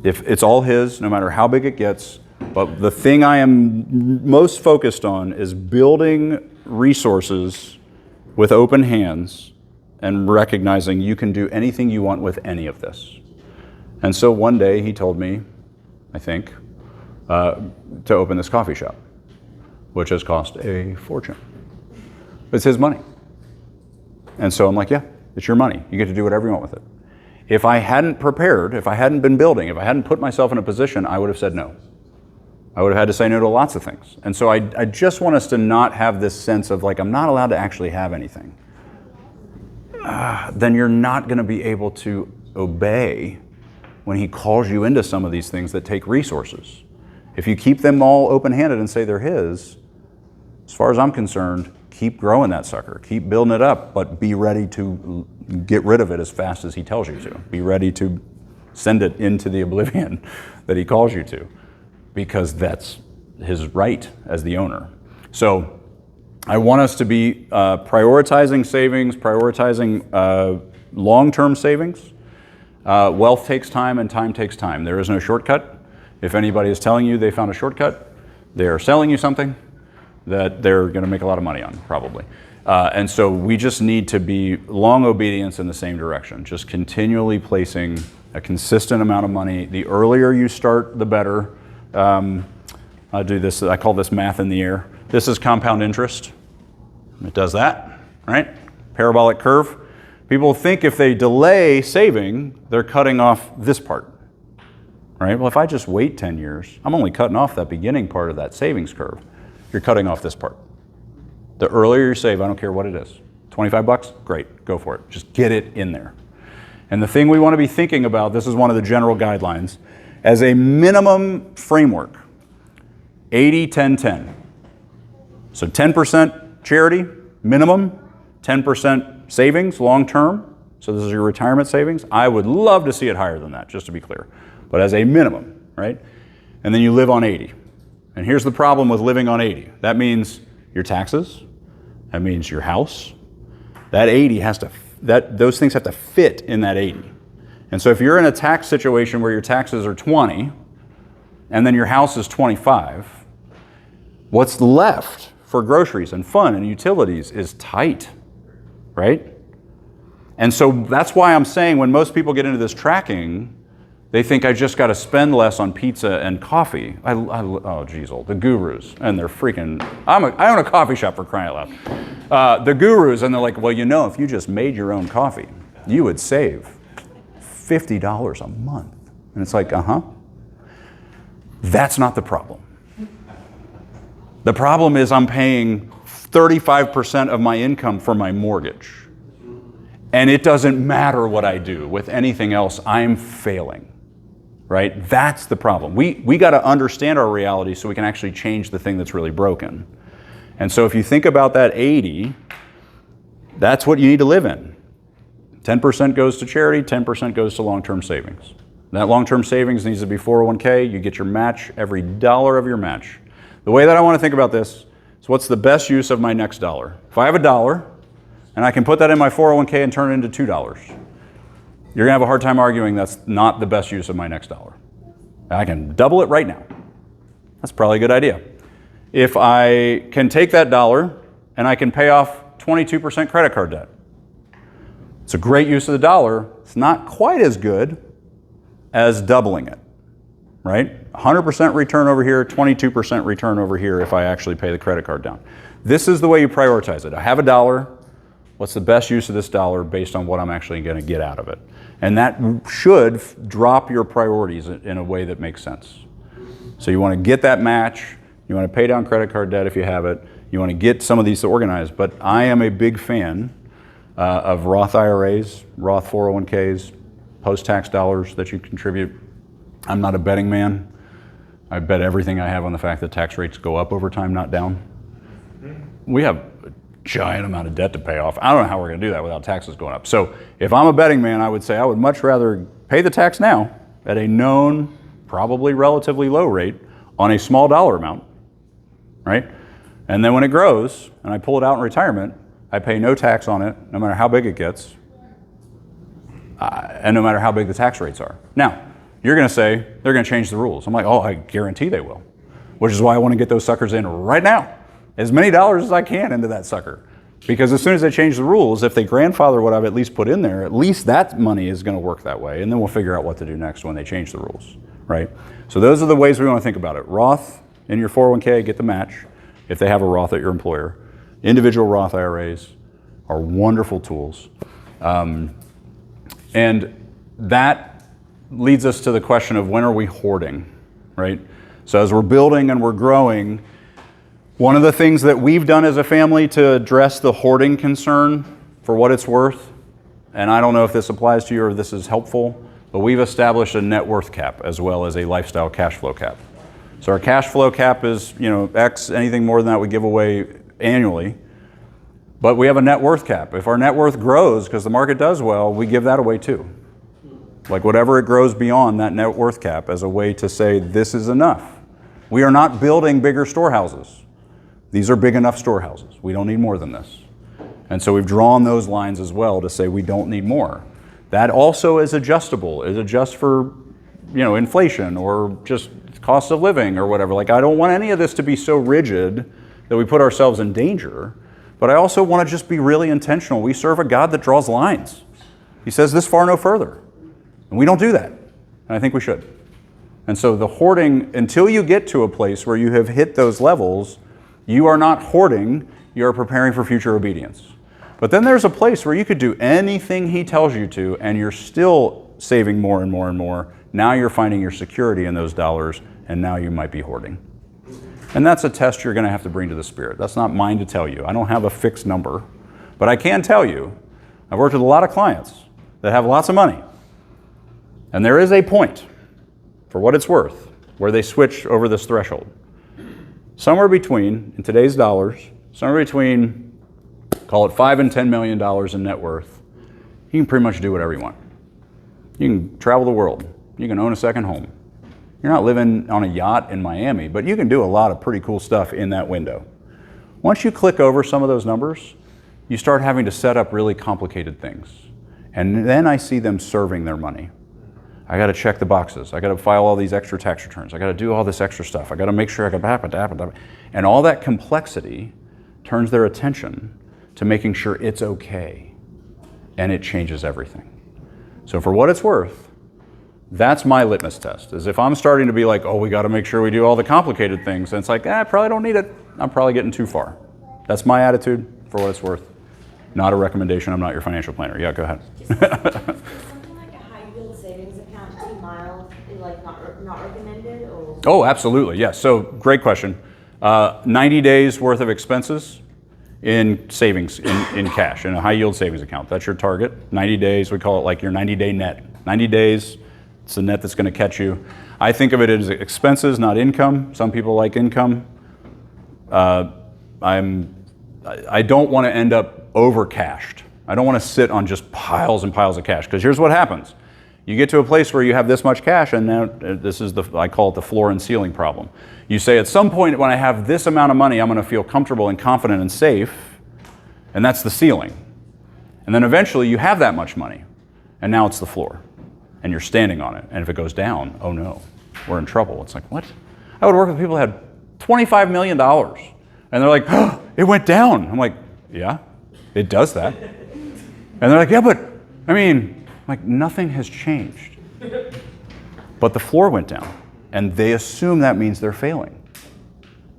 If it's all his, no matter how big it gets, but the thing I am most focused on is building resources with open hands and recognizing you can do anything you want with any of this. And so one day he told me, I think, to open this coffee shop, which has cost a fortune. It's his money. And so I'm like, yeah, it's your money. You get to do whatever you want with it. If I hadn't prepared, if I hadn't been building, if I hadn't put myself in a position, I would have said no. I would have had to say no to lots of things. And so I just want us to not have this sense of like, I'm not allowed to actually have anything. Then you're not going to be able to obey when he calls you into some of these things that take resources. If you keep them all open-handed and say they're his, as far as I'm concerned, keep growing that sucker, keep building it up, but be ready to get rid of it as fast as he tells you to. Be ready to send it into the oblivion that he calls you to, because that's his right as the owner. So I want us to be prioritizing savings, prioritizing long-term savings. Wealth takes time and time takes time. There is no shortcut. If anybody is telling you they found a shortcut, they are selling you something that they're going to make a lot of money on, probably. And so we just need to be long obedience in the same direction, just continually placing a consistent amount of money. The earlier you start, the better. I call this math in the air. This is compound interest. It does that, right? Parabolic curve. People think if they delay saving, they're cutting off this part. right? Well, if I just wait 10 years, I'm only cutting off that beginning part of that savings curve. You're cutting off this part. The earlier you save, I don't care what it is. 25 bucks? Great, go for it. Just get it in there. And the thing we want to be thinking about, this is one of the general guidelines, as a minimum framework, 80-10-10. So 10% charity, minimum, 10% savings, long term. So this is your retirement savings. I would love to see it higher than that, just to be clear. But as a minimum, right? And then you live on 80. And here's the problem with living on 80. That means your taxes, that means your house. That 80 has to, those things have to fit in that 80. And so if you're in a tax situation where your taxes are 20, and then your house is 25, what's left for groceries and fun and utilities is tight, right? And so that's why I'm saying when most people get into this tracking, they think I just got to spend less on pizza and coffee. Oh, geez, the gurus, and they're freaking, I own a coffee shop, for crying out loud. The gurus, and they're like, well, you know, if you just made your own coffee, you would save $50 a month. And it's like, That's not the problem. The problem is I'm paying 35% of my income for my mortgage. And it doesn't matter what I do with anything else, I'm failing, right? That's the problem. We got to understand our reality so we can actually change the thing that's really broken. And so if you think about that 80, that's what you need to live in. 10% goes to charity, 10% goes to long-term savings. That long-term savings needs to be 401k. You get your match, every dollar of your match. The way that I want to think about this is what's the best use of my next dollar? If I have a dollar and I can put that in my 401k and turn it into $2, you're going to have a hard time arguing that's not the best use of my next dollar. I can double it right now. That's probably a good idea. If I can take that dollar and I can pay off 22% credit card debt, it's a great use of the dollar. It's not quite as good as doubling it, right? 100% return over here, 22% return over here if I actually pay the credit card down. This is the way you prioritize it. I have a dollar. What's the best use of this dollar based on what I'm actually going to get out of it? And that should drop your priorities in a way that makes sense. So you want to get that match. You want to pay down credit card debt if you have it. You want to get some of these organized. But I am a big fan of Roth IRAs, Roth 401ks, post-tax dollars that you contribute. I'm not a betting man. I bet everything I have on the fact that tax rates go up over time, not down. We have a giant amount of debt to pay off. I don't know how we're going to do that without taxes going up. So if I'm a betting man, I would say I would much rather pay the tax now at a known, probably relatively low rate on a small dollar amount, right? And then when it grows and I pull it out in retirement, I pay no tax on it, no matter how big it gets, and no matter how big the tax rates are. Now, you're going to say they're going to change the rules. I'm like, oh, I guarantee they will, which is why I want to get those suckers in right now. As many dollars as I can into that sucker. Because as soon as they change the rules, if they grandfather what I've at least put in there, at least that money is going to work that way. And then we'll figure out what to do next when they change the rules, right? So those are the ways we want to think about it. Roth in your 401k, get the match if they have a Roth at your employer. Individual Roth IRAs are wonderful tools. And that leads us to the question of when are we hoarding, right? So as we're building and we're growing, one of the things that we've done as a family to address the hoarding concern, for what it's worth, and I don't know if this applies to you or if this is helpful, but we've established a net worth cap as well as a lifestyle cash flow cap. So our cash flow cap is, X, anything more than that we give away annually. But we have a net worth cap. If our net worth grows because the market does well, we give that away too. Like whatever it grows beyond that net worth cap as a way to say this is enough. We are not building bigger storehouses. These are big enough storehouses. We don't need more than this. And so we've drawn those lines as well to say we don't need more. That also is adjustable. Is adjust for, inflation or just cost of living or whatever. Like I don't want any of this to be so rigid that we put ourselves in danger. But I also want to just be really intentional. We serve a God that draws lines. He says this far, no further. And we don't do that. And I think we should. And so the hoarding, until you get to a place where you have hit those levels, you are not hoarding, you are preparing for future obedience. But then there's a place where you could do anything he tells you to, and you're still saving more and more and more, Now you're finding your security in those dollars, and now you might be hoarding. And that's a test you're going to have to bring to the Spirit. That's not mine to tell you. I don't have a fixed number. But I can tell you, I've worked with a lot of clients that have lots of money. And there is a point, for what it's worth, where they switch over this threshold. Somewhere between, in today's dollars, somewhere between, call it $5 and $10 million in net worth, you can pretty much do whatever you want. You can travel the world. You can own a second home. You're not living on a yacht in Miami, but you can do a lot of pretty cool stuff in that window. Once you click over some of those numbers, you start having to set up really complicated things. And then I see them serving their money. I got to check the boxes. I got to file all these extra tax returns. I got to do all this extra stuff. I got to make sure I got and all that complexity turns their attention to making sure it's okay. And it changes everything. So for what it's worth, that's my litmus test, is if I'm starting to be like, oh, we got to make sure we do all the complicated things, and it's like, I probably don't need it. I'm probably getting too far. That's my attitude, for what it's worth. Not a recommendation. I'm not your financial planner. Yeah, go ahead. Is something like a high yield savings account too mild, like not recommended, or? Oh, absolutely, yes. So great question. 90 days worth of expenses in savings, in cash, in a high yield savings account. That's your target. 90 days, we call it like your 90-day net. 90 days, it's the net that's going to catch you. I think of it as expenses, not income. Some people like income. I don't want to end up over cashed. I don't want to sit on just piles and piles of cash, because here's what happens. You get to a place where you have this much cash, and now this is I call it the floor and ceiling problem. You say, at some point when I have this amount of money, I'm going to feel comfortable and confident and safe, and that's the ceiling. And then eventually you have that much money, and now it's the floor, and you're standing on it. And if it goes down, oh no, we're in trouble. It's like, what? I would work with people that had $25 million, and they're like, oh, it went down. I'm like, yeah, it does that. And they're like, yeah, but I mean, like, nothing has changed. But the floor went down, and they assume that means they're failing.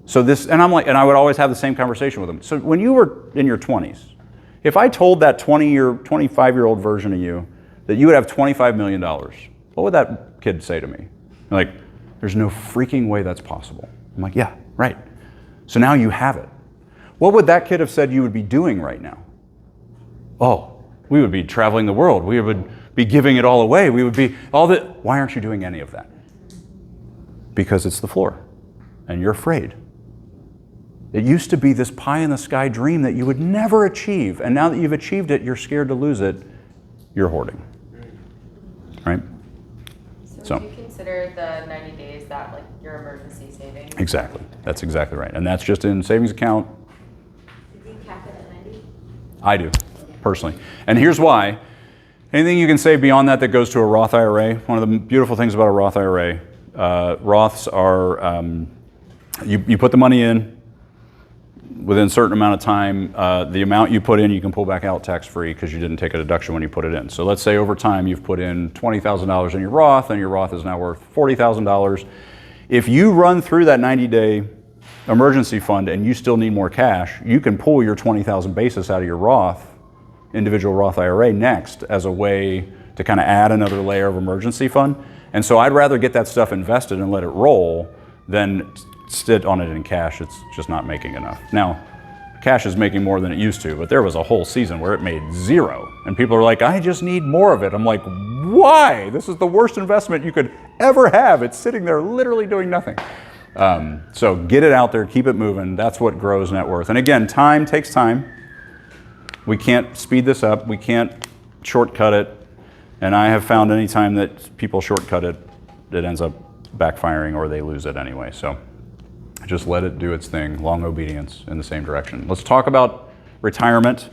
So this, and I'm like, and I would always have the same conversation with them. So when you were in your 20s, if I told that 25-year-old version of you that you would have $25 million, what would that kid say to me? Like, there's no freaking way that's possible. I'm like, yeah, right. So now you have it. What would that kid have said you would be doing right now? Oh, we would be traveling the world. We would be giving it all away. We would be all that. Why aren't you doing any of that? Because it's the floor, and you're afraid. It used to be this pie-in-the-sky dream that you would never achieve, and now that you've achieved it, you're scared to lose it. You're hoarding, right? So would you consider the 90 days that like your emergency savings? Exactly. That's exactly right, and that's just in savings account. Do you cap it at 90? I do, personally. And here's why. Anything you can say beyond that that goes to a Roth IRA, one of the beautiful things about a Roth IRA, Roths are, you put the money in, within a certain amount of time, the amount you put in you can pull back out tax-free because you didn't take a deduction when you put it in. So let's say over time you've put in $20,000 in your Roth, and your Roth is now worth $40,000. If you run through that 90-day emergency fund and you still need more cash, you can pull your 20,000 basis out of your Roth, individual Roth IRA next, as a way to kind of add another layer of emergency fund. And so I'd rather get that stuff invested and let it roll than sit on it in cash. It's just not making enough. Now, cash is making more than it used to, but there was a whole season where it made zero. And people are like, I just need more of it. I'm like, why? This is the worst investment you could ever have. It's sitting there literally doing nothing. So get it out there, keep it moving. That's what grows net worth. And again, time takes time. We can't speed this up. We can't shortcut it. And I have found any time that people shortcut it, it ends up backfiring or they lose it anyway. So just let it do its thing. Long obedience in the same direction. Let's talk about retirement.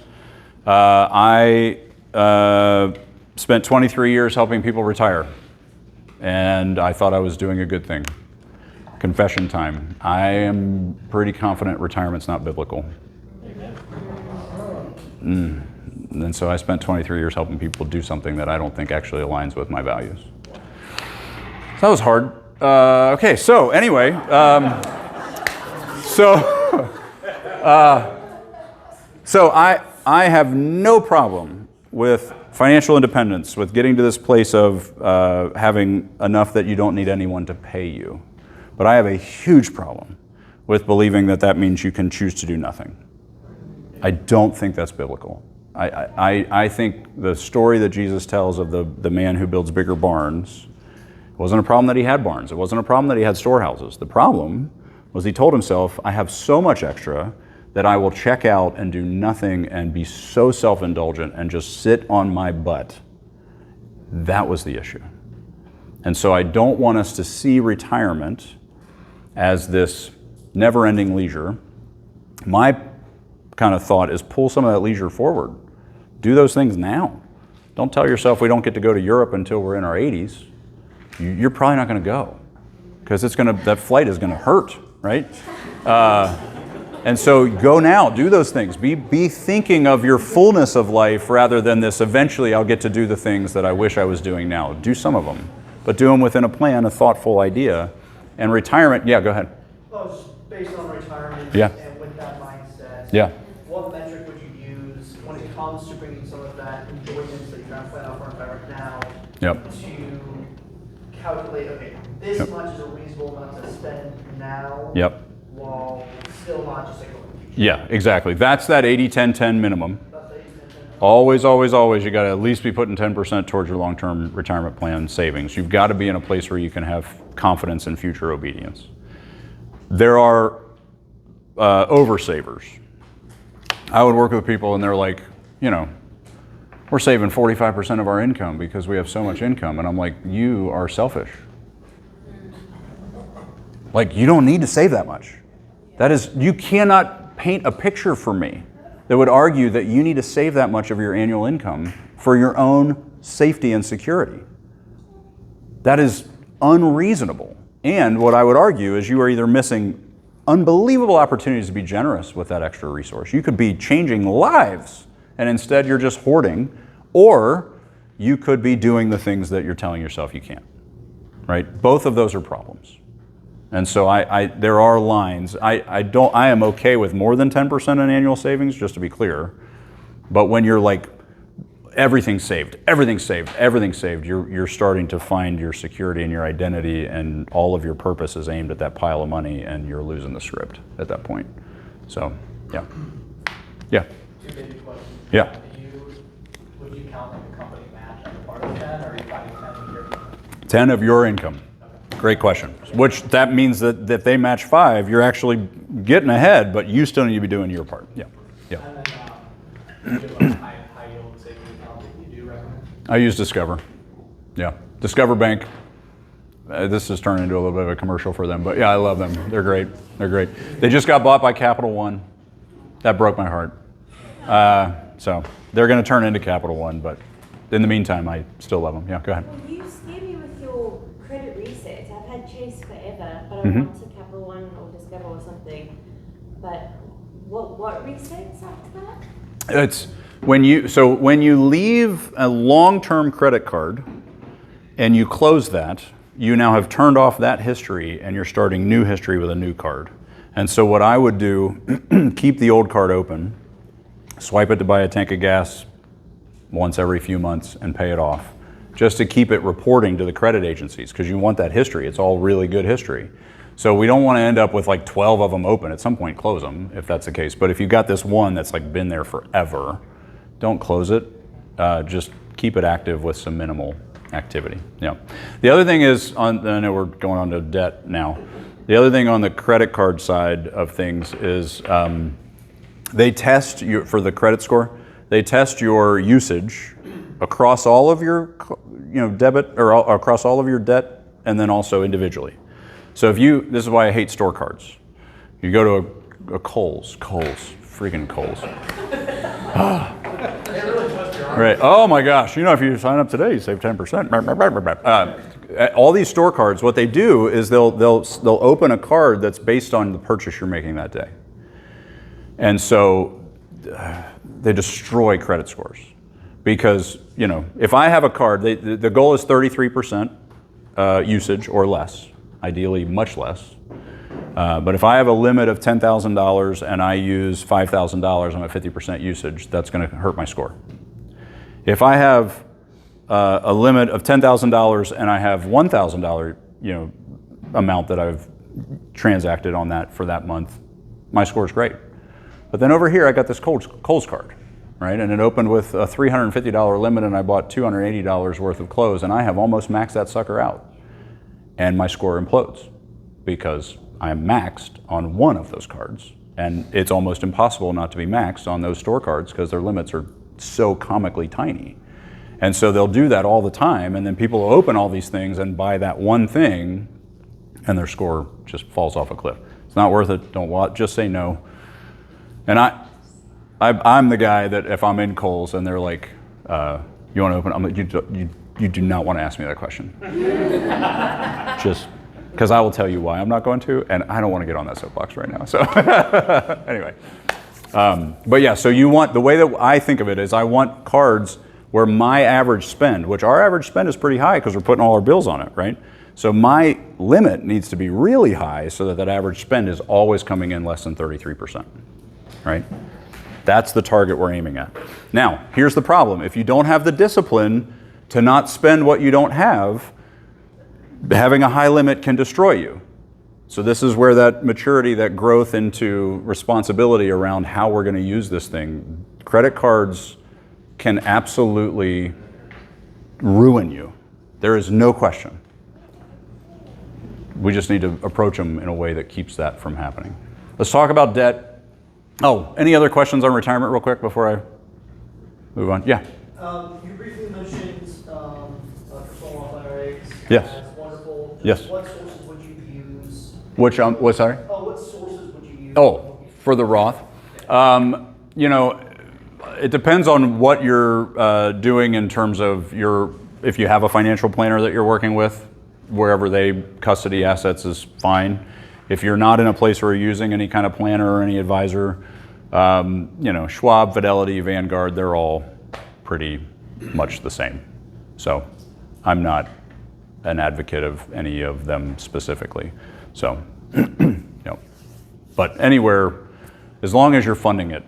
I spent 23 years helping people retire, and I thought I was doing a good thing. Confession time. I am pretty confident retirement's not biblical. And so I spent 23 years helping people do something that I don't think actually aligns with my values. So that was hard. Okay, so anyway, so I have no problem with financial independence, with getting to this place of having enough that you don't need anyone to pay you. But I have a huge problem with believing that that means you can choose to do nothing. I don't think that's biblical. I think the story that Jesus tells of the man who builds bigger barns, it wasn't a problem that he had barns. It wasn't a problem that he had storehouses. The problem was he told himself, I have so much extra that I will check out and do nothing and be so self-indulgent and just sit on my butt. That was the issue. And so I don't want us to see retirement as this never-ending leisure. My kind of thought is pull some of that leisure forward. Do those things now. Don't tell yourself we don't get to go to Europe until we're in our 80s. You're probably not going to go because that flight is going to hurt, right? And so go now, do those things. Be thinking of your fullness of life rather than this, eventually I'll get to do the things that I wish I was doing now. Do some of them, but do them within a plan, a thoughtful idea. And retirement, yeah, go ahead. Well, just based on retirement Yeah. and with that mindset, Yeah. what metric would you use when it comes to bringing some of that enjoyment that you're trying to plan out for retirement now Yep. to calculate, okay, this Yep. much is a reasonable amount to spend now Yep. while still not just like going to the future? Yeah, exactly. That's that 80-10-10 minimum. Always, always, always, you got to at least be putting 10% towards your long-term retirement plan savings. You've got to be in a place where you can have confidence in future obedience. There are oversavers. I would work with people and they're like, we're saving 45% of our income because we have so much income. And I'm like, you are selfish. Like, you don't need to save that much. That is, you cannot paint a picture for me that would argue that you need to save that much of your annual income for your own safety and security. That is unreasonable. And what I would argue is you are either missing unbelievable opportunities to be generous with that extra resource. You could be changing lives, and instead you're just hoarding, or you could be doing the things that you're telling yourself you can't, right? Both of those are problems. And so there are lines. I am okay with more than 10% in annual savings, just to be clear. But when you're like, everything's saved, you're starting to find your security and your identity, and all of your purpose is aimed at that pile of money, and you're losing the script at that point. So, yeah. Yeah. Two basic questions. Yeah. Would you count like a company match as a part of 10, or are you finding 10 of your income? 10 of your income. Great question. Which that means that if they match 5, you're actually getting ahead, but you still need to be doing your part. Yeah. Yeah. And then, do you have a high yield savings account that you do recommend? I use Discover. Yeah. Discover Bank. This has turned into a little bit of a commercial for them, but yeah, I love them. They're great. They're great. They just got bought by Capital One. That broke my heart. So they're going to turn into Capital One, but in the meantime, I still love them. Yeah, go ahead. Well, you scared me with your credit reset. I've had Chase forever, but I Mhm. went to Capital One or Discover or something. But what resets after that? It's when you leave a long-term credit card and you close that, you now have turned off that history and you're starting new history with a new card. And so what I would do, keep the old card open, swipe it to buy a tank of gas once every few months and pay it off, just to keep it reporting to the credit agencies, because you want that history. It's all really good history. So we don't want to end up with like 12 of them open. At some point, close them if that's the case. But if you've got this one that's like been there forever, don't close it. Just keep it active with some minimal activity. Yeah. The other thing is, I know we're going on to debt now. The other thing on the credit card side of things is they test you for the credit score. They test your usage across all of your, debit or across all of your debt, and then also individually. So this is why I hate store cards. You go to a Kohl's, freaking Kohl's. Right. Oh my gosh. If you sign up today, you save 10%. All these store cards, what they do is they'll open a card that's based on the purchase you're making that day. And so they destroy credit scores. Because, if I have a card, the goal is 33% usage or less, ideally much less. But if I have a limit of $10,000 and I use $5,000, I'm at 50% usage, that's going to hurt my score. If I have a limit of $10,000 and I have $1,000, amount that I've transacted on that for that month, my score is great. But then over here, I got this Kohl's card, right? And it opened with a $350 limit, and I bought $280 worth of clothes, and I have almost maxed that sucker out. And my score implodes because I'm maxed on one of those cards. And it's almost impossible not to be maxed on those store cards because their limits are so comically tiny. And so they'll do that all the time, and then people will open all these things and buy that one thing, and their score just falls off a cliff. It's not worth it. Don't just say no. And I'm the guy that if I'm in Kohl's and they're like, "You want to open?" I'm like, "You do not want to ask me that question." Just because I will tell you why I'm not going to, and I don't want to get on that soapbox right now. So anyway, but yeah. So you want the way that I think of it is I want cards where my average spend, which our average spend is pretty high because we're putting all our bills on it, right? So my limit needs to be really high so that that average spend is always coming in less than 33%, right? That's the target we're aiming at. Now, here's the problem. If you don't have the discipline to not spend what you don't have, having a high limit can destroy you. So this is where that maturity, that growth into responsibility around how we're going to use this thing. Credit cards can absolutely ruin you. There is no question. We just need to approach them in a way that keeps that from happening. Let's talk about debt. Oh, any other questions on retirement real quick before I move on? Yeah. You briefly mentioned personal wealth IRAs. Yes. That's wonderful. Yes. What sources would you use? Which, what, sorry? What sources would you use? Oh, for the Roth. It depends on what you're doing in terms of if you have a financial planner that you're working with, wherever they custody assets is fine. If you're not in a place where you're using any kind of planner or any advisor, Schwab, Fidelity, Vanguard, they're all pretty much the same. So I'm not an advocate of any of them specifically. So, but anywhere, as long as you're funding it,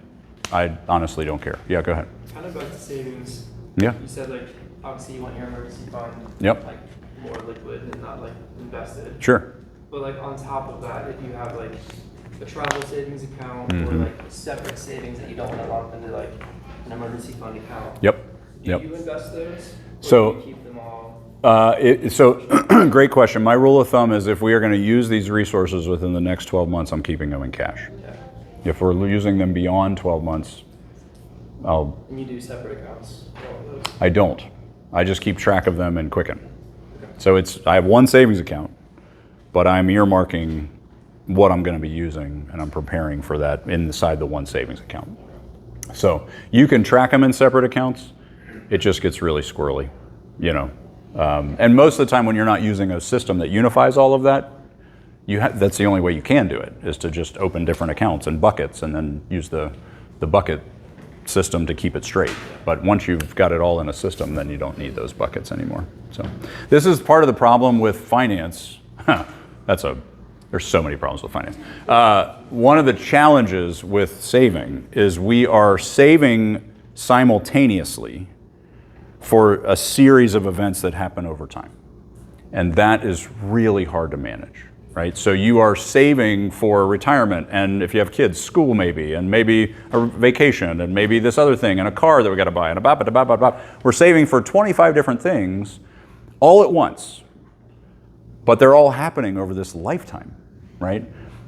I honestly don't care. Yeah, go ahead. Kind of back to savings. Yeah. You said obviously you want your emergency fund Yep. more liquid and not invested. Sure. But on top of that, if you have a travel savings account Mm-hmm. or separate savings that you don't want to lump into an emergency fund account. Yep. Do you invest those? Or So, do you keep them all? Great question. My rule of thumb is if we are going to use these resources within the next 12 months, I'm keeping them in cash. Yeah. If we're using them beyond 12 months, And you do separate accounts for all of those? I don't. I just keep track of them in Quicken. Okay. So I have one savings account, but I'm earmarking what I'm going to be using, and I'm preparing for that inside the one savings account. So you can track them in separate accounts. It just gets really squirrely, and most of the time when you're not using a system that unifies all of that, that's the only way you can do it, is to just open different accounts and buckets and then use the bucket system to keep it straight. But once you've got it all in a system, then you don't need those buckets anymore. So this is part of the problem with finance. There's so many problems with finance. One of the challenges with saving is we are saving simultaneously for a series of events that happen over time. And that is really hard to manage, right? So you are saving for retirement, and if you have kids, school maybe, and maybe a vacation, and maybe this other thing, and a car that we got to buy, and we're saving for 25 different things all at once. But they're all happening over this lifetime, right?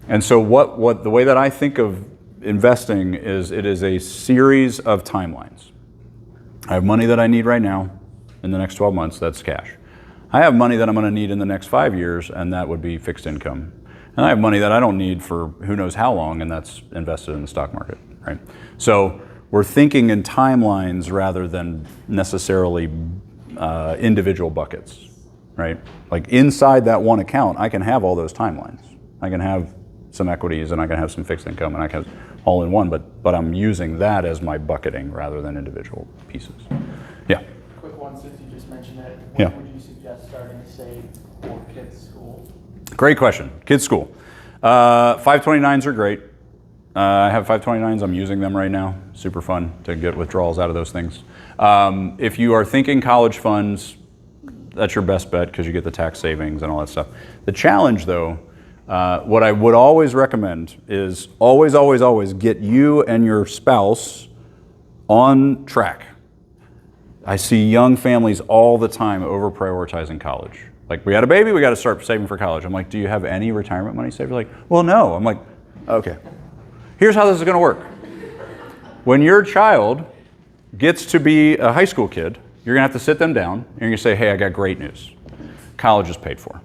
And so what the way that I think of investing is it is a series of timelines. I have money that I need right now in the next 12 months, that's cash. I have money that I'm going to need in the next 5 years, and that would be fixed income. And I have money that I don't need for who knows how long, and that's invested in the stock market, right? So we're thinking in timelines rather than necessarily individual buckets, right? Like inside that one account, I can have all those timelines. I can have some equities, and I can have some fixed income, and I can have all in one, but I'm using that as my bucketing rather than individual pieces. Yeah. Quick one, since you just mentioned it. Yeah. When would you suggest starting to save for kids' school? Great question. Kids' school. 529s are great. I have 529s. I'm using them right now. Super fun to get withdrawals out of those things. If you are thinking college funds, that's your best bet because you get the tax savings and all that stuff. The challenge though, what I would always recommend is always get you and your spouse on track. I see young families all the time over prioritizing college. Like, we had a baby, we got to start saving for college. I'm like, do you have any retirement money saved? They're like, well, no. I'm like, okay. Here's how this is going to work. When your child gets to be a high school kid, you're going to have to sit them down and you're going to say, hey, I got great news. College is paid for.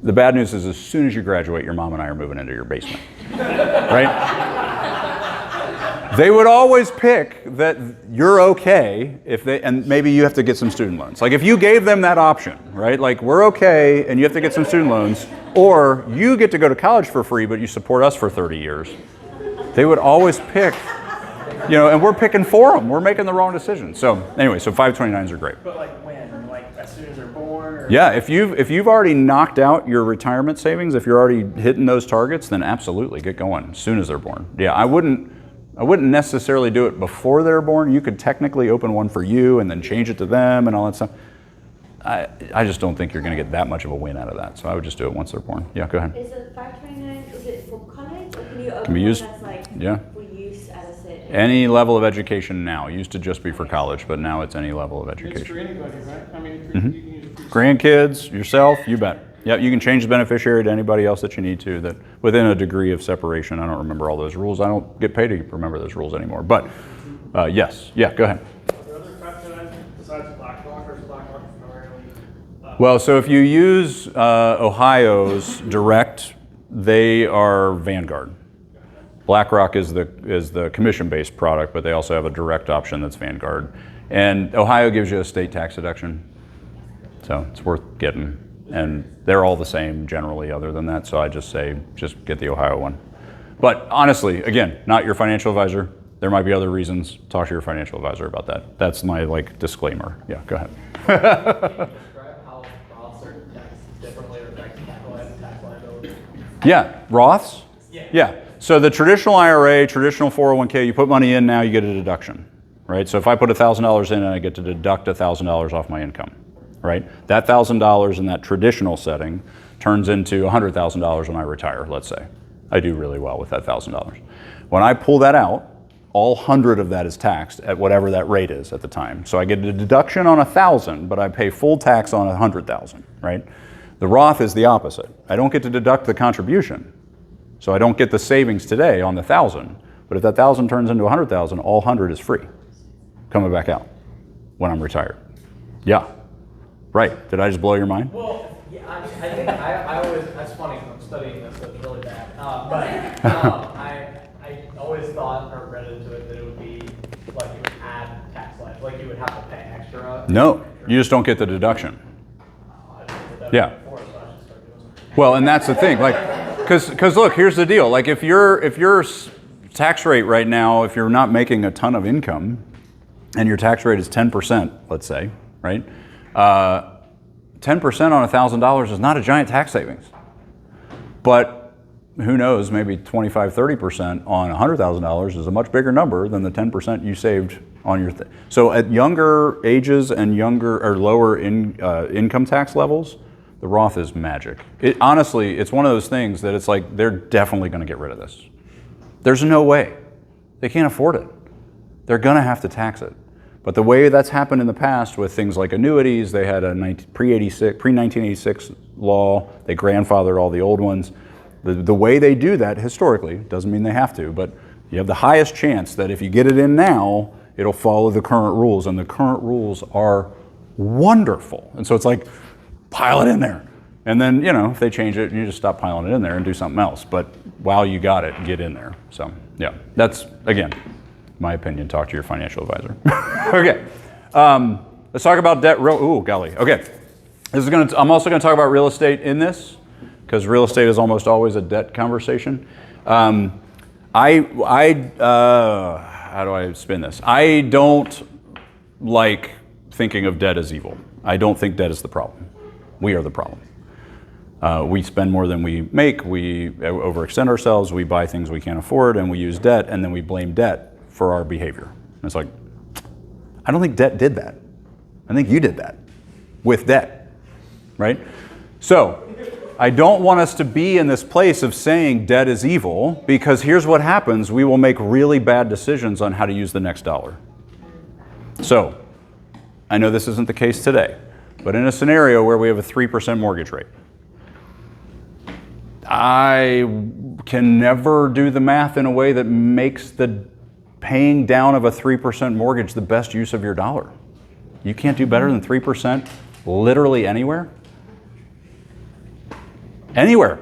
The bad news is as soon as you graduate, your mom and I are moving into your basement. Right? They would always pick that you're okay if they, and maybe you have to get some student loans. Like if you gave them that option, right? Like we're okay and you have to get some student loans, or you get to go to college for free, but you support us for 30 years. They would always pick, and we're picking for them. We're making the wrong decision. So anyway, so 529s are great. But like when? Like as soon as they're born? Or? Yeah, if you've already knocked out your retirement savings, if you're already hitting those targets, then absolutely get going as soon as they're born. Yeah, I wouldn't necessarily do it before they're born. You could technically open one for you and then change it to them and all that stuff. I just don't think you're going to get that much of a win out of that. So I would just do it once they're born. Yeah, go ahead. Is it 529, is it for college or can you open Can be used, one that's like yeah. for use at a certain? Any level of education now. It used to just be for college, but now it's any level of It's for education. anybody, right? I mean, you can use it for yourself. Grandkids, yourself, you bet. Yep, you can change the beneficiary to anybody else that you need to, that within a degree of separation. I don't remember all those rules. I don't get paid to remember those rules anymore. But yes, yeah, go ahead. Are there other 529s besides BlackRock, or is BlackRock primarily? Well, so if you use Ohio's direct, they are Vanguard. BlackRock is the commission-based product, but they also have a direct option that's Vanguard. And Ohio gives you a state tax deduction, so it's worth getting. And they're all the same generally other than that, so I just say, just get the Ohio one. But honestly, again, not your financial advisor. There might be other reasons. Talk to your financial advisor about that. That's my disclaimer. Yeah, go ahead. Describe how Roths are taxed differently or tax liability. Yeah, Roths? Yeah. So the traditional IRA, traditional 401k, you put money in now, you get a deduction, right? So if I put $1,000 in, I get to deduct $1,000 off my income. Right? That $1,000 in that traditional setting turns into $100,000 when I retire, let's say. I do really well with that $1,000. When I pull that out, all 100 of that is taxed at whatever that rate is at the time. So I get a deduction on 1,000, but I pay full tax on 100,000, right? The Roth is the opposite. I don't get to deduct the contribution. So I don't get the savings today on the 1,000, but if that 1,000 turns into 100,000, all 100 is free coming back out when I'm retired. Yeah. Right. Did I just blow your mind? Well, yeah, I think I always, that's funny because I'm studying this, so it's really bad. I always thought or read into it that it would be like you would add tax life, like you would have to pay extra. No, you just don't get the deduction. Yeah. Well, and that's the thing, because look, here's the deal. Like if your tax rate right now, if you're not making a ton of income, and your tax rate is 10%, let's say, right? 10% on $1,000 is not a giant tax savings. But who knows, maybe 25, 30% on $100,000 is a much bigger number than the 10% you saved on your So at younger ages and younger or lower income tax levels, the Roth is magic. Honestly, it's one of those things that it's like they're definitely going to get rid of this. There's no way. They can't afford it. They're going to have to tax it. But the way that's happened in the past with things like annuities, they had a pre-1986 law, they grandfathered all the old ones. The way they do that historically, doesn't mean they have to, but you have the highest chance that if you get it in now, it'll follow the current rules, and the current rules are wonderful. And so it's like, pile it in there. And then, if they change it, you just stop piling it in there and do something else. But while you got it, get in there. So, yeah, that's, again, my opinion. Talk to your financial advisor. Okay, let's talk about debt. Ooh, golly. Okay, I'm also going to talk about real estate in this, because real estate is almost always a debt conversation. How do I spin this? I don't like thinking of debt as evil. I don't think debt is the problem. We are the problem. We spend more than we make. We overextend ourselves. We buy things we can't afford, and we use debt, and then we blame debt for our behavior. It's like, I don't think debt did that. I think you did that with debt, right? So I don't want us to be in this place of saying debt is evil, because here's what happens. We will make really bad decisions on how to use the next dollar. So I know this isn't the case today, but in a scenario where we have a 3% mortgage rate, I can never do the math in a way that makes the paying down of a 3% mortgage the best use of your dollar. You can't do better than 3% literally anywhere. Anywhere.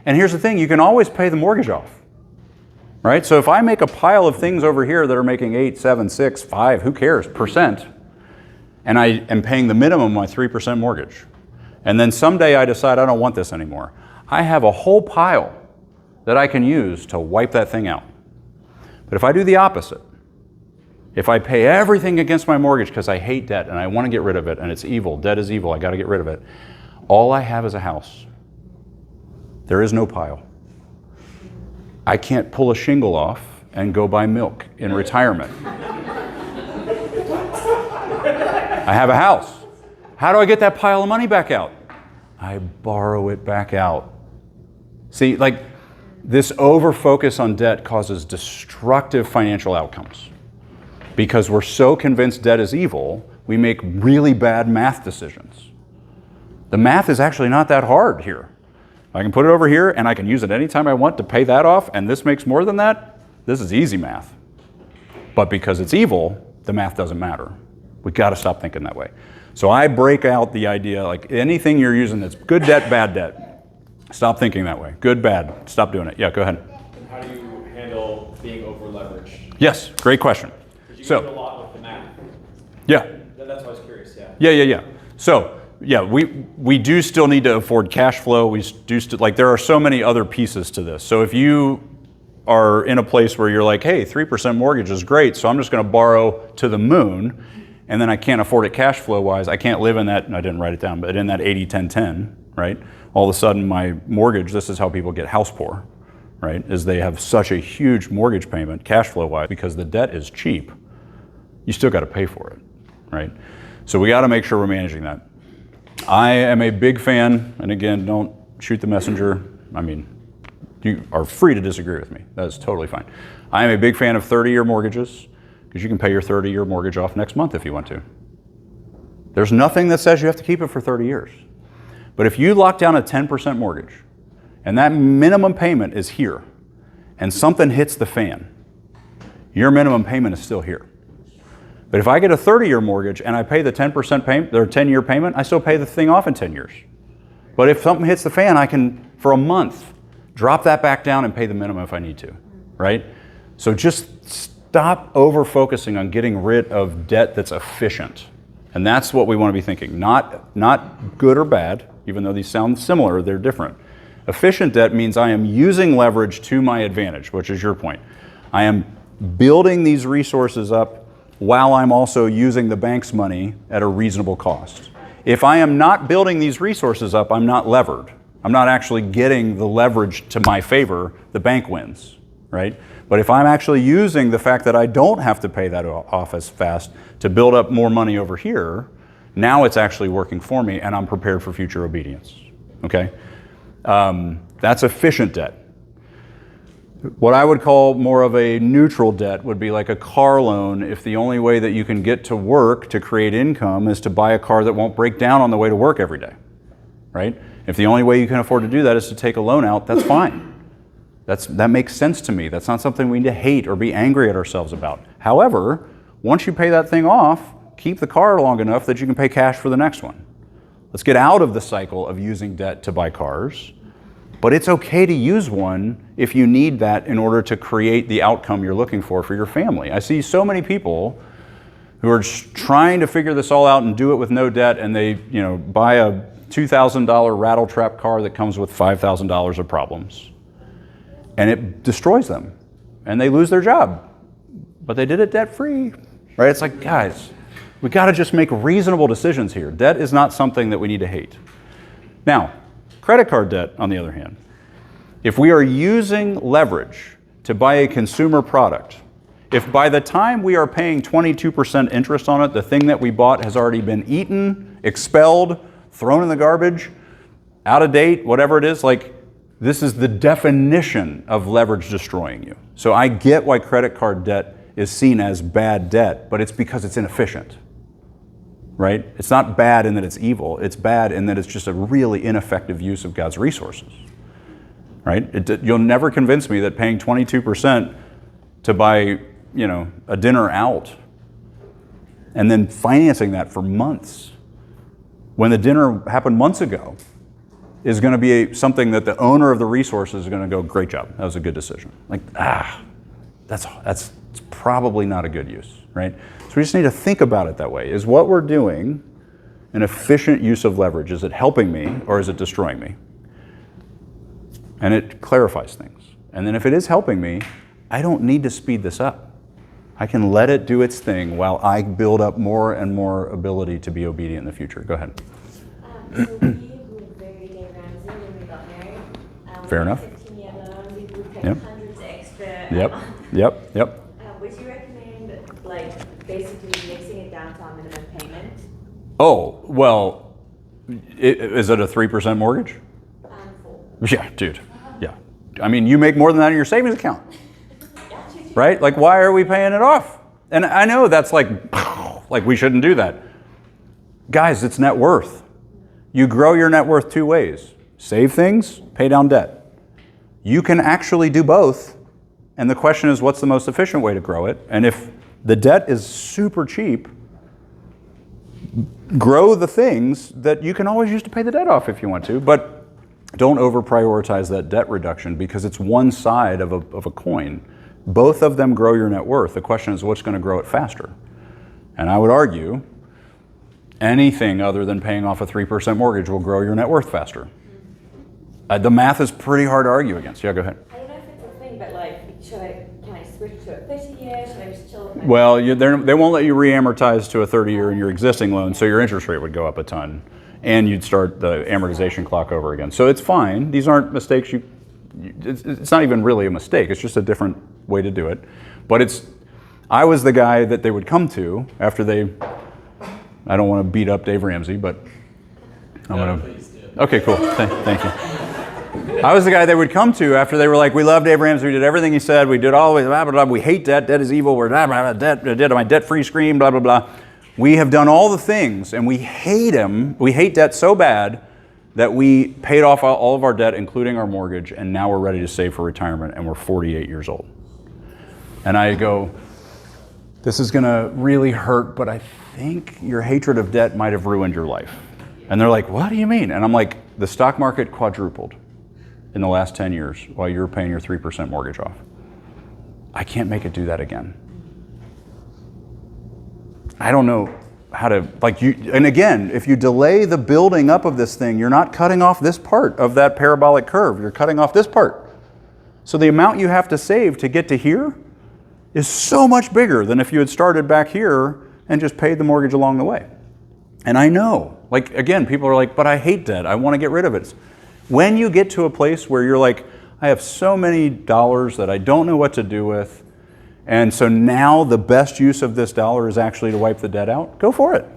And here's the thing, you can always pay the mortgage off, right? So if I make a pile of things over here that are making 8, 7, 6, 5, who cares, percent, and I am paying the minimum of my 3% mortgage, and then someday I decide I don't want this anymore, I have a whole pile that I can use to wipe that thing out. But if I do the opposite, if I pay everything against my mortgage because I hate debt and I want to get rid of it and it's evil, debt is evil, I got to get rid of it, all I have is a house. There is no pile. I can't pull a shingle off and go buy milk in retirement. I have a house. How do I get that pile of money back out? I borrow it back out. See, like, this over-focus on debt causes destructive financial outcomes. Because we're so convinced debt is evil, we make really bad math decisions. The math is actually not that hard here. I can put it over here and I can use it anytime I want to pay that off, and this makes more than that. This is easy math. But because it's evil, the math doesn't matter. We got to stop thinking that way. So I break out the idea, like anything you're using that's good debt, bad debt, stop thinking that way. Good, bad, stop doing it. Yeah, go ahead. How do you handle being over leveraged? Yes, great question. You so, do a lot with the math. Yeah. That's why I was curious, yeah. Yeah. So, yeah, we do still need to afford cash flow. We do still, like, there are so many other pieces to this. So if you are in a place where you're like, hey, 3% mortgage is great, so I'm just going to borrow to the moon, and then I can't afford it cash flow wise, I can't live in that, and I didn't write it down, but in that 80-10-10, right? All of a sudden my mortgage, this is how people get house poor, right? Is they have such a huge mortgage payment cash flow wise because the debt is cheap. You still got to pay for it, right? So we got to make sure we're managing that. I am a big fan, and again, don't shoot the messenger. I mean, you are free to disagree with me. That is totally fine. I am a big fan of 30-year mortgages because you can pay your 30-year mortgage off next month if you want to. There's nothing that says you have to keep it for 30 years. But if you lock down a 10% mortgage and that minimum payment is here and something hits the fan, your minimum payment is still here. But if I get a 30-year mortgage and I pay the 10% payment, or 10-year payment, I still pay the thing off in 10 years. But if something hits the fan, I can, for a month, drop that back down and pay the minimum if I need to, right? So just stop over-focusing on getting rid of debt that's efficient. And that's what we want to be thinking. Not good or bad, even though these sound similar, they're different. Efficient debt means I am using leverage to my advantage, which is your point. I am building these resources up while I'm also using the bank's money at a reasonable cost. If I am not building these resources up, I'm not levered. I'm not actually getting the leverage to my favor, the bank wins, right? But if I'm actually using the fact that I don't have to pay that off as fast to build up more money over here, now it's actually working for me and I'm prepared for future obedience, okay? That's efficient debt. What I would call more of a neutral debt would be like a car loan if the only way that you can get to work to create income is to buy a car that won't break down on the way to work every day, right? If the only way you can afford to do that is to take a loan out, that's fine. That makes sense to me. That's not something we need to hate or be angry at ourselves about. However, once you pay that thing off, keep the car long enough that you can pay cash for the next one. Let's get out of the cycle of using debt to buy cars. But it's okay to use one if you need that in order to create the outcome you're looking for your family. I see so many people who are just trying to figure this all out and do it with no debt, and they, buy a $2,000 rattle trap car that comes with $5,000 of problems. And it destroys them. And they lose their job. But they did it debt-free, right? It's like, guys, we got to just make reasonable decisions here. Debt is not something that we need to hate. Now, credit card debt, on the other hand, if we are using leverage to buy a consumer product, If by the time we are paying 22% interest on it, the thing that we bought has already been eaten, expelled, thrown in the garbage, out of date, whatever it is, like this is the definition of leverage destroying you. So I get why credit card debt is seen as bad debt, but it's because it's inefficient, right? It's not bad in that it's evil. It's bad in that it's just a really ineffective use of God's resources, right? You'll never convince me that paying 22% to buy, a dinner out and then financing that for months when the dinner happened months ago is going to be something that the owner of the resources is going to go, great job, that was a good decision. Like, that's probably not a good use, right? So we just need to think about it that way. Is what we're doing an efficient use of leverage? Is it helping me or is it destroying me? And it clarifies things. And then if it is helping me, I don't need to speed this up. I can let it do its thing while I build up more and more ability to be obedient in the future. Go ahead. So we grew very Dave Ramsey when we got married. Fair enough. 15-year loan, we grew Yep. hundreds extra. Yep. Would you recommend, like, basically mixing it down to our minimum payment? Oh, well, is it a 3% mortgage? 4. Yeah, dude. Yeah. I mean, you make more than that in your savings account. Right? Like, why are we paying it off? And I know that's like we shouldn't do that. Guys, it's net worth. You grow your net worth 2 ways. Save things, pay down debt. You can actually do both. And the question is, what's the most efficient way to grow it? And if the debt is super cheap, grow the things that you can always use to pay the debt off if you want to, but don't over prioritize that debt reduction because it's one side of a coin. Both of them grow your net worth. The question is, what's going to grow it faster? And I would argue anything other than paying off a 3% mortgage will grow your net worth faster. The math is pretty hard to argue against. Yeah, go ahead. I don't know if it's a thing, but like, can I switch to a 30-year? Should I just chill with my... Well, they won't let you re-amortize to a 30-year in your existing loan, so your interest rate would go up a ton, and you'd start the amortization clock over again. So it's fine. These aren't mistakes. It's not even really a mistake. It's just a different way to do it. But I was the guy that they would come to after I don't want to beat up Dave Ramsey, but I'm going to. Okay, cool. Thank you. I was the guy they would come to after they were like, we love Dave Ramsey, we did everything he said, we did all the way, blah, blah, blah. We hate debt, debt is evil, we're my debt-free scream, blah, blah, blah. We have done all the things, and we hate him. We hate debt so bad that we paid off all of our debt, including our mortgage, and now we're ready to save for retirement, and we're 48 years old. And I go, this is going to really hurt, but I think your hatred of debt might have ruined your life. And they're like, what do you mean? And I'm like, the stock market quadrupled in the last 10 years while you're paying your 3% mortgage off. I can't make it do that again. I don't know how to, and again, if you delay the building up of this thing, you're not cutting off this part of that parabolic curve, you're cutting off this part. So the amount you have to save to get to here is so much bigger than if you had started back here and just paid the mortgage along the way. And I know, again, people are like, but I hate debt, I want to get rid of it. When you get to a place where you're like, I have so many dollars that I don't know what to do with, and so now the best use of this dollar is actually to wipe the debt out, go for it.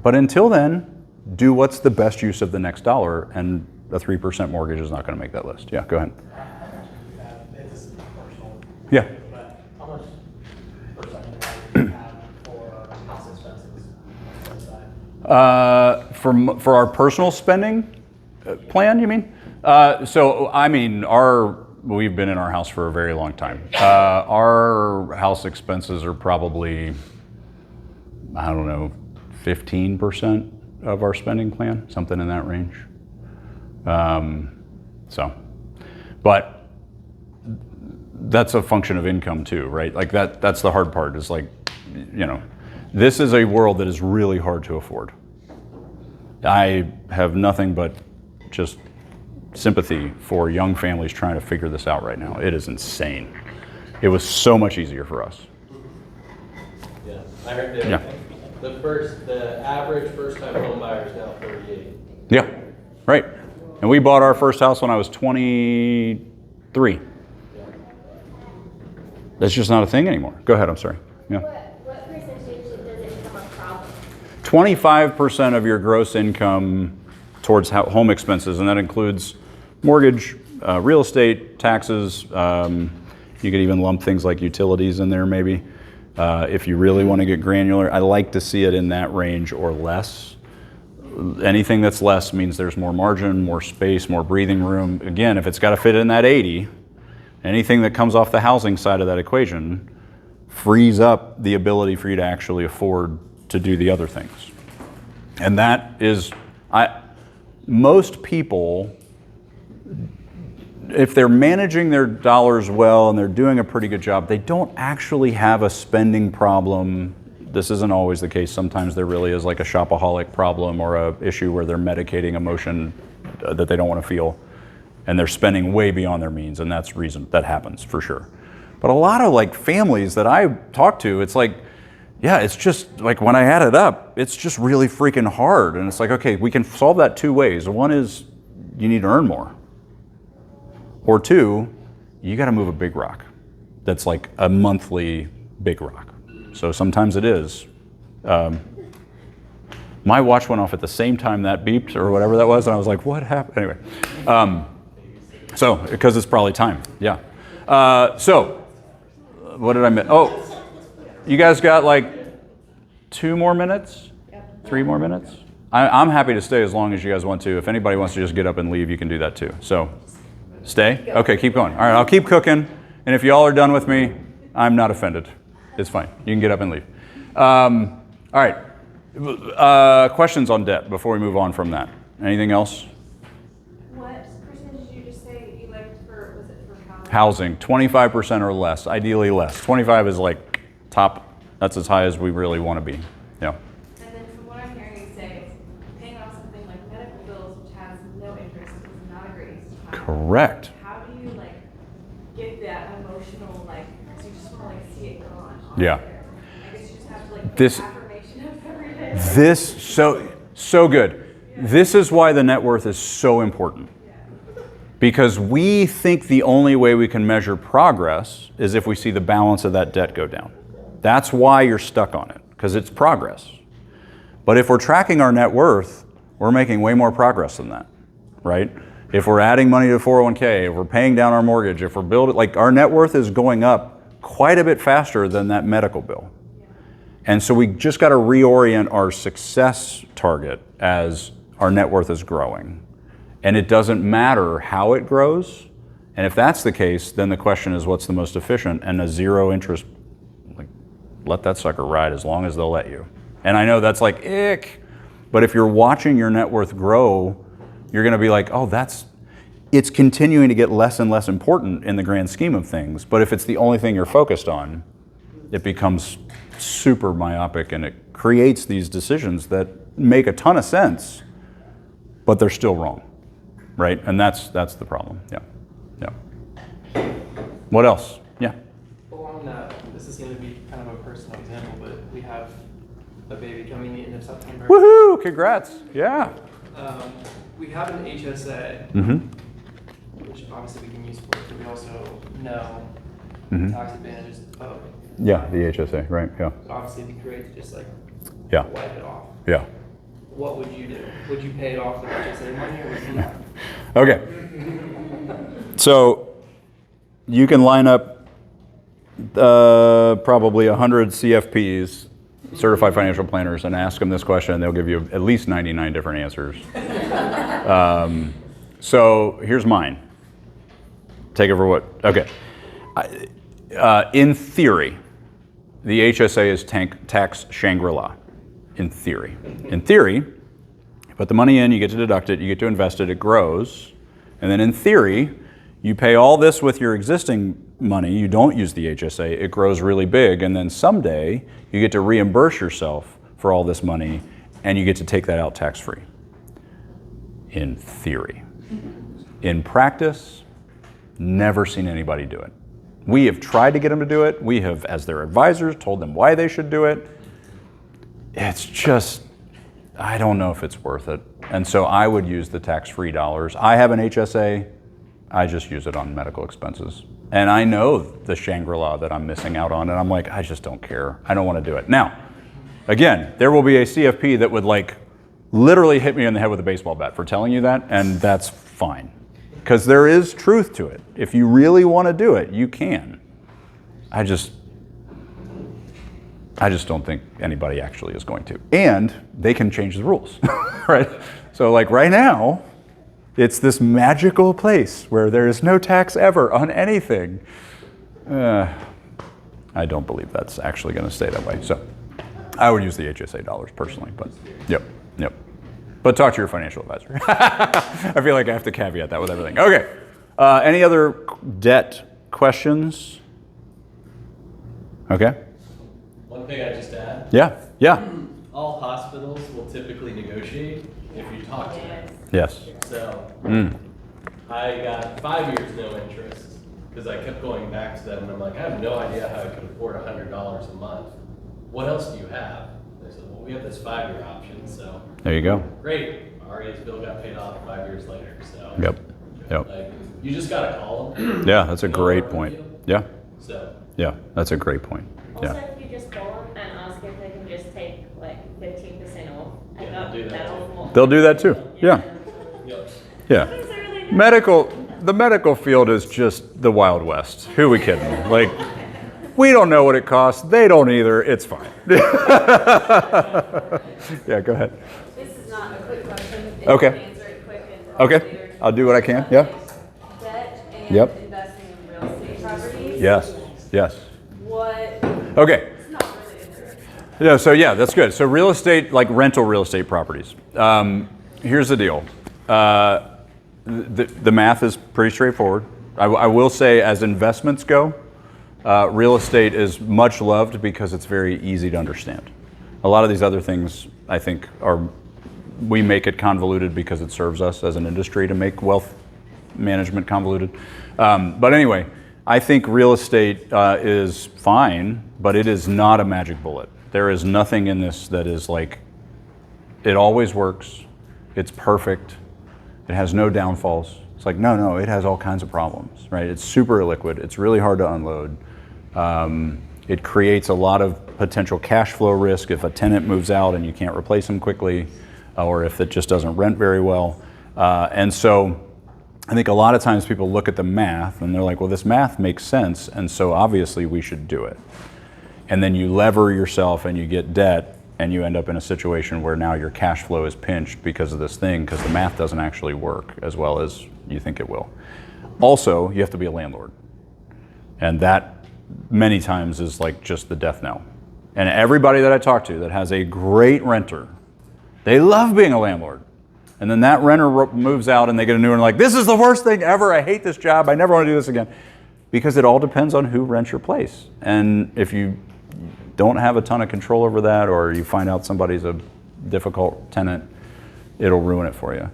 But until then, do what's the best use of the next dollar, and a 3% mortgage is not going to make that list. Yeah, go ahead. It's personal. Yeah. But how much percentage do you have for house expenses? For our personal spending plan, you mean? So, I mean, we've been in our house for a very long time. Our house expenses are probably, I don't know, 15% of our spending plan, something in that range. But that's a function of income too, right? Like that's the hard part is this is a world that is really hard to afford. I have nothing but just sympathy for young families trying to figure this out right now. It is insane. It was so much easier for us. Yeah, I heard the average first-time home buyer is now 38. Yeah, right. And we bought our first house when I was 23. That's just not a thing anymore. Go ahead, I'm sorry. Yeah. What percentage does it become a problem? 25% of your gross income towards home expenses, and that includes mortgage, real estate, taxes. You could even lump things like utilities in there maybe. If you really want to get granular, I like to see it in that range or less. Anything that's less means there's more margin, more space, more breathing room. Again, if it's got to fit in that 80, anything that comes off the housing side of that equation frees up the ability for you to actually afford to do the other things. And that is, most people, if they're managing their dollars well and they're doing a pretty good job, they don't actually have a spending problem. This isn't always the case. Sometimes there really is like a shopaholic problem or a issue where they're medicating emotion that they don't want to feel, and they're spending way beyond their means, and that's reason that happens for sure. But a lot of like families that I talk to, it's like, yeah, it's just like when I add it up, it's just really freaking hard. And it's like, okay, we can solve that two ways. One is you need to earn more. Or two, you got to move a big rock that's like a monthly big rock. So sometimes it is. My watch went off at the same time that beeped or whatever that was, and I was like, what happened? Anyway, so because it's probably time, yeah. So what did I miss? Oh, you guys got like 2 more minutes? 3 more minutes? I'm happy to stay as long as you guys want to. If anybody wants to just get up and leave, you can do that too. So stay? Okay, keep going. All right, I'll keep cooking. And if y'all are done with me, I'm not offended. It's fine. You can get up and leave. All right. Questions on debt before we move on from that? Anything else? What percentage did you just say you liked for, was it for Housing, housing? 25% or less, ideally less. 25 is like top, that's as high as we really want to be. Yeah. And then from what I'm hearing you say, paying off something like medical bills, which has no interest, is not a great use of time. Correct. How do you like get that emotional, like, because you just want to like see it gone? Yeah. I guess you just have to like This- affirmation of every day. This, so good. This is why the net worth is so important. Because we think the only way we can measure progress is if we see the balance of that debt go down. That's why you're stuck on it, because it's progress. But if we're tracking our net worth, we're making way more progress than that, right? If we're adding money to 401k, if we're paying down our mortgage, if we're building, like our net worth is going up quite a bit faster than that medical bill. And so we just got to reorient our success target as our net worth is growing. And it doesn't matter how it grows. And if that's the case, then the question is what's the most efficient? And a zero interest, like, let that sucker ride as long as they'll let you. And I know that's like, ick. But if you're watching your net worth grow, you're going to be like, oh, it's continuing to get less and less important in the grand scheme of things. But if it's the only thing you're focused on, it becomes super myopic and it creates these decisions that make a ton of sense, but they're still wrong, right? And that's the problem. Yeah. What else? Yeah. Along that, this is going to be kind of a personal example, but we have a baby coming the end of September. Woohoo! Congrats. Yeah. We have an HSA, which obviously we can use for it, but we also know the tax advantages of. Yeah, the HSA, right? Yeah. Obviously, it'd be great to just like wipe it off. Yeah. What would you do? Would you pay it off with HSA money, or would you not? Okay. So you can line up probably 100 CFPs, certified financial planners, and ask them this question, and they'll give you at least 99 different answers. So here's mine. Take it for what? Okay. In theory, the HSA is tax Shangri-La. In theory. In theory, you put the money in, you get to deduct it, you get to invest it, it grows. And then in theory, you pay all this with your existing money, you don't use the HSA, it grows really big, and then someday you get to reimburse yourself for all this money and you get to take that out tax-free. In theory. In practice, never seen anybody do it. We have tried to get them to do it. We have, as their advisors, told them why they should do it. It's just, I don't know if it's worth it. And so I would use the tax-free dollars. I have an HSA. I just use it on medical expenses. And I know the Shangri-La that I'm missing out on, and I'm like, I just don't care. I don't want to do it. Now, again, there will be a CFP that would like literally hit me in the head with a baseball bat for telling you that, and that's fine. Because there is truth to it. If you really want to do it, you can. I just don't think anybody actually is going to. And they can change the rules, right? So like right now, it's this magical place where there is no tax ever on anything. I don't believe that's actually going to stay that way. So I would use the HSA dollars personally, but yep. But talk to your financial advisor. I feel like I have to caveat that with everything. Okay. Any other debt questions? Okay. One thing I just add. Yeah. All hospitals will typically negotiate if you talk to them. Yes. So I got 5 years no interest because I kept going back to them and I'm like, I have no idea how I could afford $100 a month. What else do you have? They said, well, we have this 5-year option. So there you go. Great. Aria's bill got paid off 5 years later. So Yep. like, you just gotta call them. Yeah, that's a great point. Yeah. So Yeah, that's a great point. Also, Yeah. if you just call them and ask if they can just take like 15% off, I got do that that too. off more. They'll do that too. Yeah. The medical field is just the Wild West. Who are we kidding? Like, we don't know what it costs. They don't either. It's fine. Yeah, go ahead. This is not a quick question. If Okay. you can answer it quick and probably Okay. later. I'll do what I can. Yeah. Debt and Yep. investing in real estate properties. Yes. What? Okay. It's not really interesting. Yeah, that's good. So real estate, like rental real estate properties. Here's the deal. The math is pretty straightforward. I will say as investments go, real estate is much loved because it's very easy to understand. A lot of these other things, I think, we make it convoluted because it serves us as an industry to make wealth management convoluted. But anyway, I think real estate is fine, but it is not a magic bullet. There is nothing in this that is like, it always works, it's perfect, it has no downfalls. It's like, no, it has all kinds of problems, right? It's super illiquid, it's really hard to unload. It creates a lot of potential cash flow risk if a tenant moves out and you can't replace them quickly, or if it just doesn't rent very well. And so I think a lot of times people look at the math and they're like, well, this math makes sense, and so obviously we should do it. And then you lever yourself and you get debt and you end up in a situation where now your cash flow is pinched because of this thing, because the math doesn't actually work as well as you think it will. Also, you have to be a landlord. And that many times is like just the death knell. And everybody that I talk to that has a great renter, they love being a landlord. And then that renter moves out and they get a new one, like, this is the worst thing ever, I hate this job, I never want to do this again. Because it all depends on who rents your place. And if you don't have a ton of control over that, or you find out somebody's a difficult tenant, it'll ruin it for you.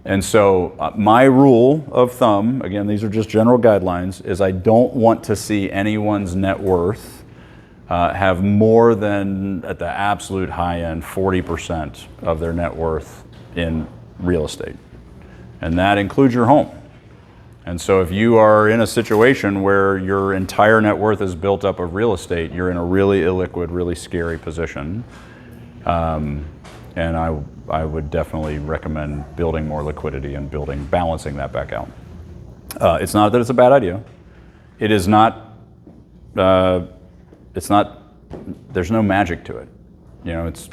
And so my rule of thumb, again, these are just general guidelines, is I don't want to see anyone's net worth have more than, at the absolute high end, 40% of their net worth in real estate. And that includes your home. And so if you are in a situation where your entire net worth is built up of real estate, you're in a really illiquid, really scary position. And I would definitely recommend building more liquidity and balancing that back out. It's not that it's a bad idea. It is not, there's no magic to it. You know, it's,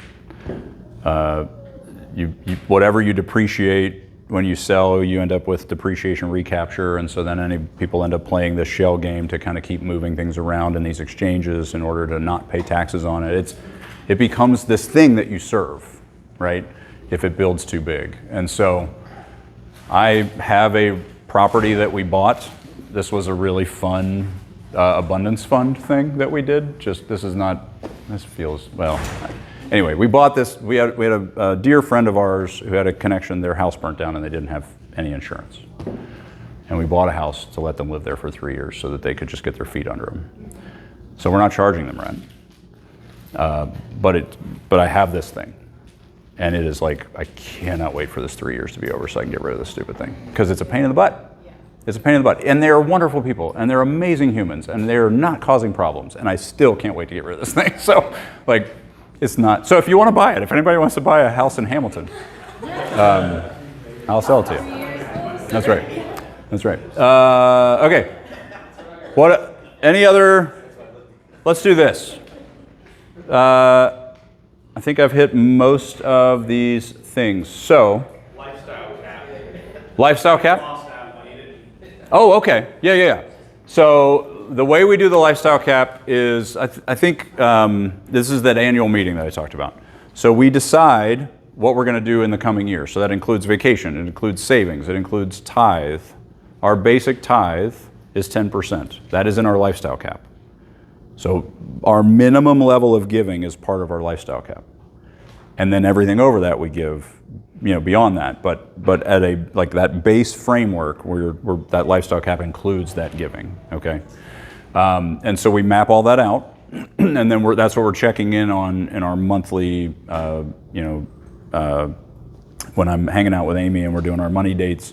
whatever you depreciate when you sell, you end up with depreciation recapture, and so then people end up playing this shell game to kind of keep moving things around in these exchanges in order to not pay taxes on it. It becomes this thing that you serve, right? If it builds too big. And so I have a property that we bought. This was a really fun abundance fund thing that we did. This feels, well, anyway, we bought this. We had a dear friend of ours who had a connection. Their house burnt down and they didn't have any insurance. And we bought a house to let them live there for 3 years so that they could just get their feet under them. So we're not charging them rent. But I have this thing. And it is like, I cannot wait for this 3 years to be over so I can get rid of this stupid thing. Because it's a pain in the butt. It's a pain in the butt. And they're wonderful people, and they're amazing humans, and they're not causing problems. And I still can't wait to get rid of this thing. So, like, it's not. So if you want to buy it, if anybody wants to buy a house in Hamilton, I'll sell it to you. That's right. That's right. Okay. What? Any other? Let's do this. I think I've hit most of these things. So. Lifestyle cap. Lifestyle cap? Oh, okay. Yeah. So the way we do the lifestyle cap is, I think this is that annual meeting that I talked about. So we decide what we're going to do in the coming year. So that includes vacation, it includes savings, it includes tithe. Our basic tithe is 10%. That is in our lifestyle cap. So our minimum level of giving is part of our lifestyle cap. And then everything over that we give, beyond that. But at a like that base framework where that lifestyle cap includes that giving. Okay. And so we map all that out, and then that's what we're checking in on in our monthly. When I'm hanging out with Amy and we're doing our money dates,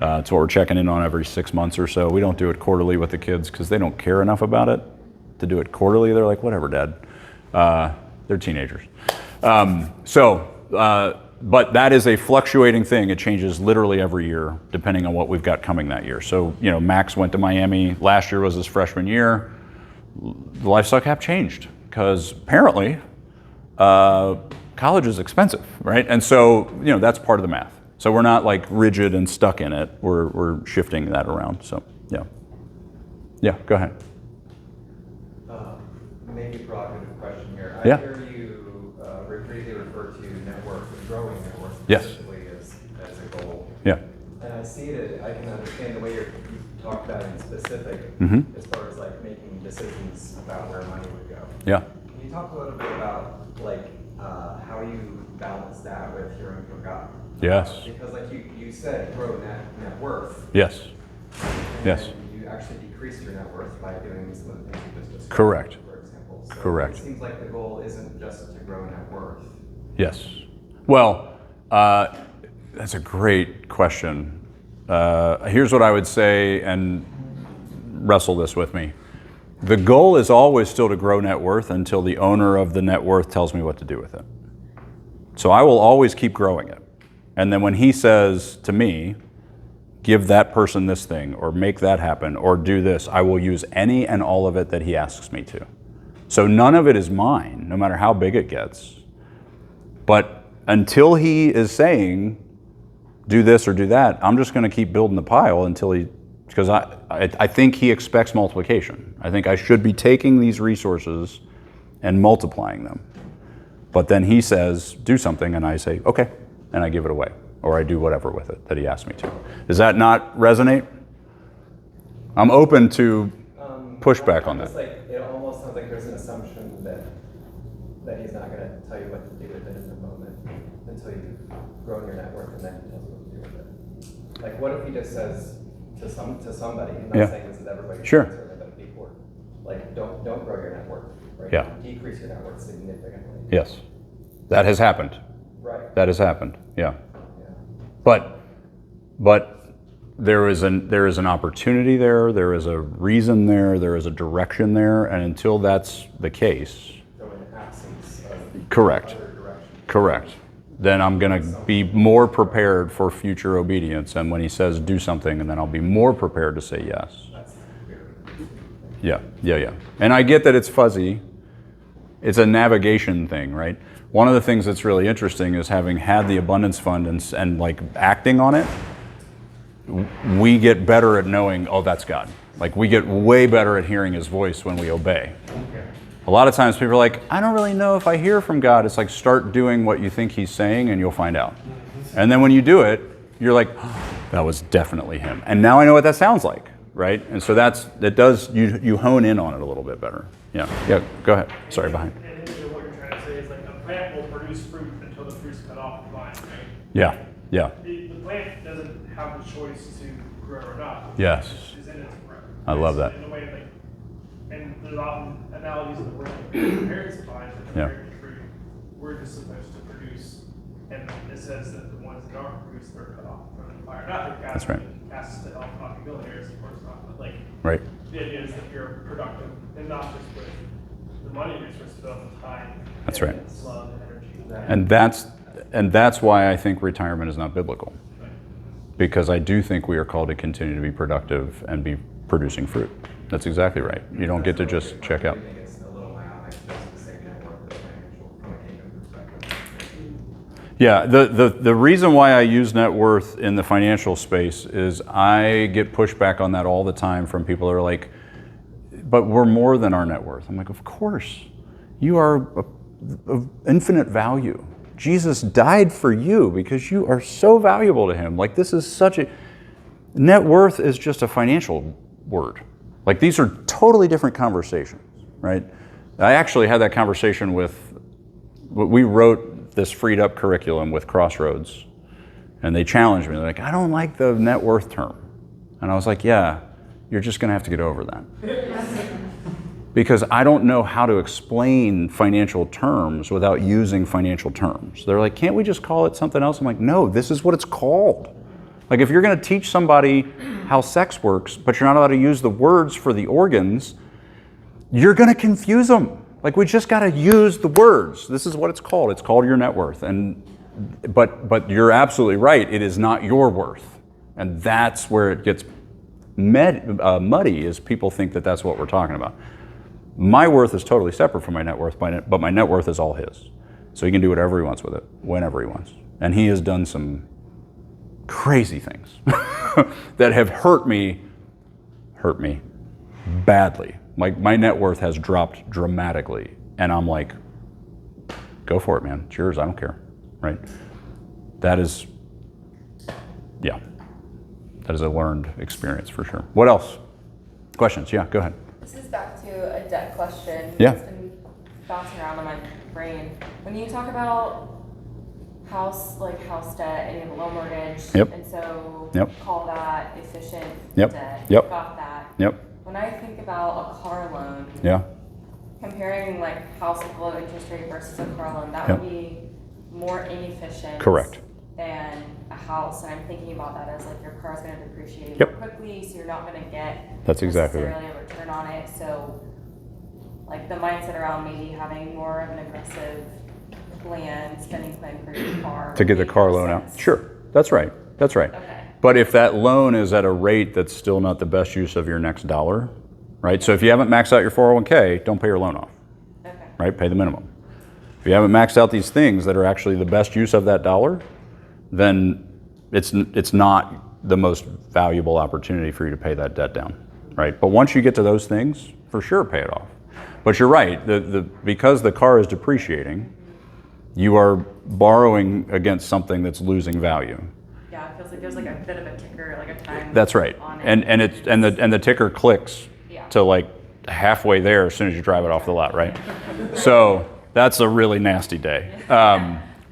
it's what we're checking in on every 6 months or so. We don't do it quarterly with the kids because they don't care enough about it to do it quarterly. They're like, whatever, Dad. They're teenagers. But that is a fluctuating thing. It changes literally every year, depending on what we've got coming that year. So, Max went to Miami. Last year was his freshman year. The lifestyle cap changed because apparently college is expensive, right? And so, that's part of the math. So we're not like rigid and stuck in it. We're shifting that around. So, yeah. Yeah, go ahead. Maybe a provocative question here. Yeah. I hear you repeatedly refer to net worth, growing net worth Yes. specifically as a goal. Yeah. And I see that I can understand the way you talk about it in specific, as far as like making decisions about where money would go. Yeah. Can you talk a little bit about like how you balance that with hearing from God? Yes. Because like you said, grow net worth. Yes. And Yes. you actually decreased your net worth by doing some of the things you just described. Correct. For example. So Correct. It seems like the goal isn't just to grow net worth. Yes. Well, that's a great question. Here's what I would say, and wrestle this with me. The goal is always still to grow net worth until the owner of the net worth tells me what to do with it. So I will always keep growing it. And then when he says to me, give that person this thing, or make that happen, or do this, I will use any and all of it that he asks me to. So none of it is mine, no matter how big it gets. But until he is saying, do this or do that, I'm just going to keep building the pile until because I think he expects multiplication. I think I should be taking these resources and multiplying them. But then he says, do something, and I say, okay, and I give it away, or I do whatever with it that he asked me to. Does that not resonate? I'm open to pushback on that. It almost sounds like there's an assumption that he's not going to tell you what to do with it in the moment until you've grown your net worth, and then he tells you what to do with it. Like, what if he just says to somebody, I'm not saying this is everybody's answer, but people, like, don't grow your net worth, right? Yeah. Decrease your net worth significantly. Yes, that has happened. Right. That has happened. Yeah. But there is an opportunity there. There is a reason there. There is a direction there. And until that's the case, So in absence of correct, other direction. correct. Then I'm going to be more prepared for future obedience. And when he says do something, and then I'll be more prepared to say yes. Yeah. And I get that it's fuzzy. It's a navigation thing, right? One of the things that's really interesting is having had the abundance fund and like acting on it, we get better at knowing, oh, that's God. Like we get way better at hearing his voice when we obey. A lot of times people are like, I don't really know if I hear from God. It's like, start doing what you think he's saying and you'll find out. And then when you do it, you're like, oh, that was definitely him. And now I know what that sounds like, right? And so you hone in on it a little bit better. Yeah, go ahead. Sorry, behind. And what you're trying to say is like a plant will produce fruit until the fruit's cut off the vine, right? Yeah. The plant doesn't have the choice to grow or not. Yes. It's in its growth. I love that. In a way, and there's often analogies of the word parents find that the fruit. We're just supposed to produce And it says that the ones that aren't produced are cut off from the fire. Not that gas That's right. gas to help not be millionaires, of course not, but like, Right. the idea is that you're productive, and not just with the money resources, but with time. That's and right. love and energy. And that's why I think retirement is not biblical. Because I do think we are called to continue to be productive and be producing fruit. That's exactly right. You don't get to just check out. I think it's a little myopic, just to say net worth is financial from a kingdom perspective. Yeah, the reason why I use net worth in the financial space is I get pushback on that all the time from people that are like, but we're more than our net worth. I'm like, of course. You are of infinite value. Jesus died for you because you are so valuable to him. Like, this is such a... Net worth is just a financial word. Like, these are totally different conversations, right? I actually had that conversation with... We wrote this freed up curriculum with Crossroads, and they challenged me. They're like, I don't like the net worth term. And I was like, yeah, you're just going to have to get over that. Because I don't know how to explain financial terms without using financial terms. They're like, can't we just call it something else? I'm like, no, this is what it's called. Like, if you're going to teach somebody how sex works, but you're not allowed to use the words for the organs, you're going to confuse them. Like, we just got to use the words. This is what it's called. It's called your net worth. But you're absolutely right. It is not your worth. And that's where it gets muddy, is people think that that's what we're talking about. My worth is totally separate from my net worth, but my net worth is all his. So he can do whatever he wants with it, whenever he wants. And he has done some crazy things that have hurt me badly. Like, my net worth has dropped dramatically. And I'm like, go for it, man. It's yours. I don't care. Right? That is a learned experience for sure. What else? Questions? Yeah, go ahead. This is back to a debt question. Yeah. It's been bouncing around in my brain. When you talk about house debt, and you have a low mortgage, Yep. and so Yep. call that efficient Yep. debt. Yep. Got that. Yep. When I think about a car loan, Yeah. comparing like house with low interest rate versus a car loan, that Yep. would be more inefficient. Correct. Than a house, and I'm thinking about that as like your car's going to depreciate Yep. more quickly, so you're not going to get That's exactly right. necessarily a return on it. So, like the mindset around maybe having more of an aggressive spending plan for your car To get the would make car more loan out. sense. Sure. That's right. That's right. Okay. But if that loan is at a rate that's still not the best use of your next dollar, right? So if you haven't maxed out your 401k, don't pay your loan off. Okay. Right? Pay the minimum. If you haven't maxed out these things that are actually the best use of that dollar, then it's not the most valuable opportunity for you to pay that debt down, right? But once you get to those things, for sure, pay it off. But you're right, because the car is depreciating, you are borrowing against something that's losing value. Yeah, it feels like there's like a bit of a ticker, like a time. That's right, on it. and the ticker clicks to like halfway there as soon as you drive it off the lot, right? So that's a really nasty day.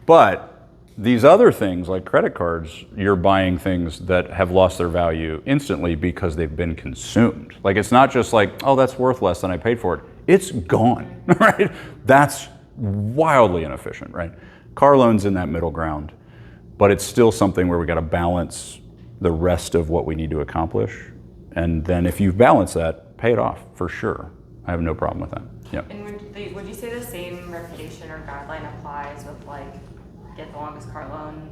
But these other things, like credit cards, you're buying things that have lost their value instantly because they've been consumed. Like, it's not just like, oh, that's worth less than I paid for it. It's gone, right? That's wildly inefficient, right? Car loans in that middle ground, but it's still something where we got to balance the rest of what we need to accomplish. And then if you balance that, pay it off for sure. I have no problem with that. Yeah. And would you say the same reputation or guideline applies with like get the longest car loan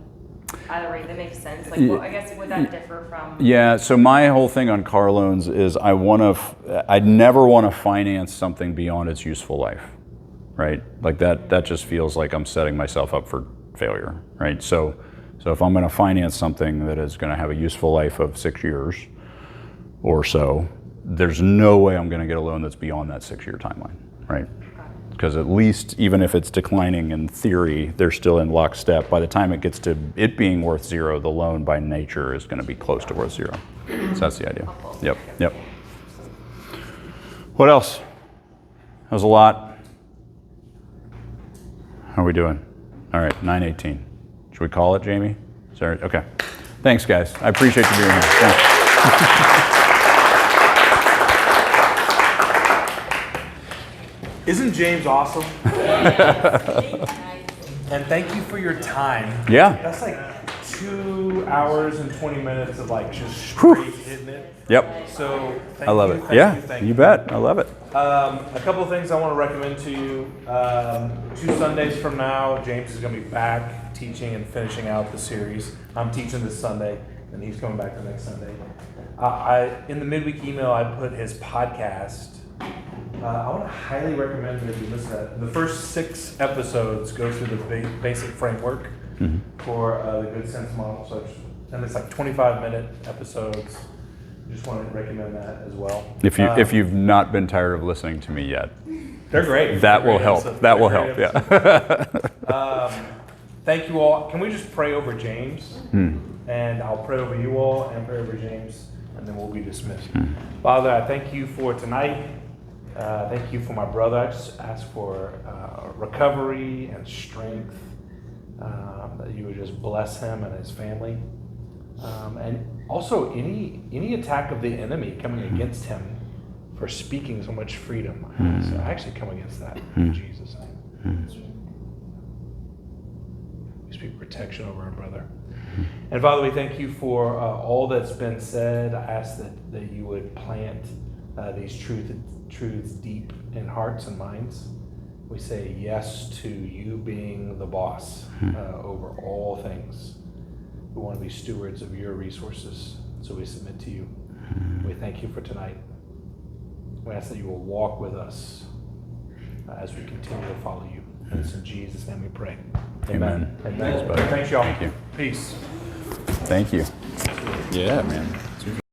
at a rate that makes sense? Like, well, I guess would that differ from? Yeah. So my whole thing on car loans is I never want to finance something beyond its useful life, right? Like that just feels like I'm setting myself up for failure, right? So if I'm going to finance something that is going to have a useful life of 6 years or so, there's no way I'm going to get a loan that's beyond that 6-year timeline, right? Because at least, even if it's declining in theory, they're still in lockstep. By the time it gets to it being worth zero, the loan by nature is going to be close to worth zero. So that's the idea. Yep. What else? That was a lot. How are we doing? All right, 9:18. Should we call it, Jamie? Sorry. Okay. Thanks, guys. I appreciate you being here. Thanks. Isn't James awesome? And thank you for your time. Yeah. That's like 2 hours and 20 minutes of like just straight hitting it. Yep. So thank I love you, it. thank Yeah, you, thank you you. bet. I love it. A couple of things I want to recommend to you. 2 Sundays from now, James is going to be back teaching and finishing out the series. I'm teaching this Sunday, and he's coming back the next Sunday. In the midweek email, I put his podcast. I want to highly recommend that you listen to that. The first 6 episodes go through the basic framework for the Good Sense model. So and it's like 25-minute episodes. Just want to recommend that as well. If you've not been tired of listening to me yet, they're great. That will help. That will help. Yeah. Thank you all. Can we just pray over James? And I'll pray over you all and pray over James, and then we'll be dismissed. Father, I thank you for tonight. Thank you for my brother. I just ask for recovery and strength, that you would just bless him and his family. And also any attack of the enemy coming against him for speaking so much freedom. So I actually come against that in Jesus' name. We speak protection over our brother. And Father, we thank you for all that's been said. I ask that you would plant these truths deep in hearts and minds. We say yes to you being the boss over all things. We want to be stewards of your resources, so we submit to you. We thank you for tonight. We ask that you will walk with us as we continue to follow you. And it's in Jesus' name we pray. Amen. Thanks, y'all. Thank you. Peace. Thank you. Yeah, man.